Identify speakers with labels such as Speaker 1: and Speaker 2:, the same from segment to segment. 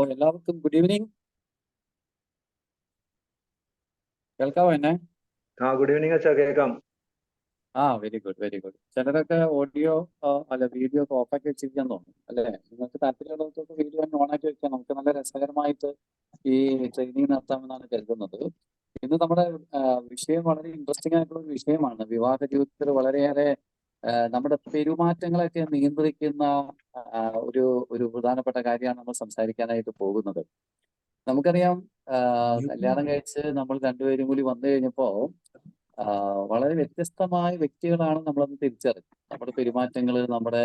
Speaker 1: എല്ലാവർക്കും good evening. കേൾക്കാവോ എന്നെ?
Speaker 2: ഗുഡ് ഈവനിങ് അച്ഛാ, കേൾക്കാം.
Speaker 1: Very good very good. ചിലരൊക്കെ ഓഡിയോ അല്ല വീഡിയോ ഒക്കെ ഓഫാക്കി വെച്ചിരിക്കാൻ തോന്നുന്നു അല്ലേ? നിങ്ങൾക്ക് താല്പര്യമുള്ളവർക്കൊക്കെ വീഡിയോ തന്നെ ഓണാക്കി വെക്കാം. നമുക്ക് നല്ല രസകരമായിട്ട് ഈ ട്രെയിനിങ് നടത്താമെന്നാണ് കരുതുന്നത്. ഇന്ന് നമ്മുടെ വിഷയം വളരെ ഇൻട്രസ്റ്റിംഗ് ആയിട്ടുള്ള ഒരു വിഷയമാണ്. വിവാഹ ജീവിതത്തിൽ വളരെയേറെ നമ്മുടെ പെരുമാറ്റങ്ങളൊക്കെ നിയന്ത്രിക്കുന്ന ഒരു ഒരു പ്രധാനപ്പെട്ട കാര്യമാണ് നമ്മൾ സംസാരിക്കാനായിട്ട് പോകുന്നത്. നമുക്കറിയാം, കല്യാണം കഴിച്ച് നമ്മൾ രണ്ടുപേരും കൂടി വന്നു കഴിഞ്ഞപ്പോ വളരെ വ്യത്യസ്തമായ വ്യക്തികളാണ് നമ്മളന്ന് തിരിച്ചറിഞ്ഞത്. നമ്മുടെ പെരുമാറ്റങ്ങള്, നമ്മുടെ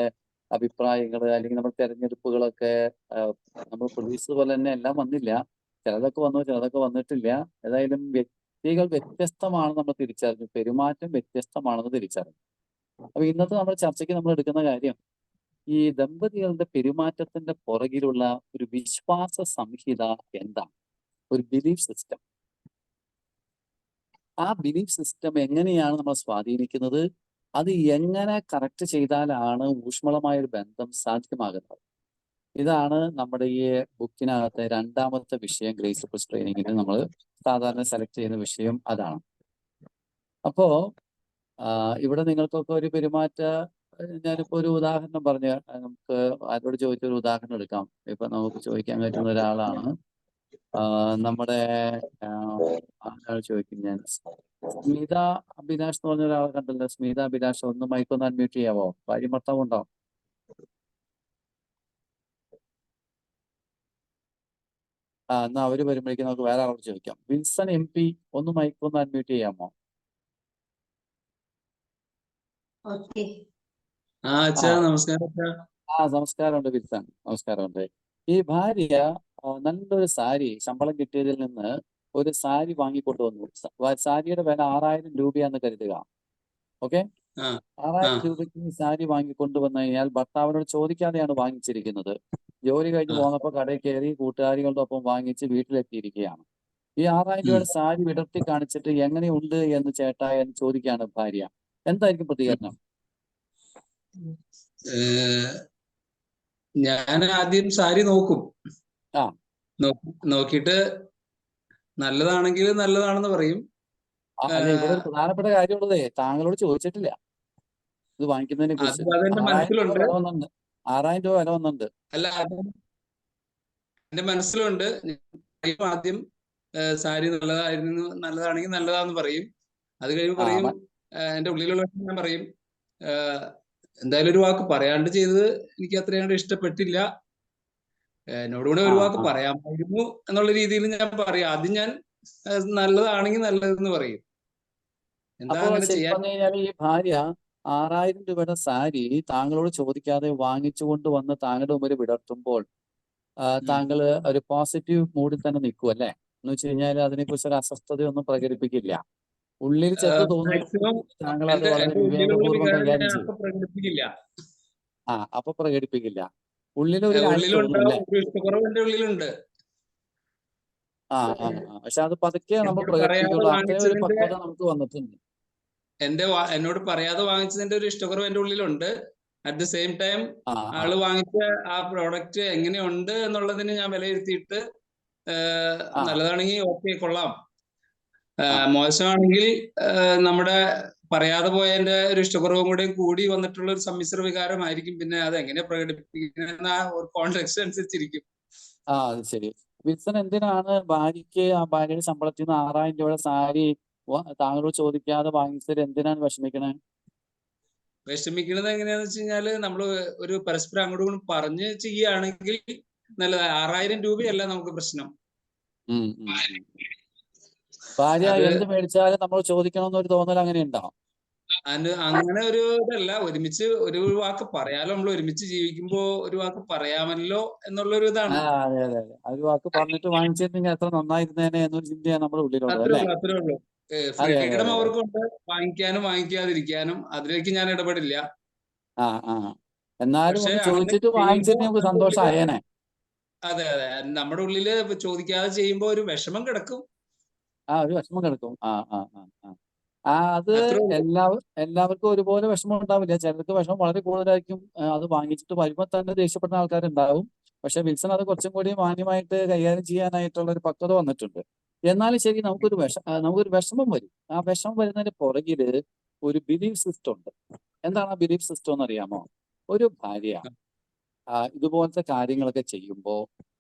Speaker 1: അഭിപ്രായങ്ങള്, അല്ലെങ്കിൽ നമ്മുടെ തെരഞ്ഞെടുപ്പുകളൊക്കെ നമ്മൾ പ്രതീക്ഷിച്ചത് പോലെ തന്നെ എല്ലാം വന്നില്ല. ചിലതൊക്കെ വന്നു, ചിലതൊക്കെ വന്നിട്ടില്ല. ഏതായാലും വ്യക്തികൾ വ്യത്യസ്തമാണ് നമ്മൾ തിരിച്ചറിഞ്ഞു, പെരുമാറ്റം വ്യത്യസ്തമാണെന്ന് തിരിച്ചറിഞ്ഞു. അപ്പൊ ഇന്നത്തെ നമ്മുടെ ചർച്ചയ്ക്ക് നമ്മൾ എടുക്കുന്ന കാര്യം ഈ ദമ്പതികളുടെ പെരുമാറ്റത്തിന്റെ പുറകിലുള്ള ഒരു വിശ്വാസ സംഹിത എന്താണ്? ഒരു ബിലീഫ് സിസ്റ്റം. ആ ബിലീഫ് സിസ്റ്റം എങ്ങനെയാണ് നമ്മൾ സ്വാധീനിക്കുന്നത്? അത് എങ്ങനെ കറക്റ്റ് ചെയ്താലാണ് ഊഷ്മളമായ ഒരു ബന്ധം സാധ്യമാകുന്നത്? ഇതാണ് നമ്മുടെ ഈ ബുക്കിനകത്തെ രണ്ടാമത്തെ വിഷയം. ഗ്രേസ് പ്ലസ് ട്രെയിനിങ്ങിന് നമ്മൾ സാധാരണ സെലക്ട് ചെയ്യുന്ന വിഷയം അതാണ്. അപ്പോ ഇവിടെ നിങ്ങൾക്കൊക്കെ ഒരു ഞാനിപ്പോ ഒരു ഉദാഹരണം പറഞ്ഞ് നമുക്ക് ആരോട് ചോദിച്ചൊരു ഉദാഹരണം എടുക്കാം. ഇപ്പൊ നമുക്ക് ചോദിക്കാൻ പറ്റുന്ന ഒരാളാണ് നമ്മുടെ ആരാൾ ചോദിക്കും, ഞാൻ സ്മിത അഭിലാഷ് എന്ന് പറഞ്ഞ ഒരാളെ കണ്ടല്ലോ. സ്മിത അഭിലാഷ്, ഒന്ന് മൈക്കൊന്ന് അൺമ്യൂട്ട് ചെയ്യാവോ? ഭാര്യ ഭർത്താവ് ഉണ്ടോ? എന്നാ അവര് വരുമ്പോഴേക്കും നമുക്ക് വേറെ ആളോട് ചോദിക്കാം. വിൽസൺ MP, ഒന്ന് മൈക്കൊന്ന് അൺമ്യൂട്ട് ചെയ്യാമോ? നമസ്കാരമുണ്ട് വിൽസൺ, നമസ്കാരമുണ്ട്. ഈ ഭാര്യ നല്ലൊരു സാരി ശമ്പളം കിട്ടിയതിൽ നിന്ന് ഒരു സാരി വാങ്ങിക്കൊണ്ടുവന്നു. സാരിയുടെ വില 6000 രൂപയാന്ന് കരുതുക. ഓക്കെ, 6000 രൂപയ്ക്ക് ഈ സാരി വാങ്ങിക്കൊണ്ടുവന്നു കഴിഞ്ഞാൽ ഭർത്താവിനോട് ചോദിക്കാതെയാണ് വാങ്ങിച്ചിരിക്കുന്നത്. ജോലി കഴിഞ്ഞ് പോന്നപ്പോൾ കടയിൽ കയറി കൂട്ടുകാരികളുടെ ഒപ്പം വാങ്ങിച്ച് വീട്ടിലെത്തിയിരിക്കുകയാണ്. ഈ 6000 രൂപയുടെ സാരി വിടർത്തി കാണിച്ചിട്ട് എങ്ങനെയുണ്ട് എന്ന് ചേട്ടാ എന്ന് ചോദിക്കുകയാണ് ഭാര്യ. എന്തായിരിക്കും പ്രതികരണം?
Speaker 3: ഞാൻ ആദ്യം സാരി നോക്കും. നോക്കിയിട്ട് നല്ലതാണെങ്കിൽ നല്ലതാണെന്ന് പറയും.
Speaker 1: അല്ല, ഇവിടെ ഒരു പ്രധാനപ്പെട്ട കാര്യമുള്ളതേ, താങ്കളോട് ചോദിച്ചിട്ടില്ല ഇത് വാങ്ങിക്കുന്നതിനെ കുറിച്ച്. 6000 രൂപ വില വന്നുണ്ട്.
Speaker 3: അല്ല, എന്റെ മനസ്സിലുണ്ട്. ആദ്യം സാരി നല്ലതാണെങ്കിൽ നല്ലതാന്ന് പറയും. അത് കഴിയുമ്പോൾ പറയും, എന്റെ ഉള്ളിലുള്ള ഞാൻ പറയും, എന്തായാലും ഒരു വാക്ക് പറയാണ്ട് ചെയ്തത് എനിക്ക് അത്രയാണ്ട് ഇഷ്ടപ്പെട്ടില്ല, എന്നോടുകൂടെ ഒരു വാക്ക് പറയാമായിരുന്നു എന്നുള്ള രീതിയിൽ ഞാൻ പറയും. ആദ്യം ഞാൻ നല്ലതാണെങ്കിൽ നല്ലതെന്ന് പറയും. എന്താ അങ്ങനെ ചെയ്യാൻ?
Speaker 1: ഈ ഭാര്യ 6000 രൂപയുടെ സാരി താങ്കളോട് ചോദിക്കാതെ വാങ്ങിച്ചുകൊണ്ട് വന്ന് താങ്കളുടെ മുമ്പിൽ വിടർത്തുമ്പോൾ താങ്കൾ ഒരു പോസിറ്റീവ് മൂഡിൽ തന്നെ നിൽക്കും അല്ലേ? എന്ന് വെച്ച് കഴിഞ്ഞാൽ അതിനെക്കുറിച്ച് ഒരു അസ്വസ്ഥതയൊന്നും പ്രകടിപ്പിക്കില്ല. ഉള്ളിൽ ചെറുത് തോന്നുന്നു, താങ്കൾ അത് വളരെ വിവേകപൂർവ്വം കൈകാര്യം ചെയ്യും. അപ്പൊ പ്രകടിപ്പിക്കില്ല. ഉള്ളിലൊരു കാര്യം തോന്നുന്നു. പക്ഷെ അത് പതുക്കെ നമ്മൾ പ്രകടിപ്പിക്കുള്ളൂ. അത്രയും ഒരു പക്വത നമുക്ക് വന്നിട്ടുണ്ട്.
Speaker 3: എന്നോട് പറയാതെ വാങ്ങിച്ചതിന്റെ ഒരു ഇഷ്ടക്കുറവ് എന്റെ ഉള്ളിലുണ്ട്. അറ്റ് ദ സെയിം ടൈം ആള് വാങ്ങിച്ച ആ പ്രോഡക്റ്റ് എങ്ങനെയുണ്ട് എന്നുള്ളതിന് ഞാൻ വിലയിരുത്തിയിട്ട് നല്ലതാണെങ്കിൽ ഓക്കെ, കൊള്ളാം, മോശമാണെങ്കിൽ നമ്മുടെ പറയാതെ പോയതിന്റെ ഒരു ഇഷ്ടക്കുറവും കൂടി വന്നിട്ടുള്ള ഒരു സമ്മിശ്ര വികാരമായിരിക്കും. പിന്നെ അത് എങ്ങനെ പ്രകടിപ്പിക്കുന്ന കോൺടെക്സ്റ്റ് അനുസരിച്ചിരിക്കും.
Speaker 1: അത് ശരി. വിൽസൺ എന്തിനാണ് ഭാര്യയ്ക്ക് ആ ഭാര്യയുടെ ശമ്പളത്തിൽ നിന്ന് 6000 രൂപയുടെ സാരി താങ്കളോട് ചോദിക്കാതെ വാങ്ങിച്ചതിൽ എന്തിനാണ്
Speaker 3: വിഷമിക്കുന്നത് എങ്ങനെയാന്ന് വെച്ച് കഴിഞ്ഞാല്, നമ്മള് ഒരു പരസ്പരം അങ്ങോട്ടും ഇങ്ങോട്ടും പറഞ്ഞ് ചെയ്യുകയാണെങ്കിൽ നല്ലത്. 6000 രൂപയല്ല നമുക്ക് പ്രശ്നം.
Speaker 1: ഭാര്യ എന്ത് മേടിച്ചാലും നമ്മൾ ചോദിക്കണമെന്നൊരു തോന്നൽ അങ്ങനെ ഉണ്ടോ?
Speaker 3: അങ്ങനെ ഒരു ഇതല്ല. ഒരുമിച്ച് ഒരു വാക്ക് പറയാലോ, നമ്മൾ ഒരുമിച്ച് ജീവിക്കുമ്പോ ഒരു വാക്ക് പറയാമല്ലോ എന്നുള്ളൊരു ഇതാണ്.
Speaker 1: അതെ അതെ അതെ, ഒരു വാക്ക് പറഞ്ഞിട്ട് വാങ്ങിച്ചിരുന്നെങ്കിൽ എത്ര നന്നായിരുന്നേനെ എന്നൊരു ചിന്തയാണ് നമ്മുടെ ഉള്ളിലുള്ളത്.
Speaker 3: അത്രേ ഉള്ളൂ. ഫ്രീഡം അവർക്കുണ്ട്, വാങ്ങിക്കാനും വാങ്ങിക്കാതിരിക്കാനും. അതിലേക്ക് ഞാൻ ഇടപെടില്ല.
Speaker 1: എന്നാലും ഒന്ന് ചോദിച്ചിട്ട് വാങ്ങിച്ചിട്ട് നമുക്ക് സന്തോഷമായേനെ.
Speaker 3: അതെ അതെ, നമ്മുടെ ഉള്ളില് ചോദിക്കാതെ ചെയ്യുമ്പോ ഒരു വിഷമം കിടക്കും.
Speaker 1: ഒരു വിഷമം കിടക്കും. അത് എല്ലാവർക്കും ഒരുപോലെ വിഷമം ഉണ്ടാവില്ല. ചിലർക്ക് വിഷമം വളരെ കൂടുതലായിരിക്കും. അത് വാങ്ങിച്ചിട്ട് വരുമ്പോൾ തന്നെ ദേഷ്യപ്പെടുന്ന ആൾക്കാരുണ്ടാവും. പക്ഷെ വിൽസൺ അത് കുറച്ചും കൂടി മാന്യമായിട്ട് കൈകാര്യം ചെയ്യാനായിട്ടുള്ള ഒരു പക്വത വന്നിട്ടുണ്ട്. എന്നാലും ശരി, നമുക്കൊരു വിഷമം വരും. ആ വിഷമം വരുന്നതിന് പുറകില് ഒരു ബിലീഫ് സിസ്റ്റം ഉണ്ട്. എന്താണ് ആ ബിലീഫ് സിസ്റ്റം എന്ന് അറിയാമോ? ഒരു ഭാര്യ ഇതുപോലത്തെ കാര്യങ്ങളൊക്കെ ചെയ്യുമ്പോൾ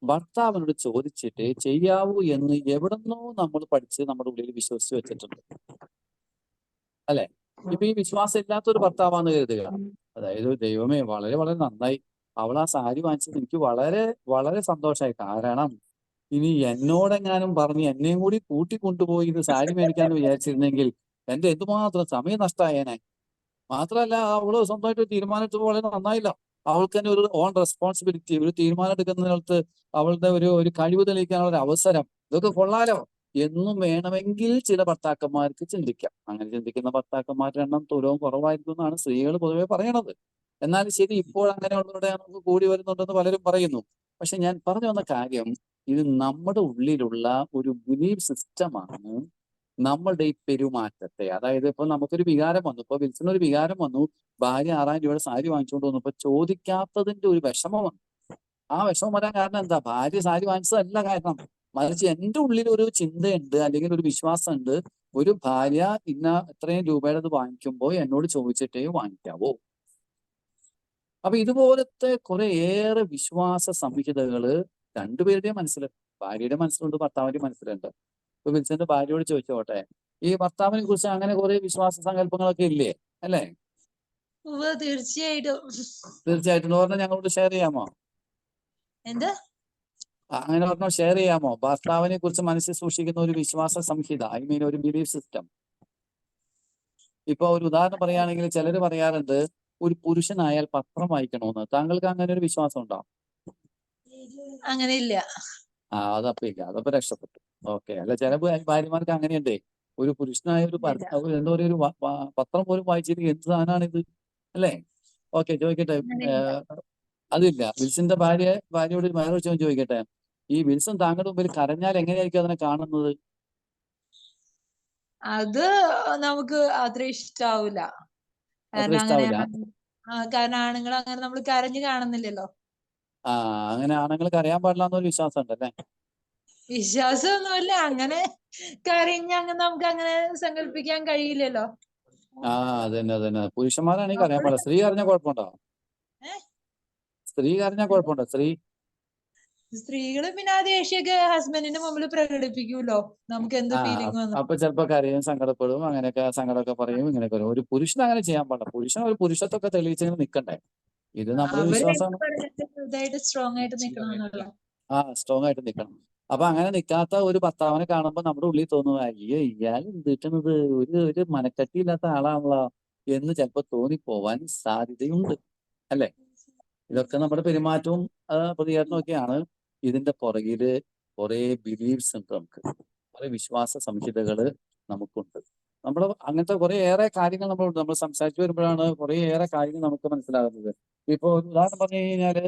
Speaker 1: ഭർത്താവിനോട് ചോദിച്ചിട്ട് ചെയ്യാവൂ എന്ന് എവിടെന്നോ നമ്മൾ പഠിച്ച് നമ്മുടെ ഉള്ളിൽ വിശ്വസിച്ച് വെച്ചിട്ടുണ്ട്, അല്ലെ? ഇപ്പൊ ഈ വിശ്വാസം ഇല്ലാത്തൊരു ഭർത്താവാന്ന് കരുതുക. അതായത് ദൈവമേ, വളരെ വളരെ നന്നായി, അവൾ ആ സാരി വാങ്ങിച്ചത് എനിക്ക് വളരെ വളരെ സന്തോഷമായി. കാരണം ഇനി എന്നോടെങ്ങാനും പറഞ്ഞ് എന്നെയും കൂടി കൂട്ടിക്കൊണ്ടുപോയി ഇത് സാരി മേടിക്കാന്ന് വിചാരിച്ചിരുന്നെങ്കിൽ എന്റെ എന്തുമാത്രം സമയം നഷ്ടമായേനെ. മാത്രമല്ല, അവള് സ്വന്തമായിട്ട് തീരുമാനിച്ചത് വളരെ നന്നായില്ല. അവൾക്ക് തന്നെ ഒരു ഓൺ റെസ്പോൺസിബിലിറ്റി, ഒരു തീരുമാനം എടുക്കുന്നിടത്ത് അവളുടെ ഒരു കഴിവ് തെളിയിക്കാനുള്ള ഒരു അവസരം, ഇതൊക്കെ കൊള്ളാലോ എന്നും വേണമെങ്കിൽ ചില ഭർത്താക്കന്മാർക്ക് ചിന്തിക്കാം. അങ്ങനെ ചിന്തിക്കുന്ന ഭർത്താക്കന്മാരുടെ എണ്ണം തുലവും കുറവായിരിക്കും എന്നാണ് സ്ത്രീകൾ പൊതുവെ പറയണത്. എന്നാലും ശരി, ഇപ്പോൾ അങ്ങനെയുള്ളവരുടെ നമുക്ക് കൂടി വരുന്നുണ്ടെന്ന് പലരും പറയുന്നു. പക്ഷെ ഞാൻ പറഞ്ഞു വന്ന കാര്യം, ഇത് നമ്മുടെ ഉള്ളിലുള്ള ഒരു ബിലീഫ് സിസ്റ്റമാണ് നമ്മളുടെ ഈ പെരുമാറ്റത്തെ, അതായത് ഇപ്പൊ നമുക്കൊരു വികാരം വന്നു, ഇപ്പൊ വിൽസൺ ഒരു വികാരം വന്നു, ഭാര്യ 6000 രൂപയുടെ സാരി വാങ്ങിച്ചുകൊണ്ട് വന്നപ്പോ ചോദിക്കാത്തതിന്റെ ഒരു വിഷമം വന്നു. ആ വിഷമം വരാൻ കാരണം എന്താ? ഭാര്യ സാരി വാങ്ങിച്ചതല്ല കാരണം, മറിച്ച് എന്റെ ഉള്ളിൽ ഒരു ചിന്തയുണ്ട്, അല്ലെങ്കിൽ ഒരു വിശ്വാസം ഉണ്ട്, ഒരു ഭാര്യ ഇത്രയും രൂപയുടെ വാങ്ങിക്കുമ്പോൾ എന്നോട് ചോദിച്ചിട്ടേ വാങ്ങിക്കാവോ. അപ്പൊ ഇതുപോലത്തെ ഏറെ വിശ്വാസ സംഹിതകള് രണ്ടുപേരുടെയും മനസ്സിൽ, ഭാര്യയുടെ മനസ്സിലുണ്ട്, ഭർത്താവിന്റെ മനസ്സിലുണ്ട്. ഇപ്പൊ വിൽസന്റെ ഭാര്യയോട് ചോദിച്ചോട്ടെ, ഈ ഭർത്താവിനെ കുറിച്ച് അങ്ങനെ കുറെ വിശ്വാസ സങ്കല്പങ്ങളൊക്കെ ഇല്ലേ, അല്ലേ?
Speaker 4: തീർച്ചയായിട്ടും.
Speaker 1: തീർച്ചയായിട്ടും. പറഞ്ഞാൽ ഞങ്ങളോട് ഷെയർ ചെയ്യാമോ?
Speaker 4: എന്താ
Speaker 1: അങ്ങനെ പറഞ്ഞാൽ ഷെയർ ചെയ്യാമോ? ഭർത്താവിനെ കുറിച്ച് മനസ്സിൽ സൂക്ഷിക്കുന്ന ഒരു വിശ്വാസ സംഹിത, ഐ മീൻ ഒരു ബിലീഫ് സിസ്റ്റം. ഇപ്പൊ ഒരു ഉദാഹരണം പറയുകയാണെങ്കിൽ ചിലര് പറയാറുണ്ട്, ഒരു പുരുഷനായാൽ പത്രം വായിക്കണമെന്ന്. താങ്കൾക്ക് അങ്ങനെ ഒരു വിശ്വാസം ഉണ്ടോ?
Speaker 4: അങ്ങനെ ഇല്ല.
Speaker 1: അതപ്പോ ഇല്ല, അതപ്പോ രക്ഷപ്പെട്ടു. ഓക്കെ. അല്ല, ചില ഭാര്യമാർക്ക് അങ്ങനെയുണ്ടേ, ഒരു പുരുഷനായ എന്താ പറയുക, ഒരു പത്രം പോലും വായിച്ചിട്ട് എന്ത് സാധനമാണിത്, അല്ലേ? ഓക്കെ, ചോദിക്കട്ടെ. അതില്ല. വിൽസന്റെ ഭാര്യയോട് വേറൊരു ചോദ്യം ചോദിക്കട്ടെ. ഈ വിൽസൺ താങ്കളുടെ മുമ്പിൽ കരഞ്ഞാൽ എങ്ങനെയായിരിക്കും അതിനെ കാണുന്നത്?
Speaker 4: അത് നമുക്ക് അത്ര ഇഷ്ടാവൂല.
Speaker 1: അത്ര ഇഷ്ടാവില്ല.
Speaker 4: കാരണം ആണുങ്ങൾ അങ്ങനെ നമ്മൾ കരഞ്ഞു കാണുന്നില്ലല്ലോ.
Speaker 1: അങ്ങനെ ആണുങ്ങൾക്ക് അറിയാൻ പാടില്ല എന്നൊരു വിശ്വാസം ഉണ്ടല്ലേ?
Speaker 4: വിശ്വാസമൊന്നുമില്ല. അങ്ങനെ കരഞ്ഞങ്ങ് നമുക്ക് അങ്ങനെ സങ്കല്പിക്കാൻ കഴിയില്ലല്ലോ.
Speaker 1: അതന്നെ. പുരുഷന്മാരാണെങ്കിൽ അറിയാൻ പാടില്ല. സ്ത്രീ അറിഞ്ഞാൽ കുഴപ്പമുണ്ടോ? സ്ത്രീ അറിഞ്ഞാൽ കുഴപ്പമുണ്ടോ?
Speaker 4: സ്ത്രീകള് പിന്നെ ആ ദേഷ്യമൊക്കെ ഹസ്ബൻഡിന്റെ മുമ്പിൽ പ്രകടിപ്പിക്കൂലോ, നമുക്ക് എന്ത് ഫീലിംഗ് വന്നു.
Speaker 1: അപ്പൊ ചിലപ്പോ കരയും, സങ്കടപ്പെടും, അങ്ങനെയൊക്കെ സങ്കടമൊക്കെ പറയും, ഇങ്ങനെയൊക്കെ വരും. ഒരു പുരുഷൻ അങ്ങനെ ചെയ്യാൻ പാടില്ല. പുരുഷൻ ഒരു പുരുഷത്വമൊക്കെ തെളിയിച്ചെങ്കിൽ നിൽക്കണ്ടേ. ഇത് നമ്മുടെ വിശ്വാസം.
Speaker 4: സ്ട്രോങ് ആയിട്ട് നിൽക്കണമെന്നുള്ള.
Speaker 1: സ്ട്രോങ് ആയിട്ട് നിൽക്കണം. അപ്പൊ അങ്ങനെ നിൽക്കാത്ത ഒരു ഭർത്താവിനെ കാണുമ്പോൾ നമ്മുടെ ഉള്ളിൽ തോന്നുക, അയ്യോ ഇയാൾ കിട്ടുന്നത് ഒരു മനക്കട്ടിയില്ലാത്ത ആളാണല്ലോ എന്ന് ചിലപ്പോ തോന്നിപ്പോവാൻ സാധ്യതയുണ്ട്, അല്ലെ? ഇതൊക്കെ നമ്മുടെ പെരുമാറ്റവും പ്രതികരണവും ഒക്കെയാണ്. ഇതിന്റെ പുറകില് കുറെ ബിലീഫ്സ് ഉണ്ട്, നമുക്ക് കുറെ വിശ്വാസ സംഹിതകള് നമുക്കുണ്ട്. നമ്മൾ അങ്ങനത്തെ ഏറെ കാര്യങ്ങൾ നമ്മൾ സംസാരിച്ചു വരുമ്പോഴാണ് ഏറെ കാര്യങ്ങൾ നമുക്ക് മനസ്സിലാകുന്നത്. ഇപ്പൊ ഒരു ഉദാഹരണം പറഞ്ഞു കഴിഞ്ഞാല്,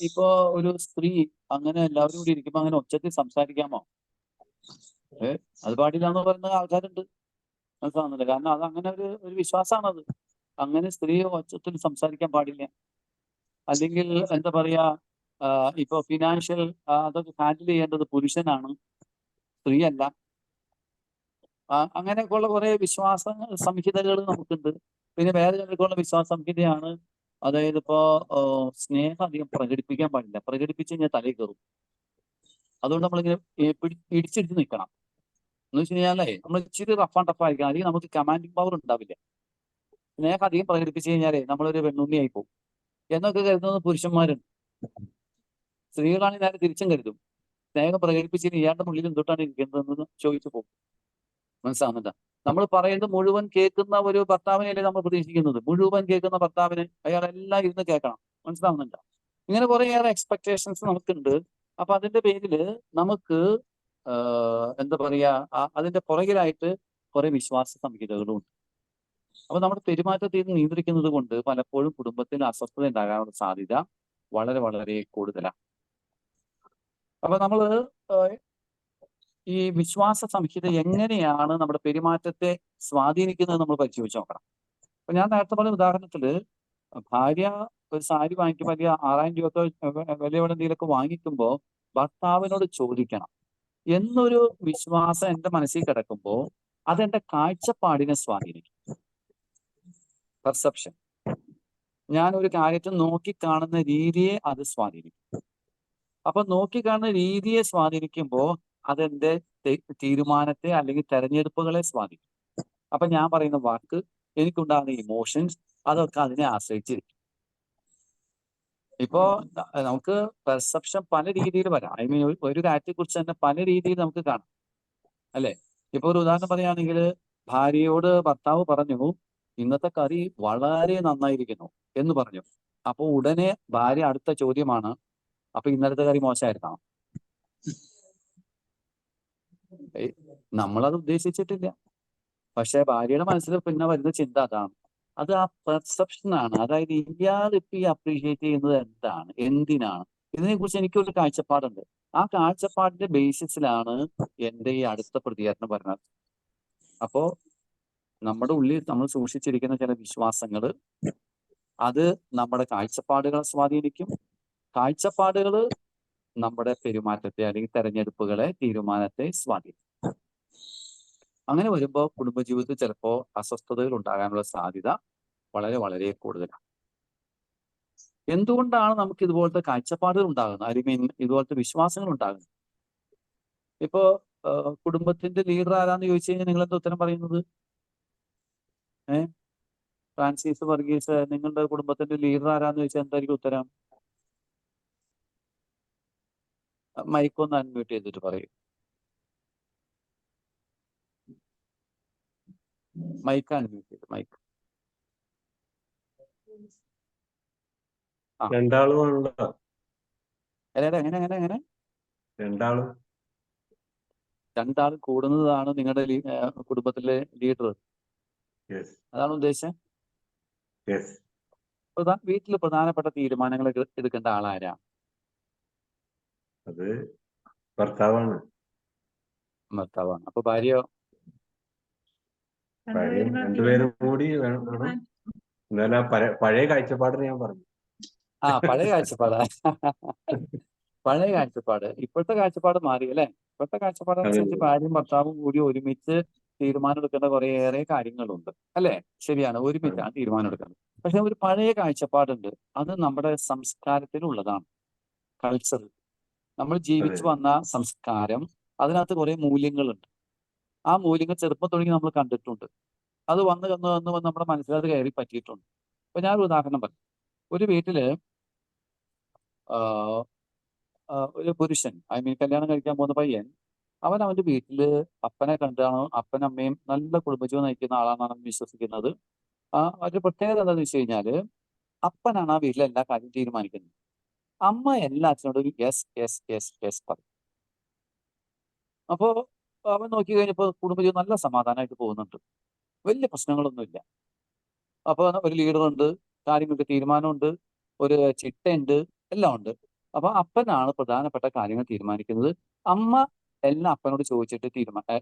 Speaker 1: ഇപ്പൊ ഒരു സ്ത്രീ അങ്ങനെ എല്ലാവരും കൂടി ഇരിക്കുമ്പോ അങ്ങനെ ഒച്ചത്തിൽ സംസാരിക്കാമോ? അത് പാടില്ല എന്ന് പറയുന്ന ആൾക്കാരുണ്ട്, മനസ്സിലാവുന്നില്ല. കാരണം അത് അങ്ങനെ ഒരു വിശ്വാസമാണത്. അങ്ങനെ സ്ത്രീ ഒച്ചത്തിൽ സംസാരിക്കാൻ പാടില്ല. അല്ലെങ്കിൽ എന്താ പറയാ, ഇപ്പൊ ഫിനാൻഷ്യൽ അതൊക്കെ ഹാൻഡിൽ ചെയ്യേണ്ടത് പുരുഷനാണ്, സ്ത്രീയല്ല. അങ്ങനെയൊക്കെയുള്ള കുറെ വിശ്വാസ സംഹിതകൾ നമുക്കുണ്ട്. പിന്നെ വേറെ ചിലർക്കുള്ള വിശ്വാസ സംഹിതയാണ്, അതായത് ഇപ്പോ സ്നേഹം അധികം പ്രകടിപ്പിക്കാൻ പാടില്ല. പ്രകടിപ്പിച്ച് കഴിഞ്ഞാൽ തലയിൽ കയറും. അതുകൊണ്ട് നമ്മളിങ്ങനെ ഇടിച്ചിടിച്ച് നിൽക്കണം. എന്ന് വെച്ച് കഴിഞ്ഞാലേ നമ്മൾ ഇച്ചിരി റഫ് ആൻഡ് ടഫ് ആയിരിക്കണം, അല്ലെങ്കിൽ നമുക്ക് കമാൻഡിങ് പവർ ഉണ്ടാവില്ല. സ്നേഹം അധികം പ്രകടിപ്പിച്ച് കഴിഞ്ഞാലേ നമ്മളൊരു വെണ്ണുണ്ണിയായി പോകും എന്നൊക്കെ കരുതുന്ന പുരുഷന്മാരുണ്ട്. സ്ത്രീകളാണെങ്കിൽ നേരെ തിരിച്ചും കരുതും, സ്നേഹം പ്രകടിപ്പിച്ച് ഇയാളുടെ മുന്നിൽ എന്തൊട്ടാണ് ഇരിക്കുന്നതെന്ന് ചോദിച്ചു പോകും. മനസ്സിലാവുന്നുണ്ടോ? നമ്മൾ പറയുന്നത് മുഴുവൻ കേൾക്കുന്ന ഒരു ഭർത്താവിനെയല്ലേ നമ്മൾ പ്രതീക്ഷിക്കുന്നത്. മുഴുവൻ കേൾക്കുന്ന ഭർത്താവിന് അയാളെല്ലാം ഇരുന്ന് കേൾക്കണം. മനസ്സിലാവുന്നുണ്ടോ? ഇങ്ങനെ കുറേയേറെ എക്സ്പെക്ടേഷൻസ് നമുക്കുണ്ട്. അപ്പൊ അതിന്റെ പേരില് നമുക്ക് എന്താ പറയാ, അതിന്റെ പുറകിലായിട്ട് കുറെ വിശ്വാസ സംഹിതകളും ഉണ്ട്. അപ്പൊ നമ്മുടെ പെരുമാറ്റത്തെ നിയന്ത്രിക്കുന്നത് കൊണ്ട് പലപ്പോഴും കുടുംബത്തിൽ അസ്വസ്ഥത ഉണ്ടാകാനുള്ള സാധ്യത വളരെ വളരെ കൂടുതലാണ്. അപ്പൊ നമ്മള് ഈ വിശ്വാസ സംഹിത എങ്ങനെയാണ് നമ്മുടെ പെരുമാറ്റത്തെ സ്വാധീനിക്കുന്നത് നമ്മൾ പരിശോധിച്ച് നോക്കണം. അപ്പൊ ഞാൻ നേരത്തെ പറഞ്ഞ ഉദാഹരണത്തില് ഭാര്യ ഒരു സാരി വാങ്ങിക്കുമ്പോൾ അല്ലെങ്കിൽ 6000 രൂപയൊക്കെ വിലയുള്ള എന്തെങ്കിലുമൊക്കെ വാങ്ങിക്കുമ്പോൾ ഭർത്താവിനോട് ചോദിക്കണം എന്നൊരു വിശ്വാസം എൻ്റെ മനസ്സിൽ കിടക്കുമ്പോൾ അതെന്റെ കാഴ്ചപ്പാടിനെ സ്വാധീനിക്കും. പെർസെപ്ഷൻ, ഞാൻ ഒരു കാര്യത്തെ നോക്കിക്കാണുന്ന രീതിയെ അത് സ്വാധീനിക്കും. അപ്പൊ നോക്കിക്കാണുന്ന രീതിയെ സ്വാധീനിക്കുമ്പോൾ അതെന്റെ തീരുമാനത്തെ അല്ലെങ്കിൽ തെരഞ്ഞെടുപ്പുകളെ സ്വാധീനിക്കും. അപ്പൊ ഞാൻ പറയുന്ന വാക്ക്, എനിക്കുണ്ടാകുന്ന ഇമോഷൻസ്, അതൊക്കെ അതിനെ ആശ്രയിച്ചിരിക്കും. ഇപ്പോ നമുക്ക് പെർസെപ്ഷൻ പല രീതിയിൽ വരാം. ഐ മീൻ ഒരു കാര്യത്തെ കുറിച്ച് തന്നെ പല രീതിയിൽ നമുക്ക് കാണാം, അല്ലെ? ഇപ്പൊ ഒരു ഉദാഹരണം പറയുകയാണെങ്കിൽ, ഭാര്യയോട് ഭർത്താവ് പറഞ്ഞു ഇന്നത്തെ കറി വളരെ നന്നായിരിക്കുന്നു എന്ന് പറഞ്ഞു. അപ്പൊ ഉടനെ ഭാര്യ അടുത്ത ചോദ്യമാണ്, അപ്പൊ ഇന്നലത്തെ കറി മോശമായിരുന്നോ? നമ്മളത് ഉദ്ദേശിച്ചിട്ടില്ല. പക്ഷെ ഭാര്യയുടെ മനസ്സിൽ പിന്നെ വരുന്ന ചിന്ത അതാണ്. അത് ആ പെർസെപ്ഷനാണ്. അതായത് ഇയാൾ ഇപ്പൊ ഈ അപ്രീഷിയേറ്റ് ചെയ്യുന്നത് എന്താണ്, എന്തിനാണ്, ഇതിനെക്കുറിച്ച് എനിക്കൊരു കാഴ്ചപ്പാടുണ്ട്. ആ കാഴ്ചപ്പാടിന്റെ ബേസിസിലാണ് എൻ്റെ ഈ അടുത്ത പ്രതികരണം വരുന്നത്. അപ്പോ നമ്മുടെ ഉള്ളിൽ നമ്മൾ സൂക്ഷിച്ചിരിക്കുന്ന ചില വിശ്വാസങ്ങൾ, അത് നമ്മുടെ കാഴ്ചപ്പാടുകളെ സ്വാധീനിക്കും. കാഴ്ചപ്പാടുകൾ നമ്മുടെ പെരുമാറ്റത്തെ അല്ലെങ്കിൽ തെരഞ്ഞെടുപ്പുകളെ, തീരുമാനത്തെ സ്വാധീനിക്കും. അങ്ങനെ വരുമ്പോൾ കുടുംബജീവിതത്തിൽ ചിലപ്പോൾ അസ്വസ്ഥതകൾ ഉണ്ടാകാനുള്ള സാധ്യത വളരെ വളരെ കൂടുതലാണ്. എന്തുകൊണ്ടാണ് നമുക്ക് ഇതുപോലത്തെ കാഴ്ചപ്പാടുകൾ ഉണ്ടാകുന്നത്, അല്ലെങ്കിൽ ഇതുപോലത്തെ വിശ്വാസങ്ങൾ ഉണ്ടാകുന്നത്? ഇപ്പോ കുടുംബത്തിന്റെ ലീഡർ ആരാന്ന് ചോദിച്ചു കഴിഞ്ഞാൽ നിങ്ങൾ എന്താ ഉത്തരം പറയുന്നത്? ഫ്രാൻസിസ് വർഗീസ്, നിങ്ങളുടെ കുടുംബത്തിന്റെ ലീഡർ ആരാന്ന് ചോദിച്ചാൽ എന്തായിരിക്കും ഉത്തരം? മൈക്കൊന്ന് അൺമ്യൂട്ട് ചെയ്തിട്ട് പറയും. മൈക്ക് അൺമ്യൂട്ട് ചെയ്ത്, മൈക്ക്.
Speaker 5: രണ്ടാളും
Speaker 1: എങ്ങനെ
Speaker 5: രണ്ടാളും
Speaker 1: രണ്ടാൾ കൂടുന്നതാണ് നിങ്ങളുടെ കുടുംബത്തിലെ ലീഡർ,
Speaker 5: Yes.
Speaker 1: അതാണ് ഉദ്ദേശം?
Speaker 5: Yes.
Speaker 1: വീട്ടിൽ പ്രധാനപ്പെട്ട തീരുമാനങ്ങൾ എടുക്കേണ്ട ആളാരാ?
Speaker 5: അത് ഭർത്താവാണ്.
Speaker 1: ഭർത്താവാണ്. അപ്പൊ ഭാര്യയോ?
Speaker 5: രണ്ടുപേരും കൂടി വേണം. എന്നാലും പഴയ കാഴ്ചപ്പാടിന് ഞാൻ പറഞ്ഞു.
Speaker 1: പഴയ കാഴ്ചപ്പാട്. പഴയ കാഴ്ചപ്പാട്. ഇപ്പോഴത്തെ കാഴ്ചപ്പാട് മാറി അല്ലെ? ഇപ്പോഴത്തെ കാഴ്ചപ്പാട് അനുസരിച്ച് ഭാര്യയും ഭർത്താവും കൂടി ഒരുമിച്ച് തീരുമാനം എടുക്കേണ്ട കുറേയേറെ കാര്യങ്ങളുണ്ട്, അല്ലെ? ശരിയാണ്, ഒരുമിച്ചാണ് തീരുമാനം എടുക്കുന്നത്. പക്ഷെ ഒരു പഴയ കാഴ്ചപ്പാടുണ്ട്, അത് നമ്മുടെ സംസ്കാരത്തിലുള്ളതാണ്, കൾച്ചർ. നമ്മൾ ജീവിച്ചു വന്ന സംസ്കാരം, അതിനകത്ത് കുറെ മൂല്യങ്ങളുണ്ട്. ആ മൂല്യങ്ങൾ ചെറുപ്പം തുടങ്ങി നമ്മൾ കണ്ടിട്ടുണ്ട്. അത് വന്ന് നമ്മുടെ മനസ്സിലത് കയറി പറ്റിയിട്ടുണ്ട്. അപ്പൊ ഞാനൊരു ഉദാഹരണം പറഞ്ഞു. ഒരു വീട്ടില് ഒരു പുരുഷൻ, ഐ മീൻ കല്യാണം കഴിക്കാൻ പോകുന്ന പയ്യൻ, അവന്റെ വീട്ടില് അപ്പനെ കണ്ടാണ്, അപ്പനും അമ്മയും നല്ല കുടുംബജീവൻ നയിക്കുന്ന ആളാണെന്നാണ് വിശ്വസിക്കുന്നത്. ഒരു പ്രത്യേകത എന്താണെന്ന് വെച്ച് കഴിഞ്ഞാല്, അപ്പനാണ് ആ വീട്ടിലെ എല്ലാ കാര്യം തീരുമാനിക്കുന്നത്. അമ്മ എല്ലാത്തിനോടും യെസ് യെസ് യെസ് യെസ് പറയും. അപ്പോ അവൻ നോക്കി കഴിഞ്ഞപ്പോൾ കുടുംബജീവിതം നല്ല സമാധാനമായിട്ട് പോകുന്നുണ്ട്, വലിയ പ്രശ്നങ്ങളൊന്നുമില്ല. അപ്പൊ ഒരു ലീഡറുണ്ട്, കാര്യങ്ങൾക്ക് തീരുമാനമുണ്ട്, ഒരു ചിട്ടയുണ്ട്, എല്ലാം ഉണ്ട്. അപ്പൊ അപ്പനാണ് പ്രധാനപ്പെട്ട കാര്യങ്ങൾ തീരുമാനിക്കുന്നത്. അമ്മ എല്ലാം അപ്പനോട് ചോദിച്ചിട്ട്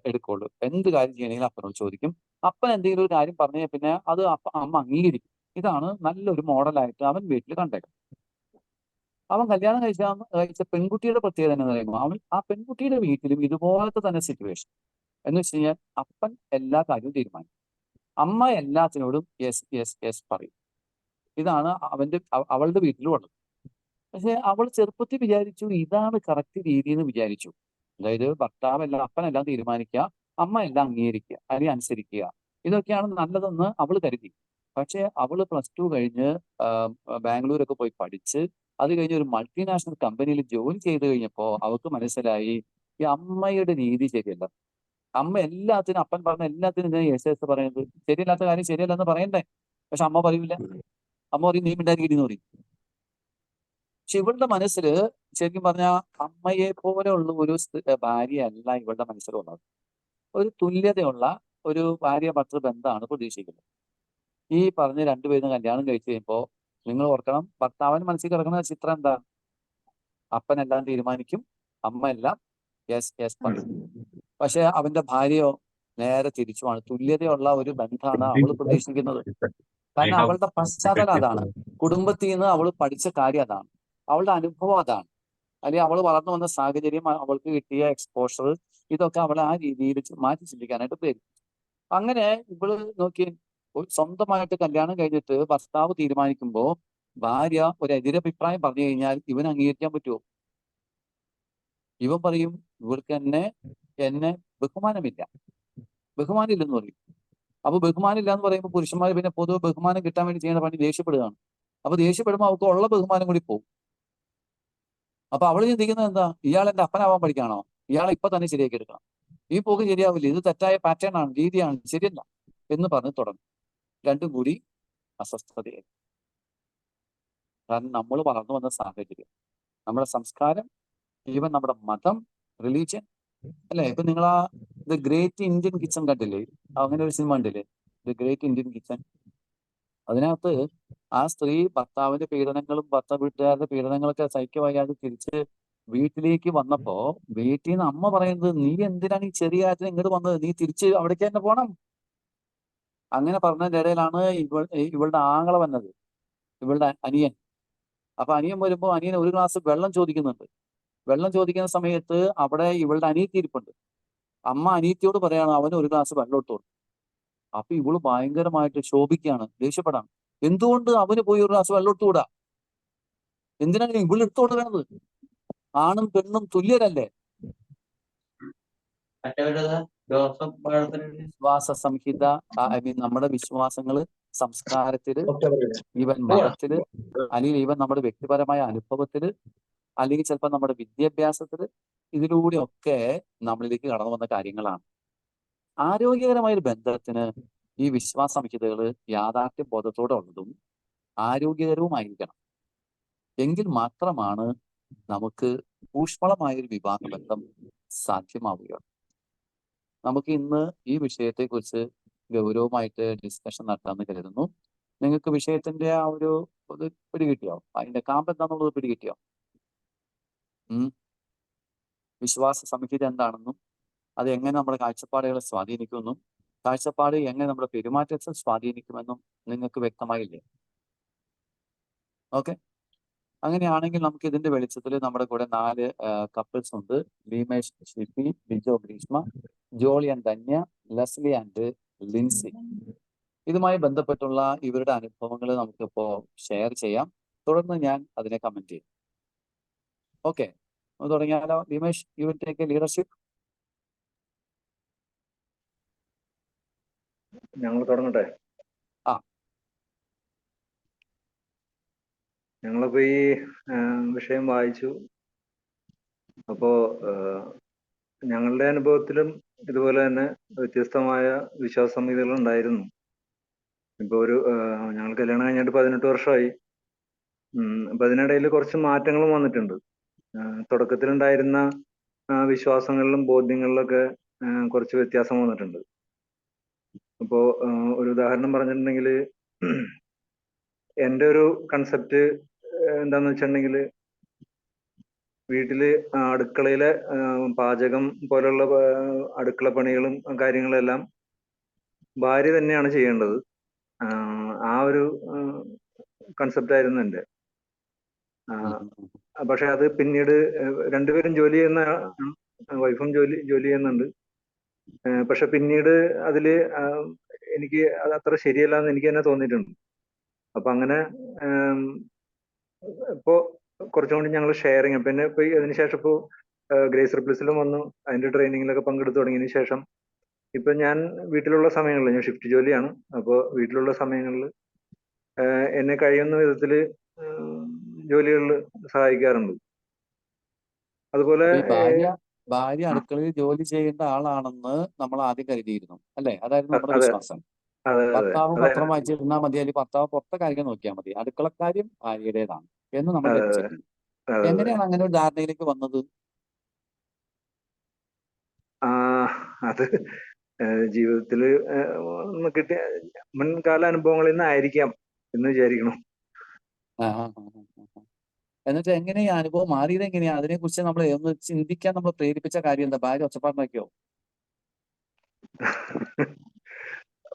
Speaker 1: എടുക്കുള്ളൂ. എന്ത് കാര്യം ചെയ്യണമെങ്കിലും അപ്പനോട് ചോദിക്കും. അപ്പൻ എന്തെങ്കിലും ഒരു കാര്യം പറഞ്ഞാൽ പിന്നെ അത് അമ്മ അംഗീകരിക്കും. ഇതാണ് നല്ലൊരു മോഡലായിട്ട് അവൻ വീട്ടിൽ കണ്ടേക്കും. അവൻ കല്യാണം കഴിച്ച പെൺകുട്ടിയുടെ പ്രത്യേകത എന്ന് പറയുമ്പോൾ, ആ പെൺകുട്ടിയുടെ വീട്ടിലും ഇതുപോലത്തെ തന്നെ സിറ്റുവേഷൻ എന്ന് വെച്ച് കഴിഞ്ഞാൽ, അപ്പൻ എല്ലാ കാര്യവും തീരുമാനിക്കും, അമ്മ എല്ലാത്തിനോടും യെസ് യെസ് യെസ് പറയും. ഇതാണ് അവളുടെ വീട്ടിലും ഉള്ളത്. പക്ഷെ അവൾ ചെറുപ്പത്തിൽ വിചാരിച്ചു ഇതാണ് കറക്റ്റ് രീതി എന്ന് വിചാരിച്ചു. അതായത് ഭർത്താവെല്ലാം, അപ്പനെല്ലാം തീരുമാനിക്കുക, അമ്മ എല്ലാം അംഗീകരിക്കുക അല്ലെങ്കിൽ അനുസരിക്കുക, ഇതൊക്കെയാണ് നല്ലതെന്ന് അവൾ കരുതി. പക്ഷെ അവള് +2 കഴിഞ്ഞ് ബാംഗ്ലൂരൊക്കെ പോയി പഠിച്ച്, അത് കഴിഞ്ഞ് ഒരു മൾട്ടിനാഷണൽ കമ്പനിയിൽ ജോലി ചെയ്ത് കഴിഞ്ഞപ്പോൾ അവൾക്ക് മനസ്സിലായി ഈ അമ്മയുടെ രീതി ശരിയല്ല. അമ്മ എല്ലാത്തിനും, അപ്പൻ പറഞ്ഞ എല്ലാത്തിനും യെസ് യെസ് പറയുന്നത്, ശരിയല്ലാത്ത കാര്യം ശരിയല്ലെന്ന് പറയണ്ടേ? പക്ഷെ അമ്മ പറയൂല. അമ്മ പറയും നീ മിണ്ടായിരിക്കുന്നു പറയും. പക്ഷെ ഇവളുടെ മനസ്സിൽ ശരിക്കും പറഞ്ഞാൽ അമ്മയെ പോലെ ഉള്ള ഒരു ഭാര്യയല്ല ഇവളുടെ മനസ്സിലുള്ളത്. ഒരു തുല്യതയുള്ള ഒരു ഭാര്യ ഭർത്തൃ ബന്ധമാണ് പ്രതീക്ഷിക്കുന്നത്. ഈ പറഞ്ഞ രണ്ടുപേരും കല്യാണം കഴിച്ചു കഴിയുമ്പോൾ നിങ്ങൾ ഓർക്കണം, ഭർത്താവിന് മനസ്സിൽ കിടക്കുന്ന ചിത്രം എന്താ? അപ്പനെല്ലാം തീരുമാനിക്കും, അമ്മ എല്ലാം യെസ് യെസ് പറയും. പക്ഷെ അവന്റെ ഭാര്യയോ നേരെ തിരിച്ചുമാണ്. തുല്യതയുള്ള ഒരു ബന്ധമാണ് അവൾ പ്രതീക്ഷിക്കുന്നത്. കാരണം അവളുടെ പശ്ചാത്തലം അതാണ്. കുടുംബത്തിൽ നിന്ന് അവൾ പഠിച്ച കാര്യം അതാണ്, അവളുടെ അനുഭവം അതാണ്, അല്ലെങ്കിൽ അവൾ വളർന്നു വന്ന സാഹചര്യം, അവൾക്ക് കിട്ടിയ എക്സ്പോഷർ, ഇതൊക്കെ അവളെ ആ രീതിയിൽ മാറ്റി ചിന്തിക്കാനായിട്ട് പ്രേരിപ്പിക്കും. അങ്ങനെ ഇവള് നോക്കി സ്വന്തമായിട്ട് കല്യാണം കഴിഞ്ഞിട്ട് ഭർത്താവ് തീരുമാനിക്കുമ്പോൾ ഭാര്യ ഒരു എതിരഭിപ്രായം പറഞ്ഞു കഴിഞ്ഞാൽ ഇവൻ അംഗീകരിക്കാൻ പറ്റുമോ? ഇവൻ പറയും ഇവൾക്ക് എന്നെ ബഹുമാനമില്ല, ബഹുമാനമില്ലെന്ന് പറയും. അപ്പൊ ബഹുമാനമില്ല എന്ന് പറയുമ്പോൾ പുരുഷന്മാർ പിന്നെ പൊതുവെ ബഹുമാനം കിട്ടാൻ വേണ്ടി ചെയ്യുന്ന പണി ദേഷ്യപ്പെടുകയാണ്. അപ്പൊ ദേഷ്യപ്പെടുമ്പോൾ അവൾക്ക് ഉള്ള ബഹുമാനം കൂടി പോകും. അപ്പൊ അവള് ചിന്തിക്കുന്നത് എന്താ, ഇയാൾ എന്റെ അപ്പനാവാൻ പഠിക്കാണോ, ഇയാളെ ഇപ്പൊ തന്നെ ശരിയാക്കി എടുക്കണം, ഈ പോക്ക് ശരിയാവില്ല, ഇത് തെറ്റായ പാറ്റേൺ ആണ്, രീതിയാണ്, ശരിയല്ല എന്ന് പറഞ്ഞ് തുടങ്ങും. രണ്ടും കൂടി അസ്വസ്ഥതയായി. കാരണം നമ്മൾ വളർന്നു വന്ന സാഹചര്യം, നമ്മുടെ സംസ്കാരം, ഈവൻ നമ്മുടെ മതം, റിലീജിയൻ, അല്ലെ? ഇപ്പൊ നിങ്ങൾ ആ ദ ഗ്രേറ്റ് ഇന്ത്യൻ കിച്ചൺ കണ്ടില്ലേ? അങ്ങനെ ഒരു സിനിമ ഉണ്ടല്ലേ, ദ ഗ്രേറ്റ് ഇന്ത്യൻ കിച്ചൺ. അതിനകത്ത് ആ സ്ത്രീ ഭർത്താവിന്റെ പീഡനങ്ങളും ഭർത്താവ് വീട്ടുകാരുടെ പീഡനങ്ങളൊക്കെ സഹിക്കവയ്യാതെ തിരിച്ച് വീട്ടിലേക്ക് വന്നപ്പോ വീട്ടിൽ നിന്ന് അമ്മ പറയുന്നത്, നീ എന്തിനാണ് ഈ ചെറിയ കാര്യത്തിന് ഇങ്ങോട്ട് വന്നത്, നീ തിരിച്ച് അവിടേക്ക് തന്നെ പോണം. അങ്ങനെ പറഞ്ഞതിന്റെ ഇടയിലാണ് ഇവളുടെ ആങ്ങള വന്നത്, ഇവളുടെ അനിയൻ. അപ്പൊ അനിയൻ വരുമ്പോൾ അനിയൻ ഒരു ഗ്ലാസ് വെള്ളം ചോദിക്കുന്നുണ്ട്. വെള്ളം ചോദിക്കുന്ന സമയത്ത് അവിടെ ഇവളുടെ അനിയത്തി ഇരിപ്പുണ്ട്. അമ്മ അനിയത്തിയോട് പറയാണ് അവന് ഒരു ഗ്ലാസ് വെള്ളം ഇട്ടു. അപ്പൊ ഇവള് ഭയങ്കരമായിട്ട് ശോഭിക്കുകയാണ്, ദേഷ്യപ്പെടാണ്. എന്തുകൊണ്ട് അവന് പോയി ഒരു ഗ്ലാസ് വെള്ളം ഇട്ടുകൂടാ? എന്തിനാണ് ഇവള് എടുത്തു കൊടുക്കണത്? ആണും പെണ്ണും തുല്യരല്ലേ? വിശ്വാസ സംഹിത, ഐ മീൻ നമ്മുടെ വിശ്വാസങ്ങള്, സംസ്കാരത്തില്, ഈവൻ മതത്തില്, അല്ലെങ്കിൽ ഈവൻ നമ്മുടെ വ്യക്തിപരമായ അനുഭവത്തില്, അല്ലെങ്കിൽ ചിലപ്പോൾ നമ്മുടെ വിദ്യാഭ്യാസത്തില്, ഇതിലൂടെ ഒക്കെ നമ്മളിലേക്ക് കടന്നു വന്ന കാര്യങ്ങളാണ്. ആരോഗ്യകരമായ ഒരു ബന്ധത്തിന് ഈ വിശ്വാസ സംഹിതകൾ യാഥാർത്ഥ്യ ബോധത്തോടെ ഉള്ളതും ആരോഗ്യകരവുമായിരിക്കണം. എങ്കിൽ മാത്രമാണ് നമുക്ക് ഊഷ്മളമായൊരു വിവാഹ ബന്ധം സാധ്യമാവുക. നമുക്ക് ഇന്ന് ഈ വിഷയത്തെക്കുറിച്ച് ഗൗരവമായിട്ട് ഡിസ്കഷൻ നടത്താമെന്ന് കരുതുന്നു. നിങ്ങൾക്ക് വിഷയത്തിന്റെ ആ ഒരു പിടികിട്ടിയോ? അതിന്റെ കാമ്പ് എന്താണെന്നുള്ളത് പിടികിട്ടിയോ? വിശ്വാസ സംഹിത എന്താണെന്നും അത് എങ്ങനെ നമ്മുടെ കാഴ്ചപ്പാടുകളെ സ്വാധീനിക്കുമെന്നും കാഴ്ചപ്പാട് എങ്ങനെ നമ്മുടെ പെരുമാറ്റത്തെ സ്വാധീനിക്കുമെന്നും നിങ്ങൾക്ക് വ്യക്തമായില്ലേ? ഓക്കെ, അങ്ങനെയാണെങ്കിൽ നമുക്ക് ഇതിന്റെ വെളിച്ചത്തിൽ നമ്മുടെ കൂടെ 4 കപ്പിൾസ് ഉണ്ട്. Bheemesh Shippy, Bijo Greeshma, Jolly and Dhanya, Leslie and Lincy. ഇതുമായി ബന്ധപ്പെട്ടുള്ള ഇവരുടെ അനുഭവങ്ങൾ നമുക്കിപ്പോ ഷെയർ ചെയ്യാം. തുടർന്ന് ഞാൻ അതിനെ കമന്റ് ചെയ്യും. ഓക്കെ, തുടങ്ങിയാലോ? Bheemesh, you will take a leadership.
Speaker 2: ഞങ്ങൾ തുടങ്ങട്ടെ.
Speaker 1: ആ.
Speaker 2: ഞങ്ങളിപ്പോ ഈ വിഷയം വായിച്ചു. അപ്പോ ഞങ്ങളുടെ അനുഭവത്തിലും ഇതുപോലെ തന്നെ വ്യത്യസ്തമായ വിശ്വാസ സംഹിതകൾ ഉണ്ടായിരുന്നു. ഇപ്പൊ ഞങ്ങൾ കല്യാണം കഴിഞ്ഞിട്ട് 18 വർഷമായി. അപ്പൊ അതിനിടയിൽ കുറച്ച് മാറ്റങ്ങളും വന്നിട്ടുണ്ട്. തുടക്കത്തിലുണ്ടായിരുന്ന വിശ്വാസങ്ങളിലും ബോധ്യങ്ങളിലൊക്കെ കുറച്ച് വ്യത്യാസം വന്നിട്ടുണ്ട്. അപ്പോ ഒരു ഉദാഹരണം പറഞ്ഞിട്ടുണ്ടെങ്കിൽ, എൻ്റെ ഒരു കൺസെപ്റ്റ് എന്താന്ന് വെച്ചിട്ടുണ്ടെങ്കിൽ, വീട്ടില് അടുക്കളയിലെ പാചകം പോലുള്ള അടുക്കള പണികളും കാര്യങ്ങളെല്ലാം ഭാര്യ തന്നെയാണ് ചെയ്യേണ്ടത്. ആ ഒരു കൺസെപ്റ്റ് ആയിരുന്നു എൻ്റെ. പക്ഷെ അത് പിന്നീട് രണ്ടുപേരും ജോലി ചെയ്യുന്ന, വൈഫും ജോലി ചെയ്യുന്നുണ്ട്. പക്ഷെ പിന്നീട് അതില് എനിക്ക് അത് അത്ര ശരിയല്ല എന്ന് എനിക്ക് തന്നെ തോന്നിയിട്ടുണ്ട്. അപ്പൊ അങ്ങനെ ഇപ്പോ കുറച്ചും കൂടി ഞങ്ങൾ ഷെയറിങ്, പിന്നെ ഇപ്പൊ അതിനുശേഷം ഇപ്പോ ഗ്രേസ് റിപ്ലസിലും വന്നു, അതിന്റെ ട്രെയിനിങ്ങിലൊക്കെ പങ്കെടുത്തു തുടങ്ങിയതിനു ശേഷം ഇപ്പൊ ഞാൻ വീട്ടിലുള്ള സമയങ്ങളിൽ, ഞാൻ ഷിഫ്റ്റ് ജോലിയാണ്, അപ്പോൾ വീട്ടിലുള്ള സമയങ്ങളിൽ എന്നെ കഴിയുന്ന വിധത്തില് ജോലികളിൽ സഹായിക്കാറുണ്ട്. അതുപോലെ
Speaker 1: ഭാര്യ അടുക്കളയിൽ ജോലി ചെയ്യേണ്ട ആളാണെന്ന് നമ്മൾ ആദ്യം കരുതിയിരുന്നു, അല്ലെ? അതായിരുന്നു നമ്മുടെ വിശ്വാസം. ഭർത്താവ് പത്രം വായിച്ചിരുന്നാൽ മതി, അല്ലെങ്കിൽ ഭർത്താവ് പുറത്തെ കാര്യം നോക്കിയാൽ മതി, അടുക്കളക്കാര്യം ഭാര്യയുടേതാണ് എന്ന് നമ്മൾ ധരിച്ചിരുന്നു. എങ്ങനെയാണ് അങ്ങനെ ഒരു ധാരണയിലേക്ക് വന്നത്?
Speaker 2: അത് ജീവിതത്തില് കിട്ടിയ മുൻകാല അനുഭവങ്ങളിൽ നിന്നായിരിക്കാം എന്ന് വിചാരിക്കണം.
Speaker 1: എന്നിട്ട് എങ്ങനെയാ അനുഭവം മാറിയത്? എങ്ങനെയാ? അതിനെ കുറിച്ച് നമ്മൾ ഒന്ന് ചിന്തിക്കാൻ നമ്മൾ പ്രേരിപ്പിച്ച കാര്യം എന്താ? ഭാര്യ ഒച്ചപ്പാടുണ്ടാക്കിയോ?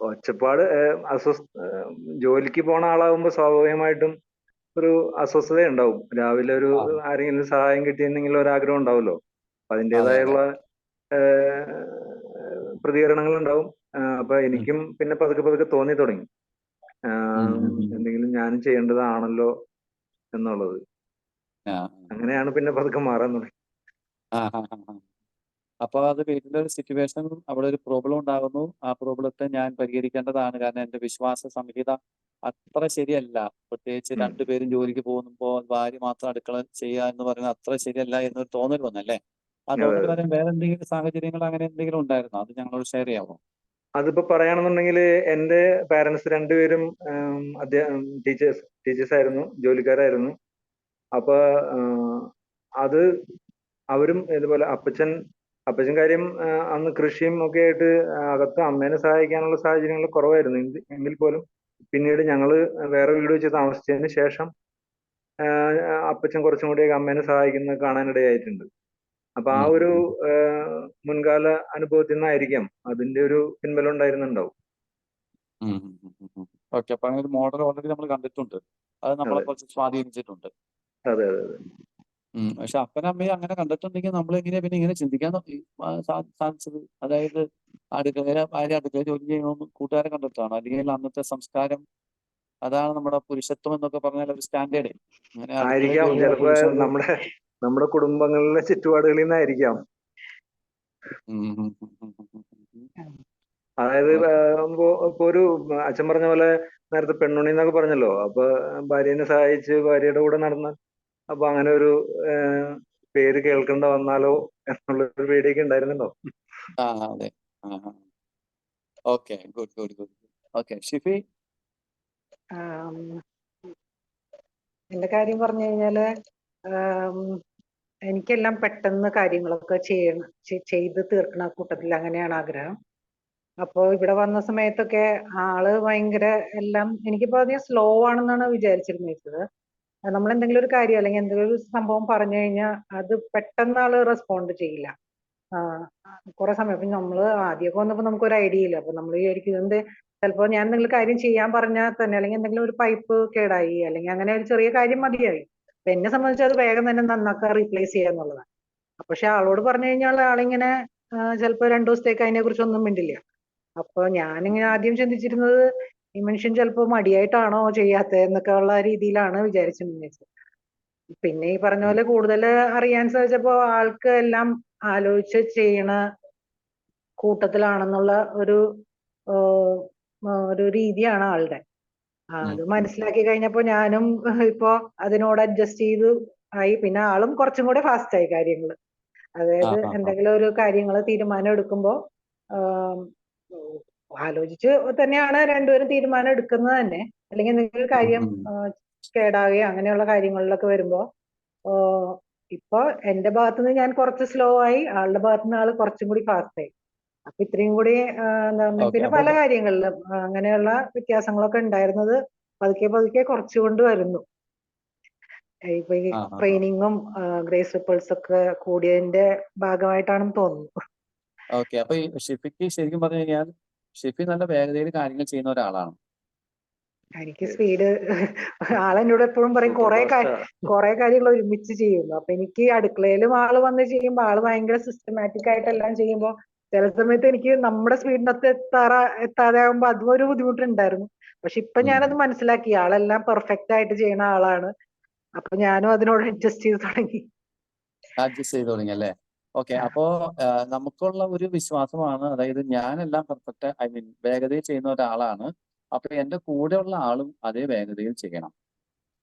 Speaker 2: ഒച്ചപ്പാട്, ജോലിക്ക് പോണ ആളാകുമ്പോ സ്വാഭാവികമായിട്ടും ഒരു അസ്വസ്ഥത ഉണ്ടാവും. രാവിലെ ഒരു
Speaker 1: ആ
Speaker 2: ആരെങ്കിലും സഹായം കിട്ടിയെന്നെങ്കിൽ ഒരാഗ്രഹം ഉണ്ടാവുമല്ലോ. അപ്പൊ
Speaker 1: അതെ അതെ
Speaker 2: അതിൻ്റെതായുള്ള പ്രതികരണങ്ങൾ ഉണ്ടാവും. അപ്പൊ
Speaker 1: ഉം,
Speaker 2: എനിക്കും പിന്നെ പതുക്കെ പതുക്കെ തോന്നി തുടങ്ങി
Speaker 1: ഉം.
Speaker 2: എന്തെങ്കിലും ഞാനും ചെയ്യേണ്ടതാണല്ലോ എന്നുള്ളത്.
Speaker 1: ആ
Speaker 2: അങ്ങനെയാണ് പിന്നെ പതുക്കെ മാറാൻ തുടങ്ങി.
Speaker 1: ആ ആ ആ ആ. അപ്പൊ അത് വീട്ടിലൊരു സിറ്റുവേഷൻ, അവിടെ ഒരു പ്രോബ്ലം ഉണ്ടാകുന്നു. ആ പ്രോബ്ലത്തെ ഞാൻ പരിഹരിക്കേണ്ടതാണ്. കാരണം എന്റെ വിശ്വാസ സംഹിത അത്ര ശരിയല്ല. പ്രത്യേകിച്ച്
Speaker 2: ഉം.
Speaker 1: രണ്ടുപേരും ജോലിക്ക് പോകുമ്പോൾ ഭാര്യ മാത്രം അടുക്കള ചെയ്യുക എന്ന് പറയുന്നത് അത്ര ശരിയല്ല എന്നൊരു തോന്നൽ വന്നല്ലേ? ആ
Speaker 2: അതെ
Speaker 1: തോന്നൽ
Speaker 2: അതെ.
Speaker 1: വരാൻ വേറെ എന്തെങ്കിലും സാഹചര്യങ്ങൾ അങ്ങനെ എന്തെങ്കിലും ഉണ്ടായിരുന്നോ? അത് ഞങ്ങളോട് ഷെയർ ചെയ്യാമോ?
Speaker 2: അതിപ്പോ പറയുകയാണെന്നുണ്ടെങ്കിൽ എന്റെ പാരന്റ്സ് രണ്ടുപേരും ടീച്ചേഴ്സ് ആയിരുന്നു, ജോലിക്കാരായിരുന്നു. അപ്പൊ അത് അവരും ഇതുപോലെ അപ്പച്ചൻ കാര്യം അന്ന് കൃഷിയും ഒക്കെ ആയിട്ട് അകത്ത് അമ്മേനെ സഹായിക്കാനുള്ള സാഹചര്യങ്ങൾ കുറവായിരുന്നു. എങ്കിൽ പോലും പിന്നീട് ഞങ്ങള് വേറെ വീട് വെച്ച് താമസിച്ചതിന് ശേഷം അപ്പച്ചൻ കുറച്ചും കൂടിയൊക്കെ അമ്മേനെ സഹായിക്കുന്നത് കാണാനിടയായിട്ടുണ്ട്. അപ്പൊ ആ
Speaker 1: ഉം,
Speaker 2: ഒരു
Speaker 1: ഉം,
Speaker 2: മുൻകാല അനുഭവത്തിൽ നിന്നായിരിക്കാം അതിന്റെ ഒരു പിൻബലം ഉണ്ടായിരുന്നുണ്ടാവും.
Speaker 1: ഉം, ഉം, ഉം, ഉം, ഉം. ഓക്കെ, അപ്പൊ അങ്ങനെ ഒരു മോഡൽ ഓൾറെഡി നമ്മൾ കണ്ടിട്ടുണ്ട്. അത് നമ്മളെ
Speaker 2: അതെ
Speaker 1: കുറച്ച് സ്വാധീനിച്ചിട്ടുണ്ട്.
Speaker 2: അതെ അതെ അതെ.
Speaker 1: പക്ഷെ അപ്പനും അമ്മയും അങ്ങനെ കണ്ടിട്ടുണ്ടെങ്കിൽ നമ്മൾ എങ്ങനെയാ പിന്നെ ഇങ്ങനെ ചിന്തിക്കാൻ സാധിച്ചത്? അതായത് ഭാര്യ അടുക്കള ജോലി ചെയ്യണമെന്ന് കൂട്ടുകാരെ കണ്ടിട്ടാണ്, അല്ലെങ്കിൽ അന്നത്തെ സംസ്കാരം അതാണ് നമ്മുടെ പുരുഷത്വം എന്നൊക്കെ പറഞ്ഞാൽ ഒരു സ്റ്റാൻഡേർഡ്. അങ്ങനെ അടുക്കള
Speaker 2: ആയിരിക്കാം,
Speaker 1: ജോലി
Speaker 2: ചിലപ്പോ
Speaker 1: പുരുഷന്.
Speaker 2: നമ്മുടെ കുടുംബങ്ങളിലെ ചുറ്റുപാടുകളിൽ നിന്നായിരിക്കാം. അതായത് ഇപ്പൊ ഒരു അച്ഛൻ പറഞ്ഞ പോലെ നേരത്തെ പെണ്ണുണ്ണി എന്നൊക്കെ പറഞ്ഞല്ലോ. അപ്പൊ ഭാര്യനെ സഹായിച്ച് ഭാര്യയുടെ കൂടെ നടന്ന, അപ്പൊ അങ്ങനെ ഒരു പേര് കേൾക്കേണ്ട വന്നാലോ എന്നുള്ളൊരു പേടിയൊക്കെ ഉണ്ടായിരുന്നുണ്ടോ?
Speaker 1: ആ അതെ. Okay, good good good. Okay, Shiffy.
Speaker 6: ആം, എന്റെ കാര്യം പറഞ്ഞു കഴിഞ്ഞാല് ആം, എനിക്കെല്ലാം പെട്ടെന്ന് കാര്യങ്ങളൊക്കെ ചെയ്ത് തീർക്കണ കൂട്ടത്തിൽ അങ്ങനെയാണ് ആഗ്രഹം. അപ്പോ ഇവിടെ വന്ന സമയത്തൊക്കെ ആള് ഭയങ്കര എല്ലാം എനിക്കിപ്പോ അധികം സ്ലോ ആണെന്നാണ് വിചാരിച്ചിരുന്നത്. നമ്മൾ എന്തെങ്കിലും ഒരു കാര്യം അല്ലെങ്കിൽ എന്തെങ്കിലും ഒരു സംഭവം പറഞ്ഞു കഴിഞ്ഞാൽ അത് പെട്ടെന്ന് ആള് റെസ്പോണ്ട് ചെയ്യില്ല. കുറെ സമയം ഇപ്പൊ നമ്മള് ആദ്യമൊക്കെ വന്നപ്പോ നമുക്കൊരു ഐഡിയ ഇല്ല. അപ്പൊ നമ്മൾ വിചാരിക്കും എന്ത്, ചിലപ്പോ ഞാൻ എന്തെങ്കിലും കാര്യം ചെയ്യാൻ പറഞ്ഞാൽ തന്നെ, അല്ലെങ്കിൽ എന്തെങ്കിലും ഒരു പൈപ്പ് കേടായി അല്ലെങ്കിൽ അങ്ങനെ ഒരു ചെറിയ കാര്യം മതിയായി. അപ്പൊ എന്നെ സംബന്ധിച്ച് അത് വേഗം തന്നെ നന്നാക്കാൻ റീപ്ലേസ് ചെയ്യുക എന്നുള്ളതാണ്. പക്ഷെ ആളോട് പറഞ്ഞു കഴിഞ്ഞാൽ ആളിങ്ങനെ ചിലപ്പോ 2 ദിവസത്തേക്ക് അതിനെ കുറിച്ച് ഒന്നും മിണ്ടില്ല. അപ്പൊ ഞാനിങ്ങനെ ആദ്യം ചിന്തിച്ചിരുന്നത് ഈ മനുഷ്യൻ ചിലപ്പോ മടിയായിട്ടാണോ ചെയ്യാത്തത് എന്നൊക്കെ ഉള്ള രീതിയിലാണ് വിചാരിച്ചിരുന്നത്. പിന്നെ ഈ പറഞ്ഞ പോലെ കൂടുതൽ അറിയാൻ സാധിച്ചപ്പോ ആൾക്ക് എല്ലാം ആലോചിച്ച് ചെയ്യണ കൂട്ടത്തിലാണെന്നുള്ള ഒരു ഒരു രീതിയാണ് ആളുടെ. അത് മനസ്സിലാക്കി കഴിഞ്ഞപ്പോ ഞാനും ഇപ്പോ അതിനോട് അഡ്ജസ്റ്റ് ചെയ്തു ആയി. പിന്നെ ആളും കുറച്ചും കൂടെ ഫാസ്റ്റ് ആയി കാര്യങ്ങൾ. അതായത് എന്തെങ്കിലും ഒരു കാര്യങ്ങൾ തീരുമാനം എടുക്കുമ്പോ ആലോചിച്ച് തന്നെയാണ് രണ്ടുപേരും തീരുമാനം എടുക്കുന്നത് തന്നെ. അല്ലെങ്കിൽ എന്തെങ്കിലും ഒരു കാര്യം കേടാവുകയോ അങ്ങനെയുള്ള കാര്യങ്ങളിലൊക്കെ വരുമ്പോ ഇപ്പൊ എന്റെ ഭാഗത്തുനിന്ന് ഞാൻ കുറച്ച് സ്ലോ ആയി, ആളുടെ ഭാഗത്തുനിന്ന് ആള് കുറച്ചും കൂടി ഫാസ്റ്റ് ആയി. അപ്പൊ ഇത്രയും കൂടി എന്താ പറയുക,
Speaker 1: ഓക്കെ,
Speaker 6: പിന്നെ
Speaker 1: അപ്പൊ
Speaker 6: പല കാര്യങ്ങളിലും അങ്ങനെയുള്ള വ്യത്യാസങ്ങളൊക്കെ ഉണ്ടായിരുന്നത് പതുക്കെ പതുക്കെ കുറച്ചുകൊണ്ട് വരുന്നു. ഇപ്പൊ ഈ ട്രെയിനിങ്ങും ഗ്രേസ് റിപ്പിൾസ് ഒക്കെ കൂടിയതിന്റെ ഭാഗമായിട്ടാണെന്ന് തോന്നുന്നു.
Speaker 1: ഓക്കെ, അപ്പൊ ഈ ഷിഫിക്ക് ശരിക്കും പറഞ്ഞു കഴിഞ്ഞാൽ ഷിഫി നല്ല വേഗതയിൽ കാര്യങ്ങൾ ചെയ്യുന്ന ഒരാളാണ്.
Speaker 6: എനിക്ക് സ്പീഡ് ആളെന്നോട് എപ്പോഴും പറയും കുറെ കാര്യങ്ങൾ ഒരുമിച്ച് ചെയ്യുന്നു. അപ്പൊ എനിക്ക് അടുക്കളയിലും ആള് വന്ന് ചെയ്യുമ്പോ ആള് ഭയങ്കര സിസ്റ്റമാറ്റിക് ആയിട്ട് എല്ലാം ചെയ്യുമ്പോ ചില സമയത്ത് എനിക്ക് നമ്മുടെ സ്പീഡിനൊത്ത് എത്താതെ ആകുമ്പോ അതും ഒരു ബുദ്ധിമുട്ടുണ്ടായിരുന്നു. പക്ഷെ ഇപ്പൊ ഞാനത് മനസ്സിലാക്കി, ആളെല്ലാം പെർഫെക്റ്റ് ആയിട്ട് ചെയ്യുന്ന ആളാണ്. അപ്പൊ ഞാനും അതിനോട് അഡ്ജസ്റ്റ് ചെയ്ത് തുടങ്ങി.
Speaker 1: അല്ലേ? ഓക്കെ, അപ്പോ നമുക്കുള്ള ഒരു വിശ്വാസമാണ്, അതായത് ഞാനെല്ലാം പെർഫെക്റ്റ്, ഐ മീൻ വേഗതയിൽ ചെയ്യുന്ന ഒരാളാണ്. അപ്പൊ എന്റെ കൂടെയുള്ള ആളും അതേ വേഗതയിൽ ചെയ്യണം.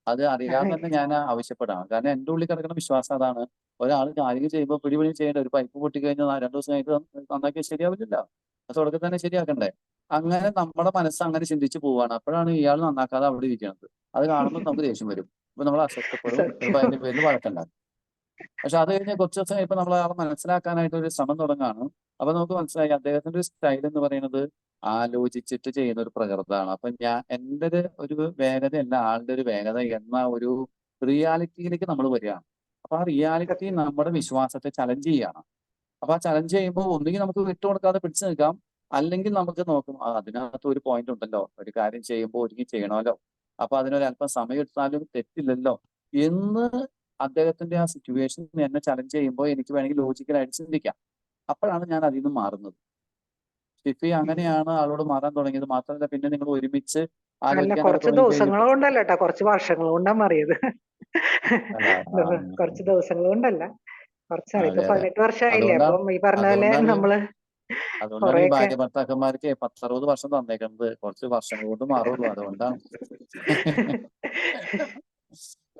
Speaker 1: അത് അറിയാതെ തന്നെ ഞാൻ ആവശ്യപ്പെടാം. കാരണം എന്റെ ഉള്ളിൽ കിടക്കുന്ന വിശ്വാസം അതാണ്. ഒരാൾ കാര്യം ചെയ്യുമ്പോൾ പിടിപിടി ചെയ്യേണ്ട, ഒരു പൈപ്പ് പൊട്ടി കഴിഞ്ഞാൽ 2 ദിവസം കഴിഞ്ഞിട്ട് നന്നാക്കിയാൽ ശരിയാവില്ലല്ലോ. അത് തുടക്കത്തിൽ തന്നെ ശരിയാക്കണ്ടേ? അങ്ങനെ നമ്മുടെ മനസ്സ് അങ്ങനെ ചിന്തിച്ച് പോവാണ്. അപ്പോഴാണ് ഇയാൾ നന്നാക്കാതെ അവിടെ ഇരിക്കുന്നത്. അത് കാണുമ്പോൾ നമുക്ക് ദേഷ്യം വരും. അപ്പൊ നമ്മൾ അസ്വസ്ഥപ്പെടും. ചിലപ്പോൾ അതിന്റെ പേരിൽ വഴക്കുണ്ടാകും. പക്ഷെ അത് കഴിഞ്ഞ് കുറച്ച് ദിവസം കഴിയുമ്പോൾ നമ്മൾ ആളെ മനസ്സിലാക്കാനായിട്ട് ഒരു ശ്രമം തുടങ്ങാണ്. അപ്പൊ നമുക്ക് മനസ്സിലായി അദ്ദേഹത്തിന്റെ ഒരു സ്റ്റൈൽ എന്ന് പറയുന്നത് ആലോചിച്ചിട്ട് ചെയ്യുന്ന ഒരു പ്രകൃതമാണ്. അപ്പൊ എൻ്റെ ഒരു വേഗതയല്ല ആളുടെ ഒരു വേഗത എന്ന ഒരു റിയാലിറ്റിയിലേക്ക് നമ്മൾ വരികയാണ്. അപ്പൊ ആ റിയാലിറ്റി നമ്മുടെ വിശ്വാസത്തെ ചലഞ്ച് ചെയ്യാണ്. അപ്പൊ ആ ചലഞ്ച് ചെയ്യുമ്പോൾ ഒന്നുകിൽ നമുക്ക് വിട്ടുകൊടുക്കാതെ പിടിച്ചു നിൽക്കാം, അല്ലെങ്കിൽ നമുക്ക് നോക്കും അതിനകത്ത് ഒരു പോയിന്റ് ഉണ്ടല്ലോ, ഒരു കാര്യം ചെയ്യുമ്പോൾ ഒരുങ്ങി ചെയ്യണമല്ലോ, അപ്പൊ അതിനൊരു അല്പം സമയം എടുത്താലും തെറ്റില്ലല്ലോ എന്ന് അദ്ദേഹത്തിന്റെ ആ സിറ്റുവേഷൻ എന്നെ ചലഞ്ച് ചെയ്യുമ്പോൾ എനിക്ക് വേണമെങ്കിൽ ലോജിക്കലായിട്ട് ചിന്തിക്കാം. അപ്പോഴാണ് ഞാൻ അതിൽ നിന്ന് മാറുന്നത്. ഷിഫി അങ്ങനെയാണ് ആളോട് മാറാൻ തുടങ്ങിയത്. മാത്രമല്ല പിന്നെ നിങ്ങൾ ഒരുമിച്ച്
Speaker 6: അല്ല,
Speaker 1: ആലോചിക്കാനൊക്കെ
Speaker 6: കുറച്ച്
Speaker 1: തുടങ്ങി
Speaker 6: ദിവസങ്ങൾ
Speaker 1: കഴിഞ്ഞപ്പോൾ
Speaker 6: കൊണ്ടല്ല കേട്ടോ, കുറച്ച് വർഷങ്ങൾ കൊണ്ടാ മാറിയത്.
Speaker 1: അല്ല
Speaker 6: കുറച്ച് ദിവസങ്ങൾ കൊണ്ടല്ല, കുറച്ചാണ്. ഇപ്പൊ
Speaker 1: അതെ
Speaker 6: 18 വർഷമായില്ലേ.
Speaker 1: അതുകൊണ്ടാണ്
Speaker 6: അപ്പം ഈ പറഞ്ഞ പോലെ
Speaker 1: അതുകൊണ്ടാണ്
Speaker 6: നമ്മള്
Speaker 1: അതുകൊണ്ടാണ് ഈ
Speaker 6: കൊറേയൊക്കെ
Speaker 1: ഭാര്യ ഭർത്താക്കന്മാർക്ക് 10-60 വർഷം തന്നേക്കുന്നത്. കുറച്ച് വർഷങ്ങൾ കൊണ്ട് മാറുള്ളൂ. അതുകൊണ്ടാണ്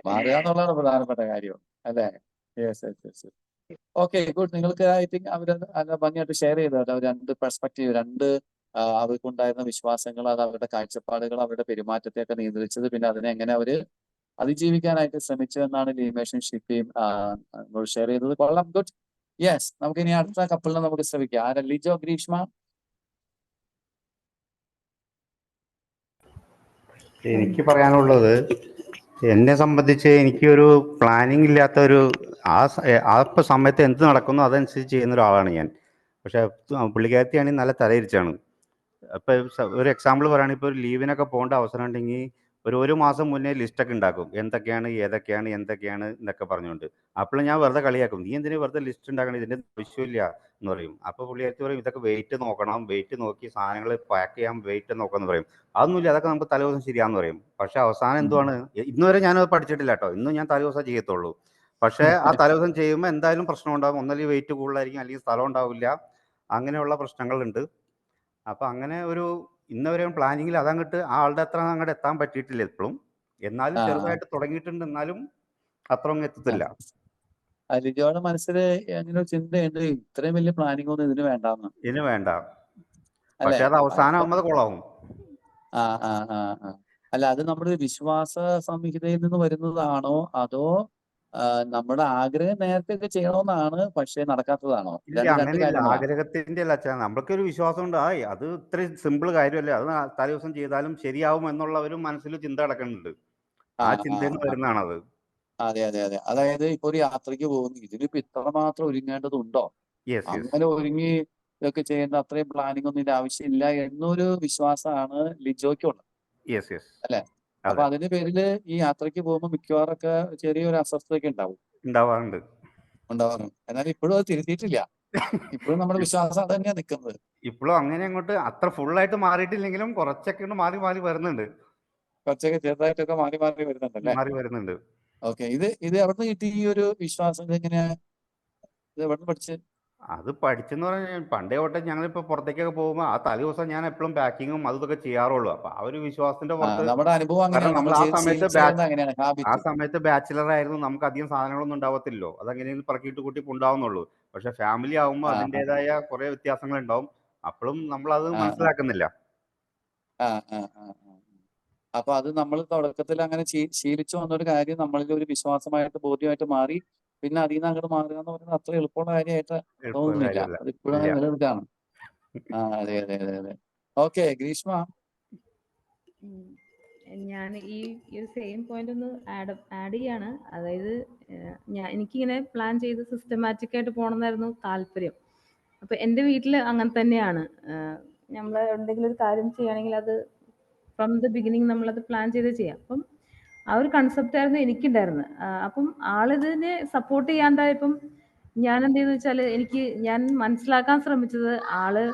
Speaker 1: മാറുക എന്നുള്ളതാണ് പ്രധാനപ്പെട്ട കാര്യം, അല്ലേ? Yes yes yes. Okay, good. നിങ്ങൾക്ക് ഐ തിങ്ക് അവർ നല്ല ഭംഗിയായിട്ട് ഷെയർ ചെയ്തല്ലോ. രണ്ട് പെർസ്പെക്റ്റീവ്, അവർക്കുണ്ടായിരുന്ന വിശ്വാസങ്ങൾ, അത് അവരുടെ കാഴ്ചപ്പാടുകൾ, അവരുടെ പെരുമാറ്റത്തെയൊക്കെ നിയന്ത്രിച്ചത്, പിന്നെ അതിനെ എങ്ങനെ അവര് അതിജീവിക്കാനായിട്ട് ശ്രമിച്ചു എന്നാണ് ലീമേഷും ഷിഫിയും ഷെയർ ചെയ്തത്. കൊള്ളാം, ഗുഡ്. യെസ്, നമുക്ക് ഇനി അടുത്ത കപ്പിളിനെ നമുക്ക് ശ്രമിക്കാം. ആരാ? ലിജോ, ഗ്രീഷ്മ?
Speaker 7: എനിക്ക് പറയാനുള്ളത്, എന്നെ സംബന്ധിച്ച് എനിക്കൊരു പ്ലാനിങ് ഇല്ലാത്ത ഒരു ആ സമയത്ത് എന്ത് നടക്കുന്നു അതനുസരിച്ച് ചെയ്യുന്ന ഒരാളാണ് ഞാൻ. പക്ഷെ പുള്ളിക്കാരത്തിയാണെങ്കിൽ നല്ല തലയിരിച്ചാണ്. ഇപ്പം ഒരു എക്സാമ്പിൾ പറയുകയാണെങ്കിൽ, ഇപ്പോൾ ഒരു ലീവിനൊക്കെ പോകേണ്ട അവസരം ഉണ്ടെങ്കിൽ ഒരു മാസം മുന്നേ ലിസ്റ്റൊക്കെ ഉണ്ടാക്കും, ഏതൊക്കെയാണ് എന്നൊക്കെ പറഞ്ഞുകൊണ്ട്. അപ്പോൾ ഞാൻ വെറുതെ കളിയാക്കും, നീ എന്തിനു വെറുതെ ലിസ്റ്റ് ഉണ്ടാക്കണം, ഇതിൻ്റെ ആവശ്യമില്ല എന്ന് പറയും. അപ്പോൾ പുള്ളിക്കാരത്തി പറയും, ഇതൊക്കെ വെയിറ്റ് നോക്കണം, വെയിറ്റ് നോക്കി സാധനങ്ങൾ പാക്ക് ചെയ്യാൻ വെയിറ്റ് നോക്കാമെന്ന് പറയും. അതൊന്നുമില്ല, അതൊക്കെ നമുക്ക് തലേദിവസം ശരിയാന്ന് പറയും. പക്ഷെ അവസാനം എന്തുവാണ്, ഇന്നുവരെ ഞാനത് പഠിച്ചിട്ടില്ല കേട്ടോ, ഇന്നും ഞാൻ തലേദിവസം ചെയ്യത്തുള്ളൂ. പക്ഷേ ആ തലേദിവസം ചെയ്യുമ്പോൾ എന്തായാലും പ്രശ്നം ഉണ്ടാകും. ഒന്നല്ലെങ്കിൽ വെയിറ്റ് കൂടുതലായിരിക്കും, അല്ലെങ്കിൽ സ്ഥലം ഉണ്ടാവില്ല, അങ്ങനെയുള്ള പ്രശ്നങ്ങളുണ്ട്. അപ്പം അങ്ങനെ ഒരു ഇന്നവരെ പ്ലാനിങ്ങിൽ അതങ്ങോട്ട് ആളുടെ അത്ര അങ്ങോട്ട് എത്താൻ പറ്റിയിട്ടില്ല ഇപ്പോഴും. എന്നാലും ചെറുതായിട്ട് തുടങ്ങിയിട്ടുണ്ട്, എന്നാലും അത്ര ഒന്നും എത്തത്തില്ല.
Speaker 1: ലിജോയുടെ മനസ്സിൽ അങ്ങനെ ഒരു ചിന്തയുണ്ട്, ഇത്രയും വലിയ പ്ലാനിങ് ഒന്നും ഇതിന് വേണ്ടാന്ന്.
Speaker 7: ഇതിന് വേണ്ട,
Speaker 1: അല്ലേ?
Speaker 7: പക്ഷെ അത് അവസാനം ആകുമ്പോൾ കൊള്ളാവും.
Speaker 1: ആ ആ ആ ആ അല്ല, അത് നമ്മുടെ വിശ്വാസ സംഹിതയിൽ നിന്ന് വരുന്നതാണോ, അതോ നമ്മുടെ ആഗ്രഹം നേരത്തെ ഒക്കെ ചെയ്യണമെന്നാണ് പക്ഷെ നടക്കാത്തതാണോ?
Speaker 7: ഇല്ല,
Speaker 1: രണ്ട്
Speaker 7: അങ്ങനെയില്ല.
Speaker 1: കാര്യങ്ങളാണ്.
Speaker 7: ആഗ്രഹത്തിന്റെ അല്ല അച്ഛാ, നമ്മൾക്കൊരു വിശ്വാസം ഉണ്ട്, അത് ഇത്രയും സിമ്പിൾ കാര്യമല്ലേ, അത് തലേദിവസം ചെയ്താലും ശരിയാവും എന്നുള്ള ഒരു മനസ്സിൽ ചിന്ത കിടക്കുന്നുണ്ട്. ആ ചിന്തയിൽ നിന്ന് വരുന്നതാണത്.
Speaker 1: അതെ അതെ അതെ. അതായത് ഇപ്പൊ ഒരു യാത്രയ്ക്ക് പോകുന്നു, ഇതിലിപ്പോ ഇത്രമാത്രം ഒരുങ്ങേണ്ടതുണ്ടോ,
Speaker 7: യെസ് യെസ്
Speaker 1: അങ്ങനെ ഒരുങ്ങി ഇതൊക്കെ ചെയ്യേണ്ട അത്രയും പ്ലാനിങ് ഒന്നും ഇതിന്റെ ആവശ്യമില്ല എന്നൊരു വിശ്വാസമാണ് ലിജോയ്ക്കുള്ളത്,
Speaker 7: യെസ് യെസ്.
Speaker 1: അല്ലെ? അപ്പൊ
Speaker 7: അതെ,
Speaker 1: അതിന്റെ പേരില് ഈ യാത്രയ്ക്ക് പോകുമ്പോൾ മിക്കവാറൊക്കെ ചെറിയൊരു അസ്വസ്ഥതയൊക്കെ
Speaker 7: ഉണ്ടാവാറുണ്ട്.
Speaker 1: ഉണ്ടാവാറുണ്ട്. എന്നാൽ ഇപ്പോഴും അത് തിരുത്തിയിട്ടില്ല. ഇപ്പോഴും നമ്മുടെ വിശ്വാസം അത് തന്നെയാണ് നിൽക്കുന്നത്.
Speaker 7: ഇപ്പോഴും അങ്ങനെ അങ്ങോട്ട് അത്ര ഫുള്ളായിട്ട് മാറിയിട്ടില്ലെങ്കിലും കുറച്ചൊക്കെ മാറി മാറി വരുന്നുണ്ട്.
Speaker 1: കുറച്ചൊക്കെ ചെറുതായിട്ടൊക്കെ മാറി മാറി വരുന്നുണ്ടല്ലേ?
Speaker 7: മാറി വരുന്നുണ്ട്.
Speaker 1: ഓക്കെ, ഇത് എവിടെ നിന്ന് കിട്ടി ഈ ഒരു വിശ്വാസം? ഇതെങ്ങനെയാ, ഇത് എവിടെ നിന്ന് പഠിച്ച്?
Speaker 7: അത് പഠിച്ചെന്ന് പറഞ്ഞാൽ പണ്ടേ തൊട്ടേ ഞങ്ങളിപ്പോൾ പുറത്തേക്കൊക്കെ പോകുമ്പോൾ ആ തലേദിവസം ഞാൻ എപ്പോഴും പാക്കിങ്ങും അതും ഇതൊക്കെ ചെയ്യാറുള്ളൂ. അപ്പൊ ആ ഒരു വിശ്വാസത്തിന്റെ പുറത്ത്,
Speaker 1: നമ്മുടെ അനുഭവം
Speaker 7: കാരണം
Speaker 1: അങ്ങനെയാണ്, നമ്മൾ
Speaker 7: നമ്മൾ
Speaker 1: ശീലിച്ചു വരുന്നത് അങ്ങനെയാണ്,
Speaker 7: ആ
Speaker 1: ഹാബിറ്റ്.
Speaker 7: സമയത്ത് ബാച്ചിലർ ആയിരുന്നു, നമുക്ക് അധികം സാധനങ്ങളൊന്നും ഉണ്ടാവത്തില്ലല്ലോ, അതങ്ങനെയും പറക്കിയിട്ട് കൂട്ടി ഉണ്ടാവുന്നുള്ളൂ. പക്ഷെ ഫാമിലി ആകുമ്പോൾ
Speaker 1: ആ ആ
Speaker 7: അതിൻ്റെതായ കുറെ വ്യത്യാസങ്ങൾ ഉണ്ടാവും. അപ്പോഴും നമ്മൾ അത്
Speaker 1: ആ
Speaker 7: മനസ്സിലാക്കുന്നില്ല.
Speaker 1: ആ ആ ആ ആ. അപ്പൊ അത് നമ്മൾ തുടക്കത്തിൽ അങ്ങനെ ശീലിച്ചു വന്നൊരു കാര്യം നമ്മളിൽ ഒരു വിശ്വാസമായിട്ട് ബോധ്യമായിട്ട് മാറി. പിന്നെ അതിൽ നിന്ന് അങ്ങോട്ട് മാറുക എന്ന് പറയുന്നത് അത്ര എളുപ്പമുള്ള കാര്യമായിട്ട്
Speaker 7: എളുപ്പമുള്ള
Speaker 1: തോന്നുന്നില്ല.
Speaker 7: കാര്യമല്ല.
Speaker 1: അത് ഇപ്പോഴും
Speaker 7: ഇല്ല.
Speaker 1: അങ്ങനെ നിലനിൽക്കുകയാണ്. അതെ അതെ അതെ അതെ. ഓക്കെ, ഗ്രീഷ്മ?
Speaker 8: ഞാൻ ഈ ഒരു സെയിം പോയിന്റ് ഒന്ന് ആഡ് ചെയ്യാണ്. അതായത് എനിക്കിങ്ങനെ പ്ലാൻ ചെയ്ത് സിസ്റ്റമാറ്റിക് ആയിട്ട് പോകണമെന്നായിരുന്നു താല്പര്യം. അപ്പൊ എൻ്റെ വീട്ടിൽ അങ്ങനെ തന്നെയാണ്. നമ്മൾ എന്തെങ്കിലും ഒരു കാര്യം ചെയ്യുകയാണെങ്കിൽ അത് ഫ്രം ദ ബിഗിനിങ് നമ്മളത് പ്ലാൻ ചെയ്ത് ചെയ്യാം. അപ്പം ആ ഒരു കൺസെപ്റ്റ് ആയിരുന്നു എനിക്കുണ്ടായിരുന്നത്. അപ്പം ആളിതിനെ സപ്പോർട്ട് ചെയ്യാണ്ടായപ്പം ഞാൻ എന്ത് ചെയ്തെന്ന് വെച്ചാൽ ഞാൻ മനസ്സിലാക്കാൻ ശ്രമിച്ചത് ആള്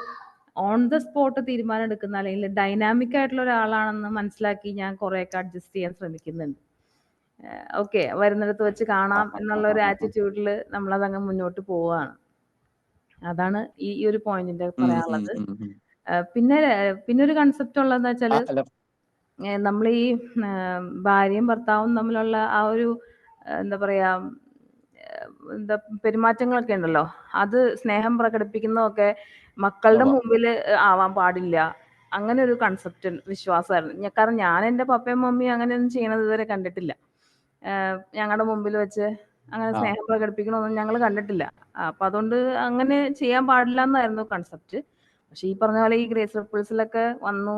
Speaker 8: ഓൺ ദ സ്പോട്ട് തീരുമാനം എടുക്കുന്ന അല്ലെങ്കിൽ ഡൈനാമിക് ആയിട്ടുള്ള ഒരാളാണെന്ന് മനസ്സിലാക്കി ഞാൻ കുറെയൊക്കെ അഡ്ജസ്റ്റ് ചെയ്യാൻ ശ്രമിക്കുന്നുണ്ട്. ഓക്കെ, വരുന്നിടത്ത് വെച്ച് കാണാം എന്നുള്ള ഒരു ആറ്റിറ്റ്യൂഡിൽ നമ്മളതങ്ങ് മുന്നോട്ട് പോവുകയാണ്. അതാണ് ഈ ഒരു പോയിന്റിന്റെ പറയാനുള്ളത്. പിന്നെ ഒരു കൺസെപ്റ്റ് ഉള്ളതെന്ന് വെച്ചാല്, നമ്മൾ ഈ ഭാര്യയും ഭർത്താവും തമ്മിലുള്ള ആ ഒരു എന്താ പറയാ പെരുമാറ്റങ്ങളൊക്കെ ഉണ്ടല്ലോ, അത് സ്നേഹം പ്രകടിപ്പിക്കുന്നതൊക്കെ മക്കളുടെ മുമ്പിൽ ആവാൻ പാടില്ല. അങ്ങനെ ഒരു കൺസെപ്റ്റ് വിശ്വാസമായിരുന്നു. കാരണം ഞാൻ എൻ്റെ പപ്പയും മമ്മിയും അങ്ങനെയൊന്നും ചെയ്യണത് ഇതുവരെ കണ്ടിട്ടില്ല. ഞങ്ങളുടെ മുമ്പിൽ വെച്ച് അങ്ങനെ സ്നേഹം പ്രകടിപ്പിക്കണമെന്നും ഞങ്ങൾ കണ്ടിട്ടില്ല. അപ്പൊ അതുകൊണ്ട് അങ്ങനെ ചെയ്യാൻ പാടില്ല എന്നായിരുന്നു കൺസെപ്റ്റ്. പക്ഷെ ഈ പറഞ്ഞ പോലെ ഈ ഗ്രേസ് റിപ്പിൾസിലൊക്കെ വന്നു,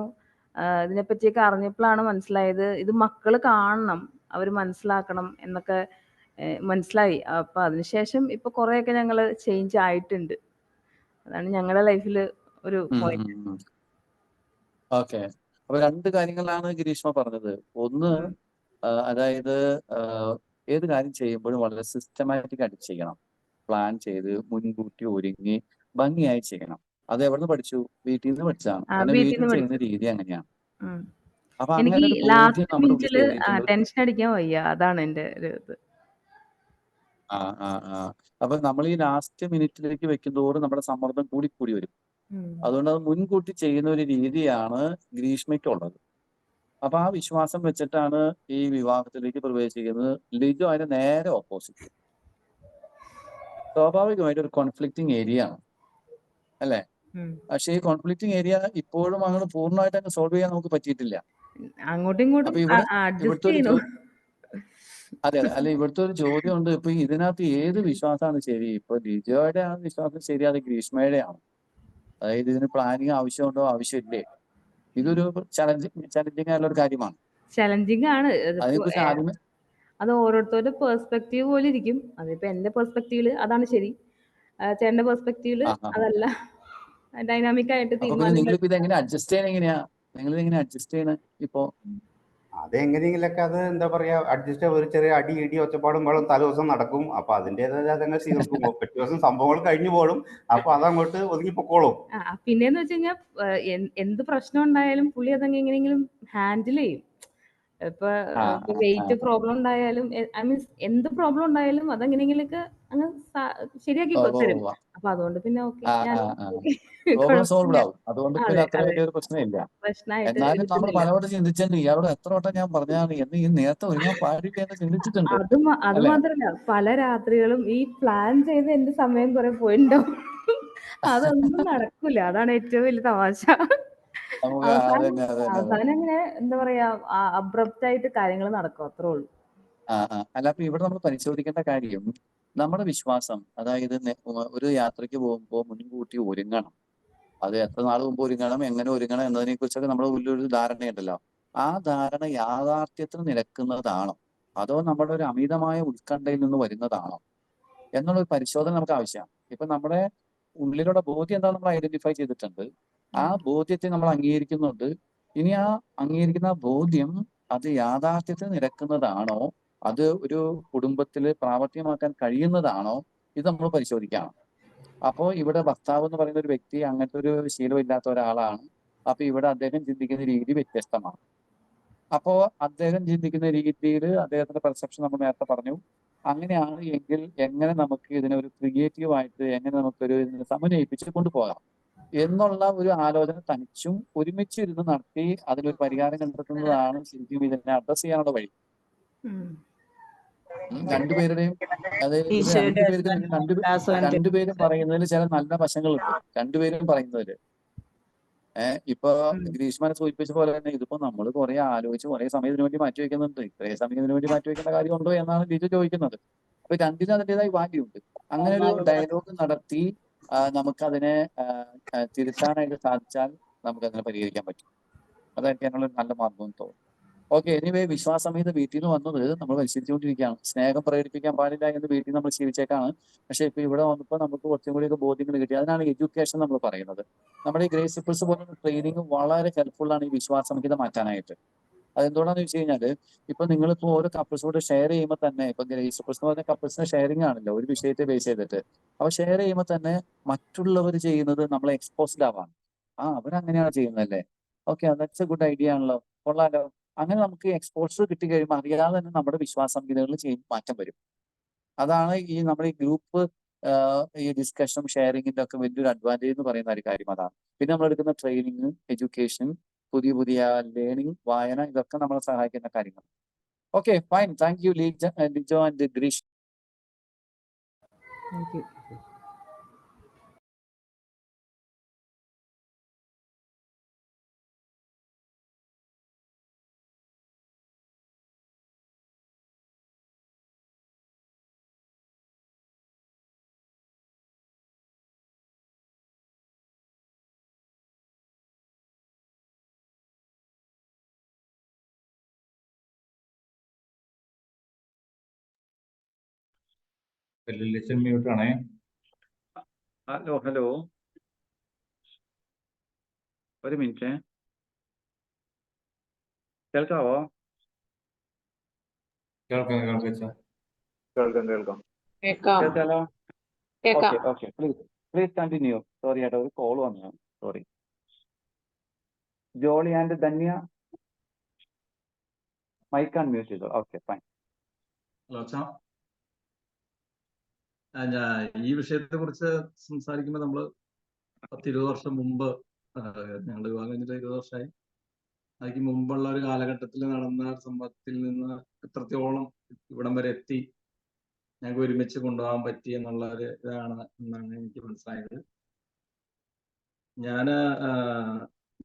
Speaker 8: ഇതിനെപ്പറ്റിയൊക്കെ അറിഞ്ഞപ്പോഴാണ് മനസ്സിലായത് ഇത് മക്കള് കാണണം, അവർ മനസ്സിലാക്കണം എന്നൊക്കെ മനസ്സിലായി. അപ്പൊ അതിനുശേഷം ഇപ്പൊ കുറെയൊക്കെ ഞങ്ങൾ ചേഞ്ച് ആയിട്ടുണ്ട്. അതാണ് ഞങ്ങളുടെ ലൈഫിൽ ഒരു പോയിന്റ്.
Speaker 1: ഓക്കെ, അപ്പൊ രണ്ട് കാര്യങ്ങളാണ് ഗിരീഷ്മ പറഞ്ഞത്. ഒന്ന് അതായത് ഏത് കാര്യം ചെയ്യുമ്പോഴും വളരെ സിസ്റ്റമാറ്റിക് ആയിട്ട് ചെയ്യണം. പ്ലാൻ ചെയ്ത് മുൻകൂട്ടി ഒരുങ്ങി ഭംഗിയായി ചെയ്യണം. അത് എവിടുന്ന് പഠിച്ചു? വീട്ടിൽ നിന്ന് പഠിച്ചതാണ്. കാരണം
Speaker 8: വീട്ടിൽ
Speaker 1: വീട്ടിൽ
Speaker 8: നിന്ന്
Speaker 1: ചെയ്യുന്ന
Speaker 8: പഠിച്ചു.
Speaker 1: രീതി അങ്ങനെയാണ്. അപ്പൊ
Speaker 8: എനിക്ക്
Speaker 1: അങ്ങനെ ഒരു ബോധ്യം
Speaker 8: ലാസ്റ്റ്
Speaker 1: നമ്മുടെ ഉള്ളിൽ
Speaker 8: മിനിറ്റില്
Speaker 1: കയറിയിട്ടുള്ളത്.
Speaker 8: ടെൻഷൻ അടിക്കാൻ വയ്യ, അതാണ് എന്റെ ഒരു ഇത്.
Speaker 1: ആ ആ ആ അപ്പൊ നമ്മൾ ഈ ലാസ്റ്റ് മിനിറ്റിലേക്ക് വെക്കുന്തോറും നമ്മുടെ സമ്മർദ്ദം കൂടി വരും. അതുകൊണ്ട് അത് മുൻകൂട്ടി ചെയ്യുന്ന ഒരു രീതിയാണ് ഗ്രീഷ്മയ്ക്കുള്ളത്. അപ്പൊ ആ വിശ്വാസം വെച്ചിട്ടാണ് ഈ വിവാഹത്തിലേക്ക് പ്രവേശിക്കുന്നത്. ലിജോ അതിന് നേരെ ഓപ്പോസിറ്റ്. സ്വാഭാവികമായിട്ട് ഒരു കോൺഫ്ലിക്റ്റിംഗ് ഏരിയ ആണ്, അല്ലെ? പക്ഷെ ഈ കോൺഫ്ലിക്റ്റിംഗ് ഏരിയ ഇപ്പോഴും അങ്ങനെ പൂർണ്ണമായിട്ട് അങ്ങ് സോൾവ് ചെയ്യാൻ നമുക്ക് പറ്റിയിട്ടില്ല.
Speaker 8: അങ്ങോട്ടും ഇങ്ങോട്ടും
Speaker 1: അപ്പൊ ഇവിടുത്തെ ഒരു അതെ അല്ല, ഇവിടുത്തെ ഒരു ചോദ്യം ഉണ്ട്. ഇപ്പൊ ഇതിനകത്ത് ഏത് വിശ്വാസമാണ് ശരി? ഇപ്പൊ ലിജോയുടെ ആ വിശ്വാസം ശരി, അത് ഗ്രീഷ്മയുടെ ആണ്. അതായത് ഇതിന് പ്ലാനിങ് ആവശ്യമുണ്ടോ ആവശ്യമില്ലേ? ഇതൊരു ചലഞ്ചിങ് ആയിട്ടുള്ള ഒരു കാര്യമാണ്.
Speaker 8: ചലഞ്ചിങ് ആണ്.
Speaker 1: അതിനെക്കുറിച്ച് ആദ്യമേ
Speaker 8: അത് ഓരോരുത്തരുടെ പെർസ്പെക്റ്റീവ് പോലെ ഇരിക്കും. അതിപ്പോ എന്റെ പെർസ്പെക്റ്റീവില് അതാണ് ശരി, ചേട്ടന്റെ പെർസ്പെക്റ്റീവില് അതല്ല. ഡൈനാമിക് ആയിട്ട്
Speaker 1: അപ്പൊ പിന്നെ നിങ്ങളിപ്പോ ഇത് എങ്ങനെ അഡ്ജസ്റ്റ് ചെയ്യണ എങ്ങനെയാ? നിങ്ങൾ ഇതെങ്ങനെ അഡ്ജസ്റ്റ് ചെയ്യണ ഇപ്പോ?
Speaker 7: അതെങ്ങനെയെങ്കിലൊക്കെ അത് എന്താ പറയാ, അഡ്ജസ്റ്റ് ഒരു ചെറിയ അടി ഇടി ഒച്ചപ്പാടും വേളം തല ദിവസം നടക്കും. അപ്പൊ അതിൻ്റെതായ അതങ്ങനെ തീർക്കും. പിറ്റേ ദിവസം സംഭവങ്ങൾ കഴിഞ്ഞു പോലും. അപ്പൊ അതങ്ങോട്ട് ഒതുങ്ങി പൊക്കോളും.
Speaker 8: പിന്നെന്ന് വെച്ച് കഴിഞ്ഞാൽ എന്ത് പ്രശ്നം ഉണ്ടായാലും പുള്ളി അതങ്ങ് എങ്ങനെയെങ്കിലും ഹാൻഡിൽ ചെയ്യും. ഇപ്പൊ വെയിറ്റ് പ്രോബ്ലം ഉണ്ടായാലും ഐ മീൻസ് എന്ത് പ്രോബ്ലം ഉണ്ടായാലും അതെങ്ങനെയെങ്കിലൊക്കെ അങ്ങ് ശരിയാക്കി തരും. അപ്പൊ അതുകൊണ്ട് പിന്നെ
Speaker 1: പ്രോബ്ലം സോൾവ് ആവും. അതുകൊണ്ട് പിന്നെ അത്ര വലിയൊരു പ്രശ്നമില്ല. എന്നാലും നമ്മൾ പലവട്ടം ചിന്തിച്ചിട്ടുണ്ട്, ഇയാളോട് എത്ര വട്ടം ഞാൻ പറഞ്ഞാണ് എന്ന് ഈ നേരത്തെ ഒരുങ്ങാൻ പാടില്ല എന്ന് ചിന്തിച്ചിട്ടുണ്ട്.
Speaker 8: അത് മാത്രല്ല, പല രാത്രികളും ഈ പ്ലാൻ ചെയ്ത് എന്റെ സമയം കുറെ പോയിട്ടുണ്ടാവും. അതൊന്നും നടക്കൂല. അതാണ് ഏറ്റവും വലിയ തമാശ. അവസാനം ഇങ്ങനെ എന്താ പറയാ, അബ്രപ്റ്റ് ആയിട്ട് കാര്യങ്ങൾ നടക്കും, അത്രേ ഉള്ളൂ.
Speaker 1: അല്ല, അപ്പൊ ഇവിടെ നമ്മൾ പരിശോധിക്കേണ്ട കാര്യം നമ്മുടെ വിശ്വാസം. അതായത് ഒരു യാത്രയ്ക്ക് പോകുമ്പോൾ മുൻകൂട്ടി ഒരുങ്ങണം. അത് എത്ര നാൾ മുമ്പ് ഒരുങ്ങണം, എങ്ങനെ ഒരുങ്ങണം എന്നതിനെ കുറിച്ചൊക്കെ നമ്മുടെ ഉള്ളിലൊരു ധാരണയുണ്ടല്ലോ. ആ ധാരണ യാഥാർത്ഥ്യത്തിന് നിരക്കുന്നതാണോ, അതോ നമ്മുടെ ഒരു അമിതമായ ഉത്കണ്ഠയിൽ നിന്ന് വരുന്നതാണോ എന്നുള്ളൊരു പരിശോധന നമുക്ക് ആവശ്യമാണ്. ഇപ്പൊ നമ്മുടെ ഉള്ളിലുള്ള ബോധ്യം എന്താണെന്ന് നമ്മൾ ഐഡന്റിഫൈ ചെയ്തിട്ടുണ്ട്. ആ ബോധ്യത്തെ നമ്മൾ അംഗീകരിക്കുന്നുണ്ട്. ഇനി ആ അംഗീകരിക്കുന്ന ബോധ്യം അത് യാഥാർത്ഥ്യത്തിന് നിരക്കുന്നതാണോ, അത് ഒരു കുടുംബത്തിൽ പ്രാവർത്തികമാക്കാൻ കഴിയുന്നതാണോ, ഇത് നമ്മൾ പരിശോധിക്കണം. അപ്പോൾ ഇവിടെ ഭർത്താവ് എന്ന് പറയുന്ന ഒരു വ്യക്തി അങ്ങനത്തെ ഒരു ശീലമില്ലാത്ത ഒരാളാണ്. അപ്പൊ ഇവിടെ അദ്ദേഹം ചിന്തിക്കുന്ന രീതി വ്യത്യസ്തമാണ്. അപ്പോ അദ്ദേഹം ചിന്തിക്കുന്ന രീതിയിൽ അദ്ദേഹത്തിന്റെ പെർസെപ്ഷൻ നമ്മൾ നേരത്തെ പറഞ്ഞു. അങ്ങനെയാണ് എങ്കിൽ എങ്ങനെ നമുക്ക് ഇതിനൊരു ക്രിയേറ്റീവായിട്ട് എങ്ങനെ നമുക്കൊരു സമന്വയിപ്പിച്ച് കൊണ്ടുപോകാം എന്നുള്ള ഒരു ആലോചന തനിച്ചും ഒരുമിച്ചിരുന്ന് നടത്തി അതിനൊരു പരിഹാരം കണ്ടെത്തുന്നതാണ് ശരിക്കും ഇതിനെ അഡ്രസ് ചെയ്യാനുള്ള വഴി. രണ്ടുപേരുടെയും രണ്ടുപേരും പറയുന്നതിൽ ചില നല്ല വശങ്ങളുണ്ട്. രണ്ടുപേരും പറയുന്നതില് ഇപ്പൊ ഗ്രീഷ്മനെ സൂചിപ്പിച്ച പോലെ തന്നെ ഇതിപ്പോ നമ്മൾ കുറെ ആലോചിച്ച് കുറെ സമയം ഇതിനു വേണ്ടി മാറ്റി വെക്കുന്നുണ്ട്. ഇത്രയും സമയം ഇതിനു വേണ്ടി മാറ്റി വെക്കേണ്ട കാര്യമുണ്ടോ എന്നാണ് ലിജു ചോദിക്കുന്നത്. അപ്പൊ രണ്ടിനും അതിൻ്റെതായ വാല്യൂ ഉണ്ട്. അങ്ങനെ ഒരു ഡയലോഗ് നടത്തി നമുക്കതിനെ തിരുത്താനായിട്ട് സാധിച്ചാൽ നമുക്കതിനെ പരിഹരിക്കാൻ പറ്റും. അതായിരിക്കും അതിനുള്ള നല്ല മാർഗം തോന്നുന്നു. ഓക്കെ, എനിവേ വിശ്വാസമേത വീട്ടിൽ നിന്ന് വന്നത് നമ്മൾ പരിശീലിച്ചുകൊണ്ടിരിക്കുകയാണ്. സ്നേഹം പ്രകടിപ്പിക്കാൻ പാടില്ല എന്ന് വീട്ടിൽ നമ്മൾ ശീലിച്ചേക്കാണ്. പക്ഷെ ഇപ്പൊ ഇവിടെ വന്നപ്പോൾ നമുക്ക് കുറച്ചും കൂടിയൊക്കെ ബോധ്യങ്ങൾ കിട്ടി. അതിനാണ് എഡ്യൂക്കേഷൻ നമ്മൾ പറയുന്നത്. നമ്മുടെ ഈ ഗ്രേസ് റിപ്പിൾസ് പോലുള്ള ട്രെയിനിങ് വളരെ ഹെൽപ്ഫുൾ ആണ് ഈ വിശ്വാസമഹിത മാറ്റാനായിട്ട്. അതെന്തുകൊണ്ടാന്ന് വെച്ച് കഴിഞ്ഞാല് ഇപ്പൊ നിങ്ങളിപ്പോ ഓരോ കപ്പിൾസോട് ഷെയർ ചെയ്യുമ്പോൾ തന്നെ, ഇപ്പൊ ഗ്രേസ് റിപ്പിൾസ് എന്ന് പറഞ്ഞ കപ്പിൾസിന്റെ ഷെയറിംഗ് ആണല്ലോ, ഒരു വിഷയത്തെ ബേസ് ചെയ്തിട്ട്. അപ്പൊ ഷെയർ ചെയ്യുമ്പോൾ തന്നെ മറ്റുള്ളവർ ചെയ്യുന്നത് നമ്മളെ എക്സ്പോസ്ഡ് ആവാണ്. അവരങ്ങനെയാണ് ചെയ്യുന്നതല്ലേ, okay that's A good idea ആണല്ലോ, കൊള്ളാലോ. അങ്ങനെ നമുക്ക് എക്സ്പോഷർ കിട്ടി കഴിയുമ്പോൾ അറിയാതെ തന്നെ നമ്മുടെ വിശ്വാസ സംഹിതകളിൽ മാറ്റം വരും. അതാണ് ഈ നമ്മുടെ ഈ ഗ്രൂപ്പ് ഈ ഡിസ്കഷനും ഷെയറിങ്ങിന്റെ ഒക്കെ വലിയൊരു അഡ്വാൻറ്റേജ് എന്ന് പറയുന്ന ഒരു കാര്യം അതാണ്. പിന്നെ നമ്മൾ എടുക്കുന്ന ട്രെയിനിങ്, എഡ്യൂക്കേഷൻ, പുതിയ ലേണിംഗ്, വായന, ഇതൊക്കെ നമ്മളെ സഹായിക്കുന്ന കാര്യങ്ങൾ. Okay fine, thank you Lijo and Greesh.
Speaker 8: Thank you.
Speaker 5: Mute ആണേ.
Speaker 1: ഹലോ ഒരു മിനിറ്റ്. കേൾക്കാവോ?
Speaker 5: കേൾക്കാം കേൾക്കാം
Speaker 2: കേൾക്കാം കേൾക്കാം.
Speaker 1: കേൾക്കാലോ?
Speaker 9: കേൾക്കാം.
Speaker 1: Okay okay, please continue. Sorry ഏട്ടാ, ഒരു കോൾ വന്നു. Sorry. Jolly and Dhanya, mike unmute ചെയ്തു. Okay fine.
Speaker 10: ഹലോ അച്ഛാ, ഈ വിഷയത്തെ കുറിച്ച് സംസാരിക്കുമ്പോൾ നമ്മള് 10-20 വർഷം മുമ്പ്, ഞങ്ങൾ വിവാഹം കഴിഞ്ഞിട്ട് 20 വർഷമായി. അതിന് മുമ്പുള്ള ഒരു കാലഘട്ടത്തിൽ നടന്ന സംഭവത്തിൽ നിന്ന് എത്രത്തോളം ഇവിടം വരെ എത്തി ഞങ്ങൾക്ക് ഒരുമിച്ച് കൊണ്ടുപോകാൻ പറ്റി എന്നുള്ള ഒരു ഇതാണ് എന്നാണ് എനിക്ക് മനസ്സിലായത്. ഞാൻ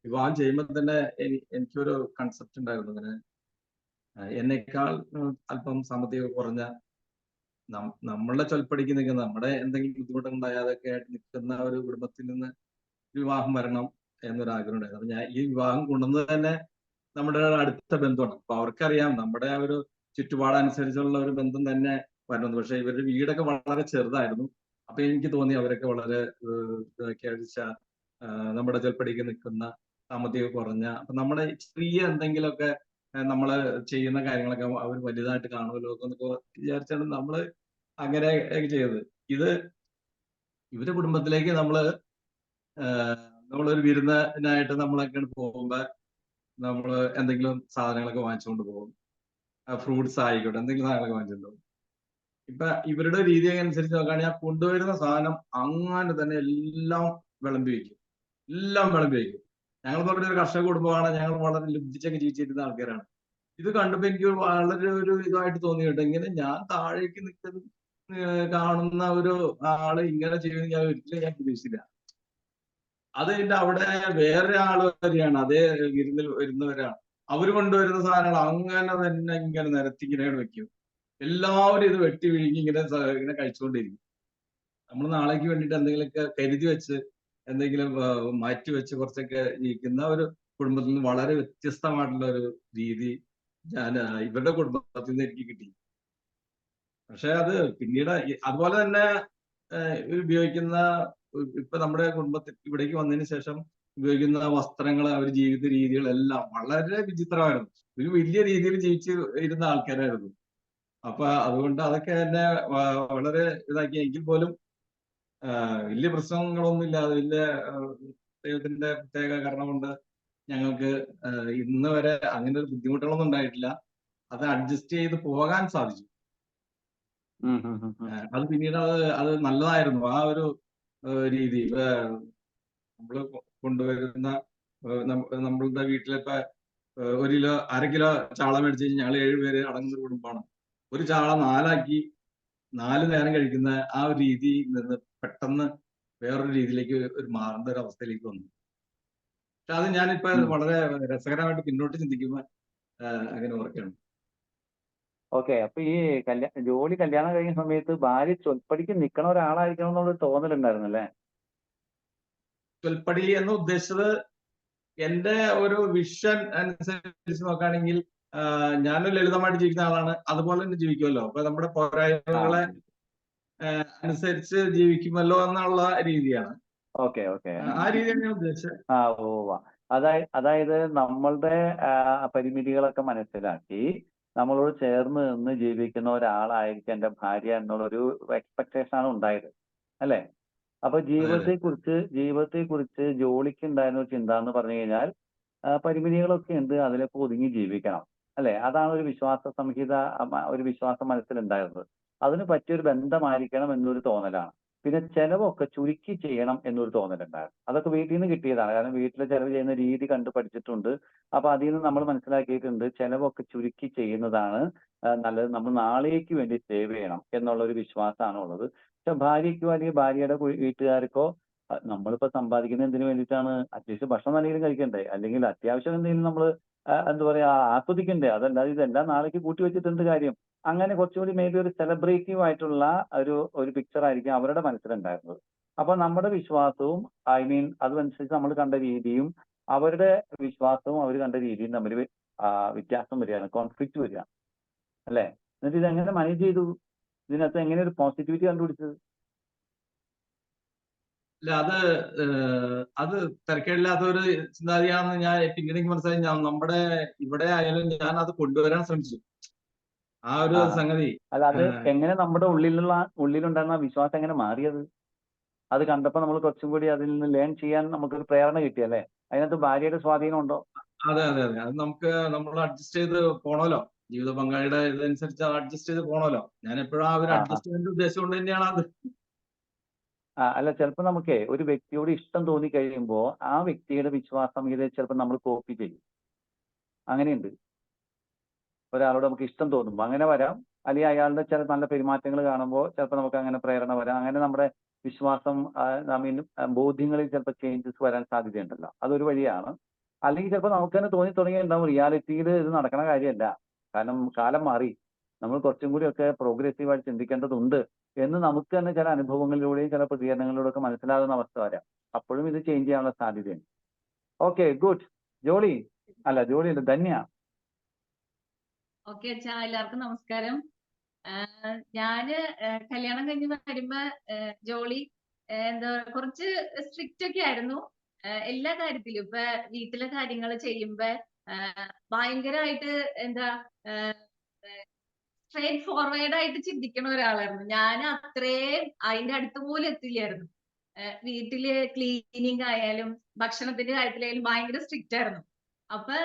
Speaker 10: വിവാഹം ചെയ്യുമ്പോൾ തന്നെ എനിക്കൊരു കൺസെപ്റ്റ് ഉണ്ടായിരുന്നു. അങ്ങനെ എന്നേക്കാൾ അല്പം സാമ്പത്തിക കുറഞ്ഞ, നമ്മളുടെ ചൊൽപ്പടിക്ക് നിൽക്കുന്ന, നമ്മുടെ എന്തെങ്കിലും ബുദ്ധിമുട്ടുണ്ടായാൽ അതൊക്കെ ആയിട്ട് നിൽക്കുന്ന ഒരു കുടുംബത്തിൽ നിന്ന് വിവാഹം വരണം എന്നൊരാഗ്രഹം ഉണ്ടായിരുന്നു. അപ്പൊ ഞാൻ ഈ വിവാഹം കൊണ്ടുവന്നത് തന്നെ നമ്മുടെ അടുത്ത ബന്ധമാണ്. അപ്പൊ അവർക്കറിയാം നമ്മുടെ ആ ഒരു ചുറ്റുപാടനുസരിച്ചുള്ള ഒരു ബന്ധം തന്നെ വരുന്നത്. പക്ഷെ ഇവരുടെ വീടൊക്കെ വളരെ ചെറുതായിരുന്നു. അപ്പൊ എനിക്ക് തോന്നി അവരൊക്കെ വളരെ നമ്മുടെ ചൊൽപ്പടിക്ക് നിൽക്കുന്ന, സാമ്പത്തിക കുറഞ്ഞ, അപ്പൊ നമ്മുടെ ചെറിയ എന്തെങ്കിലുമൊക്കെ നമ്മള് ചെയ്യുന്ന കാര്യങ്ങളൊക്കെ അവർ വലുതായിട്ട് കാണുമല്ലോ എന്നൊക്കെ വിചാരിച്ചാണ് നമ്മള് അങ്ങനെ ചെയ്തത്. ഇവരുടെ കുടുംബത്തിലേക്ക് നമ്മളൊരു വിരുന്നിനായിട്ട് നമ്മളൊക്കെ പോകുമ്പോ നമ്മള് എന്തെങ്കിലും സാധനങ്ങളൊക്കെ വാങ്ങിച്ചുകൊണ്ട് പോകും. ഫ്രൂട്ട്സ് ആയിക്കോട്ടെ, എന്തെങ്കിലും സാധനങ്ങളൊക്കെ വാങ്ങിച്ചുകൊണ്ട് പോകും. ഇപ്പൊ ഇവരുടെ രീതി അനുസരിച്ച് നോക്കുകയാണെങ്കിൽ ആ കൊണ്ടുവരുന്ന സാധനം അങ്ങനെ തന്നെ എല്ലാം വിളമ്പി വയ്ക്കും. ഞങ്ങൾ പറഞ്ഞ ഒരു കർഷക കുടുംബമാണ്, ഞങ്ങൾ വളരെ ലുബ്ധിച്ചൊക്കെ ജീവിച്ചിരുന്ന ആൾക്കാരാണ്. ഇത് കണ്ടപ്പോ എനിക്ക് വളരെ ഒരു ഇതായിട്ട് തോന്നി കേട്ടോ. ഇങ്ങനെ ഞാൻ താഴേക്ക് നിൽക്കുന്ന കാണുന്ന ഒരു ആള് ഇങ്ങനെ ചെയ്യുന്നത് ഞാൻ ഒരിക്കലും പ്രതീക്ഷിച്ചില്ല. അത് കഴിഞ്ഞിട്ട് അവിടെ വേറെ ആള് വരികയാണ്, അതേ വിരുന്നിൽ വരുന്നവരാണ്. അവര് കൊണ്ടുവരുന്ന സാധനങ്ങൾ അങ്ങനെ തന്നെ ഇങ്ങനെ നിരത്തി ഇങ്ങനെ വെക്കും. എല്ലാവരും ഇത് വെട്ടി വിഴുങ്ങി ഇങ്ങനെ കഴിച്ചുകൊണ്ടിരിക്കും. നമ്മൾ നാളേക്ക് വേണ്ടിയിട്ട് എന്തെങ്കിലുമൊക്കെ കരുതി വെച്ച് എന്തെങ്കിലും മാറ്റി വെച്ച് കുറച്ചൊക്കെ ജീവിക്കുന്ന ഒരു കുടുംബത്തിൽ നിന്ന് വളരെ വ്യത്യസ്തമായിട്ടുള്ള ഒരു രീതി ഇവരുടെ കുടുംബത്തിൽ നിന്ന് എനിക്ക് കിട്ടി. പക്ഷെ അത് പിന്നീട് അതുപോലെ തന്നെ ഉപയോഗിക്കുന്ന, ഇപ്പൊ നമ്മുടെ കുടുംബത്തിൽ ഇവിടേക്ക് വന്നതിന് ശേഷം ഉപയോഗിക്കുന്ന വസ്ത്രങ്ങൾ, അവർ ജീവിത രീതികളെല്ലാം വളരെ വിചിത്രമായിരുന്നു. ഒരു വലിയ രീതിയിൽ ജീവിച്ച് ഇരുന്ന ആൾക്കാരായിരുന്നു. അപ്പൊ അതുകൊണ്ട് അതൊക്കെ എന്നെ വളരെ ഇതാക്കി. എങ്കിൽ പോലും വലിയ പ്രശ്നങ്ങളൊന്നും ഇല്ലാതെ, വലിയ ദൈവത്തിന്റെ പ്രത്യേക കാരണം കൊണ്ട് ഞങ്ങൾക്ക് ഇന്ന് വരെ അങ്ങനെ ഒരു ബുദ്ധിമുട്ടുകളൊന്നും ഉണ്ടായിട്ടില്ല. അത് അഡ്ജസ്റ്റ് ചെയ്ത് പോകാൻ സാധിച്ചു. അത് പിന്നീട് അത് നല്ലതായിരുന്നു. ആ ഒരു രീതി നമ്മള് കൊണ്ടുവരുന്ന, നമ്മളുടെ വീട്ടിലിപ്പോ 1 കിലോ 1/2 കിലോ ചാള മേടിച്ച് കഴിഞ്ഞാൽ ഞങ്ങൾ 7 പേര് അടങ്ങുന്ന ഒരു കുടുംബമാണ്. ഒരു ചാള 4 നേരം കഴിക്കുന്ന ആ ഒരു രീതിയിൽ നിന്ന് പെട്ടെന്ന് വേറൊരു രീതിയിലേക്ക് മാറേണ്ട ഒരു അവസ്ഥയിലേക്ക് വന്നു. പക്ഷെ അത് ഞാനിപ്പോ വളരെ രസകരമായിട്ട് പിന്നോട്ട് ചിന്തിക്കുമ്പോൾ അങ്ങനെ ഓർക്കുകയാണ്.
Speaker 1: ഓക്കെ, അപ്പൊ ഈ ജോലി കല്യാണം കഴിഞ്ഞ സമയത്ത് ഭാര്യ ചൊൽപ്പടിക്ക് നിൽക്കണ ഒരാളായിരിക്കണം എന്നുള്ള തോന്നലുണ്ടായിരുന്നല്ലേ?
Speaker 10: ചൊൽപ്പടി എന്ന് ഉദ്ദേശിച്ചത് എന്റെ ഒരു വിഷൻ അനുസരിച്ച് നോക്കുകയാണെങ്കിൽ ഞാനൊരു ലളിതമായിട്ട് ജീവിക്കുന്ന ആളാണ്. അതുപോലെ തന്നെ ജീവിക്കുമല്ലോ. അപ്പൊ നമ്മുടെ പോരായ്മകളെ അനുസരിച്ച് ജീവിക്കുമല്ലോ എന്നുള്ള രീതിയാണ്.
Speaker 1: ഓക്കെ ഓക്കെ,
Speaker 10: ആ രീതിയാണ് ഞാൻ ഉദ്ദേശിച്ചത്.
Speaker 1: അതായത് നമ്മളുടെ പരിമിതികളൊക്കെ മനസ്സിലാക്കി നമ്മളോട് ചേർന്ന് നിന്ന് ജീവിക്കുന്ന ഒരാളായിരിക്കും എൻ്റെ ഭാര്യ എന്നുള്ളൊരു എക്സ്പെക്ടേഷൻ ആണ് ഉണ്ടായത്, അല്ലേ? അപ്പൊ ജീവിതത്തെക്കുറിച്ച് ജോലിക്ക് ഉണ്ടായിരുന്ന ഒരു ചിന്ത എന്ന് പറഞ്ഞു കഴിഞ്ഞാൽ പരിമിതികളൊക്കെ ഉണ്ട്, അതിലൊക്കെ ഒതുങ്ങി ജീവിക്കണം, അല്ലെ? അതാണ് ഒരു വിശ്വാസ സംഹിത, ഒരു വിശ്വാസം മനസ്സിലുണ്ടായിരുന്നത്. അതിന് പറ്റിയൊരു ബന്ധമായിരിക്കണം എന്നൊരു തോന്നലാണ്. പിന്നെ ചെലവൊക്കെ ചുരുക്കി ചെയ്യണം എന്നൊരു തോന്നലുണ്ടായിരുന്നു. അതൊക്കെ വീട്ടിൽ നിന്ന് കിട്ടിയതാണ്. കാരണം വീട്ടിൽ ചെലവ് ചെയ്യുന്ന രീതി കണ്ടു പഠിച്ചിട്ടുണ്ട്. അപ്പൊ അതിൽ നിന്ന് നമ്മൾ മനസ്സിലാക്കിയിട്ടുണ്ട് ചെലവൊക്കെ ചുരുക്കി ചെയ്യുന്നതാണ് നല്ലത്. നമ്മൾ നാളേക്ക് വേണ്ടി സേവ് ചെയ്യണം എന്നുള്ള ഒരു വിശ്വാസമാണ് ഉള്ളത്. പക്ഷെ ഭാര്യയ്ക്കോ അല്ലെങ്കിൽ ഭാര്യയുടെ വീട്ടുകാർക്കോ നമ്മളിപ്പോ സമ്പാദിക്കുന്ന എന്തിനു വേണ്ടിയിട്ടാണ്? അറ്റ്ലീസ്റ്റ് ഭക്ഷണം എന്തെങ്കിലും കഴിക്കണ്ടേ, അല്ലെങ്കിൽ അത്യാവശ്യം എന്തെങ്കിലും നമ്മൾ എന്താ പറയാ ആസ്വദിക്കണ്ടേ? അതല്ലാതെ ഇതെല്ലാം നാളേക്ക് കൂട്ടി വെച്ചിട്ടുണ്ട് കാര്യം. അങ്ങനെ കുറച്ചുകൂടി മേ ബി ഒരു സെലിബ്രേറ്റീവ് ആയിട്ടുള്ള ഒരു പിക്ചർ ആയിരിക്കും അവരുടെ മനസ്സിലുണ്ടായിരുന്നത്. അപ്പൊ നമ്മുടെ വിശ്വാസവും അതനുസരിച്ച് നമ്മൾ കണ്ട രീതിയും അവരുടെ വിശ്വാസവും അവർ കണ്ട രീതിയും തമ്മിൽ വ്യത്യാസം വരികയാണ്, കോൺഫ്ലിക്റ്റ് വരിക, അല്ലേ? എന്നിട്ട് ഇതെങ്ങനെ മാനേജ് ചെയ്തു? ഇതിനകത്ത് എങ്ങനെ ഒരു പോസിറ്റിവിറ്റി കണ്ടുപിടിച്ചത്?
Speaker 10: ഇല്ല അത് തിരക്കേടില്ലാത്ത ഒരു ചിന്താഗതിയാണെന്ന് ഞാൻ പിന്നീട് എനിക്ക് മനസ്സിലായി. നമ്മുടെ ഇവിടെ ആയാലും ഞാൻ അത് കൊണ്ടുവരാൻ ശ്രമിച്ചു ആ ഒരു
Speaker 1: ആ
Speaker 10: സംഗതി.
Speaker 1: അല്ല, അത് എങ്ങനെ നമ്മുടെ ഉള്ളിലുണ്ടായിരുന്ന ആ വിശ്വാസം എങ്ങനെ മാറിയത്? അത് കണ്ടപ്പോൾ നമ്മൾ കുറച്ചും കൂടി അതിൽ നിന്ന് ലേൺ ചെയ്യാൻ നമുക്കൊരു പ്രേരണ കിട്ടിയല്ലേ? അതിനകത്ത് ഭാര്യയുടെ സ്വാധീനം ഉണ്ടോ?
Speaker 10: അതെ അതെ അതെ, അത് നമ്മൾ അഡ്ജസ്റ്റ് ചെയ്ത് പോണല്ലോ. ജീവിത പങ്കാളിയുടെ ഇതനുസരിച്ച് അഡ്ജസ്റ്റ് ചെയ്ത് പോണല്ലോ. ഞാൻ എപ്പോഴും ആ ഒരു
Speaker 1: ആ ആ
Speaker 10: അഡ്ജസ്റ്റ്മെന്റ് ഉദ്ദേശം കൊണ്ട് തന്നെയാണ് അത്.
Speaker 1: അല്ല, ചിലപ്പോൾ നമുക്കേ ഒരു വ്യക്തിയോട് ഇഷ്ടം തോന്നി കഴിയുമ്പോൾ ആ വ്യക്തിയുടെ വിശ്വാസം ഇത് ചിലപ്പോൾ നമ്മൾ കോപ്പി ചെയ്യും. അങ്ങനെയുണ്ട്. ഒരാളോട് നമുക്ക് ഇഷ്ടം തോന്നുമ്പോൾ അങ്ങനെ വരാം. അല്ലെങ്കിൽ അയാളുടെ ചില നല്ല പെരുമാറ്റങ്ങൾ കാണുമ്പോൾ ചിലപ്പോൾ നമുക്ക് അങ്ങനെ പ്രേരണ വരാം. അങ്ങനെ നമ്മുടെ വിശ്വാസം ബോധ്യങ്ങളിൽ ചിലപ്പോൾ ചേഞ്ചസ് വരാൻ സാധ്യതയുണ്ടല്ലോ. അതൊരു വഴിയാണ്. അല്ലെങ്കിൽ ചിലപ്പോൾ നമുക്ക് തന്നെ തോന്നി തുടങ്ങിയിട്ടുണ്ടാവും റിയാലിറ്റിയിൽ ഇത് നടക്കണ കാര്യമല്ല. കാരണം കാലം മാറി. നമ്മൾ കുറച്ചും കൂടിയൊക്കെ പ്രോഗ്രസീവായിട്ട് ചിന്തിക്കേണ്ടതുണ്ട് എന്ന് നമുക്ക് തന്നെ ചില അനുഭവങ്ങളിലൂടെയും ചില പ്രതികരണങ്ങളിലൂടെ ഒക്കെ മനസ്സിലാകുന്ന അവസ്ഥ വരാം. അപ്പോഴും ഇത് ചേഞ്ച് ചെയ്യാനുള്ള സാധ്യതയുണ്ട്. Okay, good. ജോളി അല്ല, ധന്യ.
Speaker 9: ഓക്കെ അച്ഛാ, എല്ലാവർക്കും നമസ്കാരം. ഞാന് കല്യാണം കഴിഞ്ഞ് വരുമ്പോ ജോളി എന്താ കുറച്ച് സ്ട്രിക്റ്റ് ഒക്കെ ആയിരുന്നു എല്ലാ കാര്യത്തിലും. ഇപ്പൊ വീട്ടിലെ കാര്യങ്ങൾ ചെയ്യുമ്പോ ഭയങ്കരമായിട്ട് എന്താ സ്ട്രേറ്റ് ഫോർവേഡ് ആയിട്ട് ചിന്തിക്കണ ഒരാളായിരുന്നു. ഞാൻ അത്രയും അതിന്റെ അടുത്ത് പോലും എത്തില്ലായിരുന്നു. വീട്ടില് ക്ലീനിങ് ആയാലും ഭക്ഷണത്തിന്റെ കാര്യത്തിലായാലും ഭയങ്കര സ്ട്രിക്റ്റ് ആയിരുന്നു. അപ്പൊ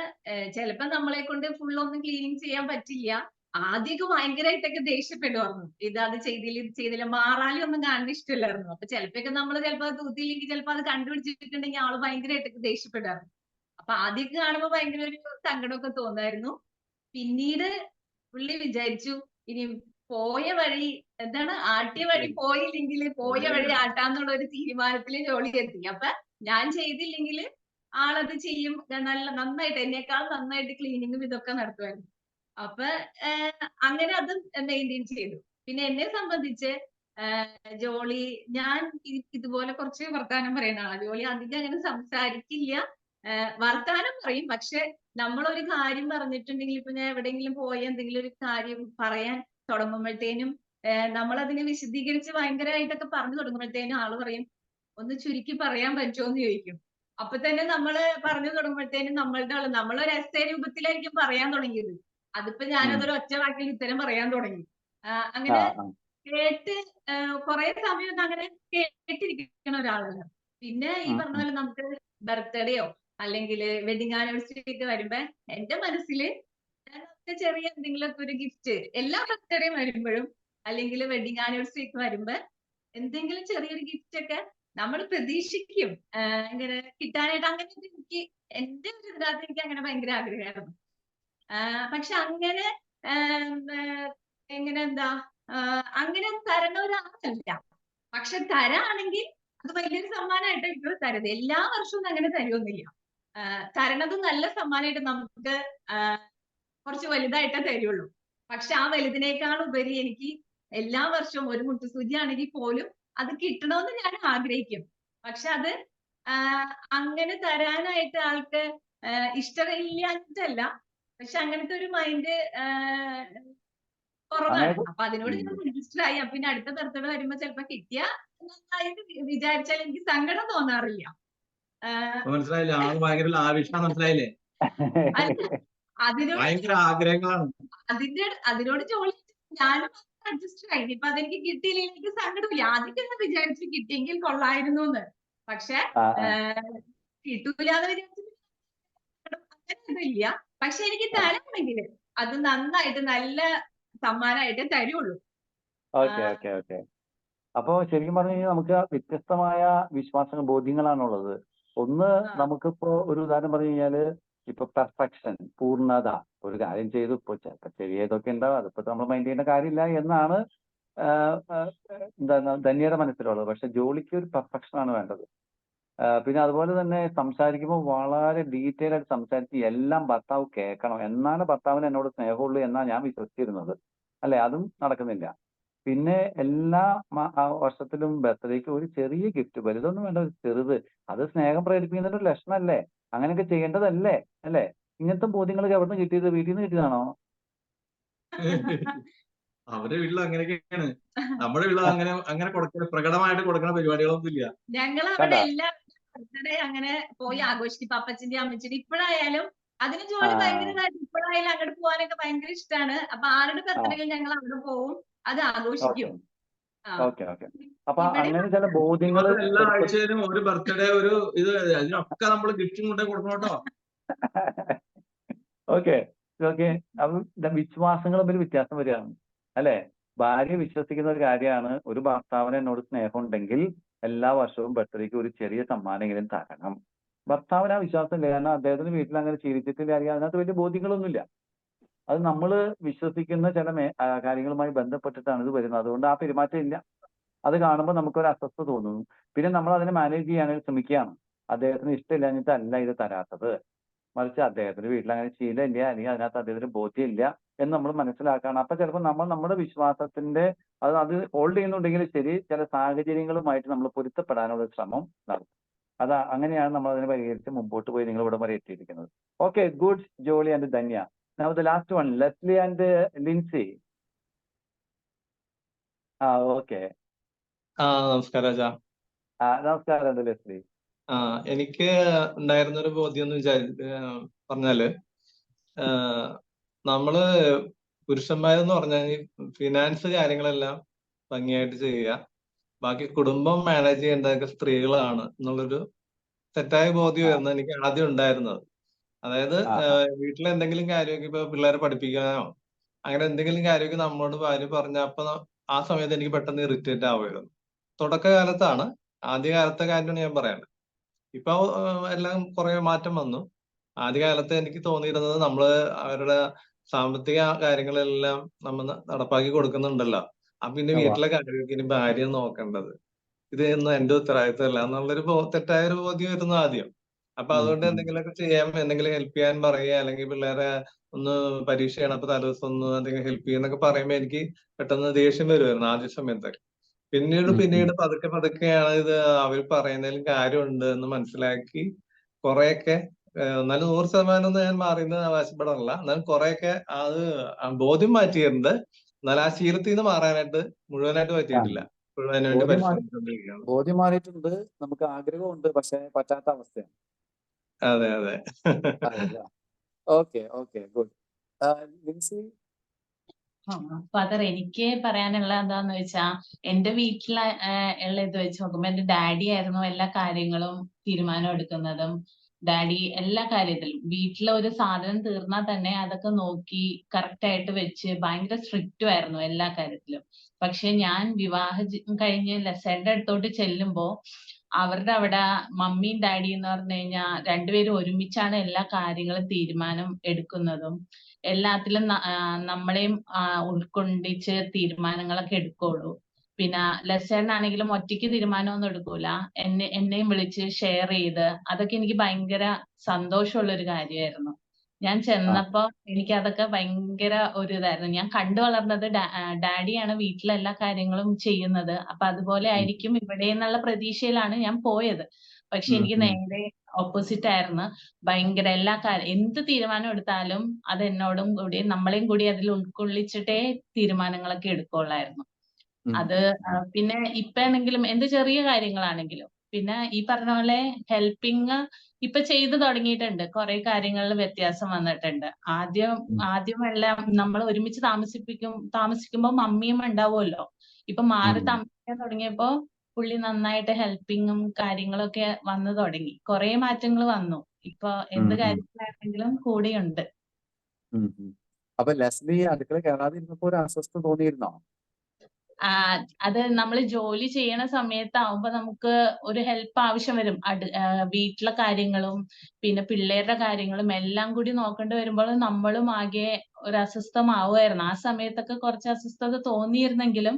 Speaker 9: ചിലപ്പോ നമ്മളെ കൊണ്ട് ഫുള്ളൊന്നും ക്ലീനിങ് ചെയ്യാൻ പറ്റില്ല. ആദ്യമൊക്കെ ഭയങ്കരമായിട്ടൊക്കെ ദേഷ്യപ്പെടുമായിരുന്നു. അത് ചെയ്തില്ല ഇത് ചെയ്തില്ല, മാറാലും ഒന്നും കാണുന്ന ഇഷ്ടമില്ലായിരുന്നു. അപ്പൊ ചിലപ്പോ നമ്മൾ തൂത്തിയില്ലെങ്കിൽ ചിലപ്പോ അത് കണ്ടുപിടിച്ചിട്ടുണ്ടെങ്കിൽ ആള് ഭയങ്കരമായിട്ടൊക്കെ ദേഷ്യപ്പെടാറുണ്ട്. അപ്പൊ ആദ്യമൊക്കെ കാണുമ്പോ ഭയങ്കര ഒരു സങ്കടമൊക്കെ തോന്നായിരുന്നു. പിന്നീട് പുള്ളി വിചാരിച്ചു ഇനി പോയ വഴി ആട്ടിയ വഴി പോയില്ലെങ്കിൽ പോയ വഴി ആട്ടാന്നുള്ള ഒരു തീരുമാനത്തിൽ ജോളി എത്തി. അപ്പൊ ഞാൻ ചെയ്തില്ലെങ്കിൽ ആളത് ചെയ്യും. നന്നായിട്ട് എന്നേക്കാൾ നന്നായിട്ട് ക്ലീനിങ്ങും ഇതൊക്കെ നടത്തുമായിരുന്നു. അപ്പൊ അങ്ങനെ അതും മെയിൻറ്റെയിൻ ചെയ്തു. പിന്നെ എന്നെ സംബന്ധിച്ച് ജോളി ഞാൻ ഇതുപോലെ കുറച്ച് വർത്താനം പറയുന്ന ആളാണ്. ജോളി അധികം അങ്ങനെ സംസാരിക്കില്ല. വർത്താനം പറയും. പക്ഷെ നമ്മളൊരു കാര്യം പറഞ്ഞിട്ടുണ്ടെങ്കിൽ ഇപ്പൊ ഞാൻ എവിടെയെങ്കിലും പോയി എന്തെങ്കിലും ഒരു കാര്യം പറയാൻ തുടങ്ങുമ്പോഴത്തേനും നമ്മളതിനെ വിശദീകരിച്ച് ഭയങ്കരമായിട്ടൊക്കെ പറഞ്ഞു തുടങ്ങുമ്പോഴത്തേനും ആള് പറയും ഒന്ന് ചുരുക്കി പറയാൻ പറ്റുമോ എന്ന് ചോദിക്കും. അപ്പൊ തന്നെ നമ്മള് പറഞ്ഞു തുടങ്ങുമ്പോഴത്തേനും നമ്മളൊരു എസ്സേ രൂപത്തിലായിരിക്കും പറയാൻ തുടങ്ങിയത്. അതിപ്പോ ഞാനതൊരു ഒറ്റ വാക്കിൽ ഉത്തരം പറയാൻ തുടങ്ങി. അങ്ങനെ കേട്ട് കുറെ സമയം അങ്ങനെ കേട്ടിരിക്കണ ഒരാളാണ്. പിന്നെ ഈ പറഞ്ഞ പോലെ നമുക്ക് ബർത്ത്ഡേയോ അല്ലെങ്കിൽ വെഡിങ് ആനിവേഴ്സറി ഒക്കെ വരുമ്പോ എന്റെ മനസ്സില് ചെറിയ എന്തെങ്കിലുമൊക്കെ ഒരു ഗിഫ്റ്റ് എല്ലാ ബർത്ത്ഡേയും വരുമ്പോഴും അല്ലെങ്കിൽ വെഡിങ് ആനിവേഴ്സറി ഒക്കെ വരുമ്പോ എന്തെങ്കിലും ചെറിയൊരു ഗിഫ്റ്റ് ഒക്കെ നമ്മൾ പ്രതീക്ഷിക്കും ഇങ്ങനെ കിട്ടാനായിട്ട്. അങ്ങനെ എനിക്ക് എന്റെ ഒരു ഇതിനകത്ത് എനിക്ക് അങ്ങനെ ഭയങ്കര ആഗ്രഹമായിരുന്നു. പക്ഷെ അങ്ങനെ അങ്ങനെ തരണ ഒരാളല്ല. പക്ഷെ തരാണെങ്കിൽ അത് വലിയൊരു സമ്മാനമായിട്ട് ഇപ്പോൾ തരുന്നത്. എല്ലാ വർഷവും അങ്ങനെ തരുമൊന്നുമില്ല. തരണത് നല്ല സമ്മാനമായിട്ട് നമുക്ക് കുറച്ച് വലുതായിട്ടേ തരുള്ളൂ. പക്ഷെ ആ വലുതിനേക്കാൾ ഉപരി എനിക്ക് എല്ലാ വർഷവും ഒരു മുട്ടുസൂചി ആണെങ്കിൽ പോലും അത് കിട്ടണമെന്ന് ഞാൻ ആഗ്രഹിക്കും. പക്ഷെ അത് അങ്ങനെ തരാനായിട്ട് ആൾക്ക് ഇഷ്ടമില്ലാഞ്ഞിട്ടല്ല. പക്ഷെ അങ്ങനത്തെ ഒരു മൈൻഡ് കുറവാണ്. അപ്പൊ അതിനോട് ഞാൻ രജിസ്റ്റർ ആയി. പിന്നെ അടുത്ത ബർത്ത്ഡേ വരുമ്പോ ചിലപ്പോ കിട്ടിയ നന്നായിട്ട് വിചാരിച്ചാൽ എനിക്ക് സങ്കടം തോന്നാറില്ല.
Speaker 10: മനസ്സിലായില്ലേ? ആള് ഭയങ്കര ആവശ്യം, മനസ്സിലായില്ലേ? ഭയങ്കര ആഗ്രഹങ്ങളാണ്.
Speaker 9: അതിനോട് ചോദിച്ചു ഞാനും അഡ്ജസ്റ്റ് ആയി. ഇപ്പൊ അതെനിക്ക് കിട്ടിയില്ലെങ്കിൽ എനിക്ക് സങ്കടമില്ല. ആദ്യം വിചാരിച്ചു കിട്ടിയെങ്കിൽ കൊള്ളായിരുന്നു എന്ന്. പക്ഷെ കിട്ടൂലെന്ന് വിചാരിച്ചു അങ്ങനെയൊന്നുമില്ല. പക്ഷെ എനിക്ക് തരാണെങ്കിൽ അത് നന്നായിട്ട് നല്ല സമ്മാനമായിട്ട് തരുള്ളൂ.
Speaker 1: അപ്പോ ശരിക്കും പറഞ്ഞു കഴിഞ്ഞാൽ നമുക്ക് വ്യത്യസ്തമായ വിശ്വാസ ബോധ്യങ്ങളാണുള്ളത്. ഒന്ന്, നമുക്കിപ്പോ ഒരു ഉദാഹരണം പറഞ്ഞു കഴിഞ്ഞാല് ഇപ്പൊ പെർഫെക്ഷൻ, പൂർണ്ണത, ഒരു കാര്യം ചെയ്തു ഇപ്പൊ ചിലപ്പോൾ ചെറിയതൊക്കെ ഉണ്ടാവും, അതിപ്പോ നമ്മൾ മൈൻഡ് ചെയ്യേണ്ട കാര്യമില്ല എന്നാണ് ധന്യയുടെ മനസ്സിലുള്ളത്. പക്ഷെ ജോളിക്ക് ഒരു പെർഫെക്ഷൻ ആണ് വേണ്ടത്. പിന്നെ അതുപോലെ തന്നെ സംസാരിക്കുമ്പോൾ വളരെ ഡീറ്റെയിൽ ആയിട്ട് സംസാരിച്ച് എല്ലാം ഭർത്താവ് കേൾക്കണം, എന്നാണ് ഭർത്താവിന് എന്നോട് സ്നേഹമുള്ളൂ എന്നാണ് ഞാൻ വിശ്വസിച്ചിരുന്നത്. അല്ലെ, അതും നടക്കുന്നില്ല. പിന്നെ എല്ലാ വർഷത്തിലും ബർത്ത്ഡേക്ക് ഒരു ചെറിയ ഗിഫ്റ്റ്, വലുതൊന്നും വേണ്ട, ഒരു ചെറുത്, അത് സ്നേഹം പ്രകടിപ്പിക്കുന്നതിന്റെ ഒരു ലക്ഷണമല്ലേ? അങ്ങനെയൊക്കെ ചെയ്യേണ്ടതല്ലേ? അല്ലേ? ഇങ്ങനത്തെ ബോധ്യങ്ങളൊക്കെ എവിടെ നിന്ന് കിട്ടിയത്? വീട്ടിൽ നിന്ന് കിട്ടിയതാണോ?
Speaker 10: അവരുടെ വീട്ടിൽ അങ്ങനെയൊക്കെയാണ്. നമ്മുടെ വീട്ടിൽ അങ്ങനെ അങ്ങനെ കൊടുക്കുന്ന പ്രകടമായിട്ട് കൊടുക്കുന്ന പരിപാടികളൊന്നും ഇല്ല.
Speaker 9: ഞങ്ങൾ അവിടെ എല്ലാ ബർത്ത്ഡേ അങ്ങനെ പോയി ആഘോഷിക്കും. ഇപ്പൊ അപ്പച്ചന്റെ അമ്മച്ചിന്റെ ഇപ്പോഴായാലും അതിന് ജോലി ഭയങ്കര ഇതായിട്ട് ഇപ്പോഴായാലും അങ്ങോട്ട് പോകാനൊക്കെ ഭയങ്കര ഇഷ്ടമാണ്. അപ്പൊ ആരുടെ ബർത്ത്ഡേയിൽ ഞങ്ങൾ അവിടെ പോവും, അത് ആഘോഷിക്കും.
Speaker 1: അപ്പൊ അങ്ങനെ ചില ബോധ്യങ്ങൾ
Speaker 10: എല്ലാ ആഴ്ചയിലും ഒരു ബർത്ത്ഡേ ഒരു ഇത് അതിനൊക്കെ നമ്മൾ ഗിഫ്റ്റും കൊണ്ടേ കൊടുക്കണം കേട്ടോ.
Speaker 1: ഓക്കെ അപ്പം വിശ്വാസങ്ങൾ തമ്മിൽ വ്യത്യാസം വരികയാണ് അല്ലെ. ഭാര്യ വിശ്വസിക്കുന്ന ഒരു കാര്യമാണ്, ഒരു ഭർത്താവിന് എന്നോട് സ്നേഹം ഉണ്ടെങ്കിൽ എല്ലാ വർഷവും ബർത്ത്ഡേക്ക് ഒരു ചെറിയ സമ്മാനമെങ്കിലും തരണം. ഭർത്താവിന് ആ വിശ്വാസം ഇല്ല, കാരണം അദ്ദേഹത്തിന് വീട്ടിൽ അങ്ങനെ ശീലിച്ചിട്ടില്ല, അല്ലെങ്കിൽ അതിനകത്ത് വലിയ ബോധ്യങ്ങളൊന്നുമില്ല. അത് നമ്മൾ വിശ്വസിക്കുന്ന ചില കാര്യങ്ങളുമായി ബന്ധപ്പെട്ടിട്ടാണ് ഇത് വരുന്നത്. അതുകൊണ്ട് ആ പെരുമാറ്റം ഇല്ല. അത് കാണുമ്പോൾ നമുക്കൊരു അസ്വസ്ഥത തോന്നുന്നു. പിന്നെ നമ്മൾ അതിനെ മാനേജ് ചെയ്യാനായിട്ട് ശ്രമിക്കുകയാണ്. അദ്ദേഹത്തിന് ഇഷ്ടമില്ലാഞ്ഞിട്ടല്ല ഇത് തരാത്തത്, മറിച്ച് അദ്ദേഹത്തിന് വീട്ടിൽ അങ്ങനെ ശീലമില്ല, അല്ലെങ്കിൽ അതിനകത്ത് അദ്ദേഹത്തിന് ബോധ്യമില്ല എന്ന് നമ്മൾ മനസ്സിലാക്കുകയാണ്. അപ്പൊ ചിലപ്പോൾ നമ്മൾ നമ്മുടെ വിശ്വാസത്തിന്റെ അത് ഹോൾഡ് ചെയ്യുന്നുണ്ടെങ്കിൽ ശരി, ചില സാഹചര്യങ്ങളുമായിട്ട് നമ്മൾ പൊരുത്തപ്പെടാനുള്ള ശ്രമം നടത്തും. അങ്ങനെയാണ് നമ്മൾ അതിനെ പരിഹരിച്ച് മുമ്പോട്ട് പോയി നിങ്ങൾ ഇവിടെ വരെ എത്തിയിരിക്കുന്നത്. Okay, good Jolly and Dhanya. Now the last one, Leslie and Lindsay. Okay.
Speaker 11: നമസ്കാരം അജാ.
Speaker 1: നമസ്കാരം ലെസ്ലി.
Speaker 11: എനിക്ക് ഉണ്ടായിരുന്നൊരു ബോധ്യം എന്ന് പറഞ്ഞാല് നമ്മള് പുരുഷന്മാരെന്ന് പറഞ്ഞാൽ ഫിനാൻസ് കാര്യങ്ങളെല്ലാം ഭംഗിയായിട്ട് ചെയ്യുക, ബാക്കി കുടുംബം മാനേജ് ചെയ്യേണ്ടതൊക്കെ സ്ത്രീകളാണ് എന്നുള്ളൊരു തെറ്റായ ബോധ്യമായിരുന്നു എനിക്ക് ആദ്യം ഉണ്ടായിരുന്നത്. അതായത് വീട്ടിൽ എന്തെങ്കിലും കാര്യമൊക്കെ ഇപ്പൊ പിള്ളേരെ പഠിപ്പിക്കാനോ അങ്ങനെ എന്തെങ്കിലും കാര്യമൊക്കെ നമ്മളോട് ഭാര്യ പറഞ്ഞ അപ്പൊ ആ സമയത്ത് എനിക്ക് പെട്ടെന്ന് ഇറിറ്റേറ്റ് ആവുമായിരുന്നു. തുടക്കകാലത്താണ്, ആദ്യകാലത്തെ കാര്യമാണ് ഞാൻ പറയുന്നത്. ഇപ്പൊ എല്ലാം കുറെ മാറ്റം വന്നു. ആദ്യകാലത്ത് എനിക്ക് തോന്നിയിരുന്നത് നമ്മള് അവരുടെ സാമ്പത്തിക കാര്യങ്ങളെല്ലാം നമ്മൾ നടപ്പാക്കി കൊടുക്കുന്നുണ്ടല്ലോ, അപ്പൊ പിന്നെ വീട്ടിലെ കാര്യമൊക്കെ ഇനി ഭാര്യ നോക്കേണ്ടത്, ഇത് ഒന്നും എന്റെ ഉത്തരവാദിത്തമല്ല എന്നുള്ളൊരു തെറ്റായൊരു ബോധ്യമായിരുന്നു ആദ്യം. അപ്പൊ അതുകൊണ്ട് എന്തെങ്കിലുമൊക്കെ ചെയ്യാൻ, എന്തെങ്കിലും ഹെൽപ്പ് ചെയ്യാൻ പറയുക, അല്ലെങ്കിൽ പിള്ളേരെ ഒന്ന് പരീക്ഷയാണ് അപ്പൊ തലേദിവസം ഒന്ന് എന്തെങ്കിലും ഹെൽപ്പ് ചെയ്യുന്നൊക്കെ പറയുമ്പോ എനിക്ക് പെട്ടെന്ന് ദേഷ്യം വരുമായിരുന്നു ആദ്യ സമയത്തൊക്കെ. പിന്നീട് പതുക്കെയാണ് ഇത് അവർ പറയുന്നതിലും കാര്യമുണ്ട് എന്ന് മനസ്സിലാക്കി കുറെയൊക്കെ, എന്നാലും 100% ഒന്നും ഞാൻ മാറിയെന്ന് അവകാശപ്പെടാറില്ല, എന്നാലും കുറെയൊക്കെ അത് ബോധ്യം മാറ്റിയിട്ടുണ്ട്. എന്നാൽ ആ ശീലത്തിൽ നിന്ന് മാറാനായിട്ട് മുഴുവനായിട്ട് പറ്റിയിട്ടില്ല.
Speaker 1: ബോധ്യം മാറിയിട്ടുണ്ട്, നമുക്ക് ആഗ്രഹമുണ്ട്, പക്ഷെ പറ്റാത്ത അവസ്ഥയാണ്.
Speaker 11: അതെ അതെ.
Speaker 1: Okay good. ലിൻസി.
Speaker 12: ഫാദർ, എനിക്ക് പറയാനുള്ള എന്താന്ന് വെച്ചാ, എന്റെ വീട്ടിലെ ഉള്ള ഇത് വെച്ച് നോക്കുമ്പോ എന്റെ ഡാഡി ആയിരുന്നു എല്ലാ കാര്യങ്ങളും തീരുമാനം എടുക്കുന്നതും. ഡാഡി എല്ലാ കാര്യത്തിലും വീട്ടിലെ ഒരു സാധനം തീർന്നാൽ തന്നെ അതൊക്കെ നോക്കി കറക്റ്റ് ആയിട്ട് വെച്ച് ഭയങ്കര സ്ട്രിക്റ്റും ആയിരുന്നു എല്ലാ കാര്യത്തിലും. പക്ഷെ ഞാൻ വിവാഹം കഴിഞ്ഞ് ലെസയുടെ അടുത്തോട്ട് ചെല്ലുമ്പോ അവരുടെ അവിടെ മമ്മിയും ഡാഡിയും എന്ന് പറഞ്ഞു കഴിഞ്ഞാൽ രണ്ടുപേരും ഒരുമിച്ചാണ് എല്ലാ കാര്യങ്ങളും തീരുമാനം എടുക്കുന്നതും. എല്ലാത്തിലും നമ്മളെയും ഉൾക്കൊണ്ടിച്ച് തീരുമാനങ്ങളൊക്കെ എടുക്കുള്ളൂ. പിന്നെ ലെസേണ്ണാണെങ്കിലും ഒറ്റയ്ക്ക് തീരുമാനമൊന്നും എടുക്കൂല, എന്നെയും വിളിച്ച് ഷെയർ ചെയ്ത്, അതൊക്കെ എനിക്ക് ഭയങ്കര സന്തോഷമുള്ള ഒരു കാര്യമായിരുന്നു. ഞാൻ ചെന്നപ്പോ എനിക്ക് അതൊക്കെ ഭയങ്കര ഒരു ഇതായിരുന്നു. ഞാൻ കണ്ടു വളർന്നത് ഡാഡിയാണ് വീട്ടിലെല്ലാ കാര്യങ്ങളും ചെയ്യുന്നത്, അപ്പൊ അതുപോലെ ആയിരിക്കും ഇവിടെ എന്നുള്ള പ്രതീക്ഷയിലാണ് ഞാൻ പോയത്. പക്ഷെ എനിക്ക് നേരെ ഓപ്പോസിറ്റ് ആയിരുന്നു. ഭയങ്കര എല്ലാ കാര്യം എന്ത് തീരുമാനം എടുത്താലും അത് എന്നോടും കൂടി നമ്മളെയും കൂടി അതിൽ ഉൾക്കൊള്ളിച്ചിട്ടേ തീരുമാനങ്ങളൊക്കെ എടുക്കുള്ളായിരുന്നു. അത് പിന്നെ ഇപ്പൊ ആണെങ്കിലും എന്ത് ചെറിയ കാര്യങ്ങളാണെങ്കിലും പിന്നെ ഈ പറഞ്ഞ പോലെ ഹെൽപ്പിങ് ഇപ്പൊ ചെയ്തു തുടങ്ങിയിട്ടുണ്ട്. കുറെ കാര്യങ്ങളിൽ വ്യത്യാസം വന്നിട്ടുണ്ട്. ആദ്യമെല്ലാം നമ്മൾ ഒരുമിച്ച് താമസിക്കുമ്പോൾ മമ്മിയും ഉണ്ടാവുമല്ലോ. ഇപ്പൊ മാറി താമസിക്കാൻ തുടങ്ങിയപ്പോ പുള്ളി നന്നായിട്ട് ഹെൽപ്പിങ്ങും കാര്യങ്ങളൊക്കെ വന്നു തുടങ്ങി. കുറെ മാറ്റങ്ങൾ വന്നു. ഇപ്പൊ എന്ത് കാര്യത്തിലാണെങ്കിലും കൂടെയുണ്ട്.
Speaker 1: അപ്പൊ ലെസ്ലി അടുക്കള കയറാതിരുന്നപ്പോ ഒരു അസ്വസ്ഥത തോന്നിയിരുന്നോ?
Speaker 12: അത് നമ്മൾ ജോലി ചെയ്യണ സമയത്താവുമ്പോ നമുക്ക് ഒരു ഹെൽപ്പ് ആവശ്യം വരും. വീട്ടിലെ കാര്യങ്ങളും പിന്നെ പിള്ളേരുടെ കാര്യങ്ങളും എല്ലാം കൂടി നോക്കേണ്ടി വരുമ്പോൾ നമ്മളും ആകെ ഒരു അസ്വസ്ഥമാവുമായിരുന്നു. ആ സമയത്തൊക്കെ കുറച്ച് അസ്വസ്ഥത തോന്നിയിരുന്നെങ്കിലും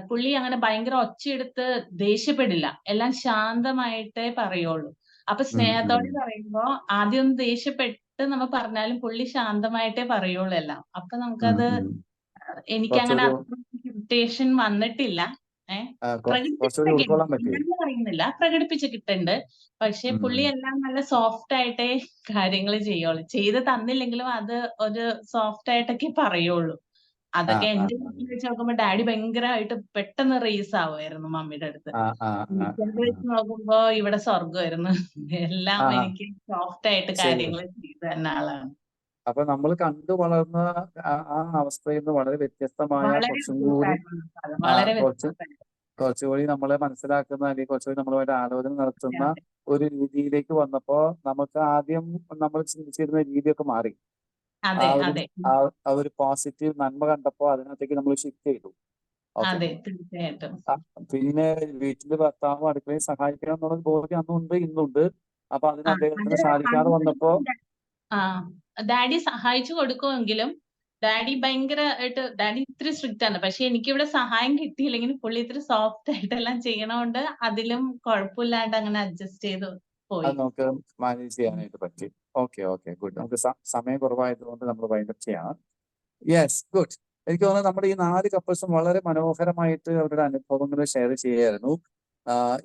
Speaker 12: പുള്ളി അങ്ങനെ ഭയങ്കര ഒച്ചയെടുത്ത് ദേഷ്യപ്പെടില്ല, എല്ലാം ശാന്തമായിട്ടേ പറയുള്ളൂ. അപ്പൊ സ്നേഹത്തോടെ പറയുമ്പോ ആദ്യം ഒന്ന് ദേഷ്യപ്പെട്ട് നമ്മൾ പറഞ്ഞാലും പുള്ളി ശാന്തമായിട്ടേ പറയുള്ളൂ എല്ലാം. അപ്പൊ നമുക്കത് എനിക്കങ്ങനെ ഇറിറ്റേഷൻ വന്നിട്ടില്ല. പറയുന്നില്ല, പ്രകടിപ്പിച്ച് കിട്ടുന്നുണ്ട്. പക്ഷെ പുള്ളി എല്ലാം നല്ല സോഫ്റ്റ് ആയിട്ടേ കാര്യങ്ങൾ ചെയ്യുള്ളൂ. ചെയ്ത് തന്നില്ലെങ്കിലും അത് ഒരു സോഫ്റ്റ് ആയിട്ടൊക്കെ പറയുള്ളൂ. അതൊക്കെ
Speaker 1: ആ
Speaker 12: എന്റെ വീട്ടിൽ വെച്ച് നോക്കുമ്പോ ഡാഡി ഭയങ്കരമായിട്ട് പെട്ടെന്ന് റേസ് ആവുമായിരുന്നു മമ്മിയുടെ അടുത്ത്.
Speaker 1: ആ ആ ആ
Speaker 12: എനിക്കത് വെച്ച് നോക്കുമ്പോ ഇവിടെ സ്വർഗമായിരുന്നു. എല്ലാം
Speaker 1: ആ
Speaker 12: എനിക്ക് സോഫ്റ്റ് ആയിട്ട്
Speaker 1: ശരി.
Speaker 12: കാര്യങ്ങൾ ചെയ്തു തന്ന ആളാണ്.
Speaker 1: അപ്പൊ നമ്മൾ കണ്ടു വളർന്ന ആ അവസ്ഥയിൽ നിന്ന് വളരെ വ്യത്യസ്തമായ
Speaker 12: വളരെ
Speaker 1: കുറച്ചും കൂടി
Speaker 12: വ്യത്യസ്തമായിരുന്നു അത്. വളരെ വ്യത്യസ്തമായിരുന്നു.
Speaker 1: കുറച്ചുകൂടി നമ്മളെ മനസ്സിലാക്കുന്ന അല്ലെങ്കിൽ കുറച്ചുകൂടി നമ്മളുമായിട്ട് ആലോചന നടത്തുന്ന
Speaker 12: അതെ
Speaker 1: ഒരു രീതിയിലേക്ക് വന്നപ്പോ നമുക്ക് ആദ്യം നമ്മൾ ചിന്തിച്ചിരുന്ന രീതിയൊക്കെ മാറി. ആ
Speaker 12: അതെ
Speaker 1: ഒരു
Speaker 12: അതെ
Speaker 1: ആ ഒരു പോസിറ്റീവ് നന്മ കണ്ടപ്പോ അതിനകത്തേക്ക് നമ്മൾ ഷിഫ്റ്റ് ചെയ്തു. ഓക്കെ.
Speaker 12: അതെ തീർച്ചയായിട്ടും.
Speaker 1: പിന്നെ വീട്ടില് ഭർത്താവ് അടുക്കളയിൽ സഹായിക്കണം എന്നുള്ള ബോധ്യം അന്നുണ്ട് ഇന്നുണ്ട്. അപ്പൊ അതിന്
Speaker 12: ആ
Speaker 1: അദ്ദേഹത്തിന്
Speaker 12: അത്
Speaker 1: സാധിക്കാതെ വന്നപ്പോ
Speaker 12: ആ ഡാഡി സഹായിച്ചു കൊടുക്കുമെങ്കിലും ഡാഡി ഭയങ്കരമായിട്ട് ഡാഡി ഇത്തിരി സ്ട്രിക്റ്റ് ആണ്. പക്ഷെ എനിക്കിവിടെ സഹായം കിട്ടിയില്ലെങ്കിൽ പുള്ളി ഇത്തിരി സോഫ്റ്റ് ആയിട്ടെല്ലാം ചെയ്യണോണ്ട് അതിലും കുഴപ്പമില്ലാണ്ട് അങ്ങനെ അഡ്ജസ്റ്റ് ചെയ്ത് പോയി.
Speaker 1: അത് നമുക്ക് മാനേജ് ചെയ്യാനായിട്ട് പറ്റി. Okay okay good. നമുക്ക് സമയം കുറവായതുകൊണ്ട് നമ്മൾ വൈൻഡപ്പ് ചെയ്യണം. Yes good. എനിക്ക് തോന്നുന്നത് നമ്മുടെ ഈ 4 കപ്പിൾസും വളരെ മനോഹരമായിട്ട് അവരുടെ അനുഭവങ്ങൾ ഷെയർ ചെയ്യായിരുന്നു.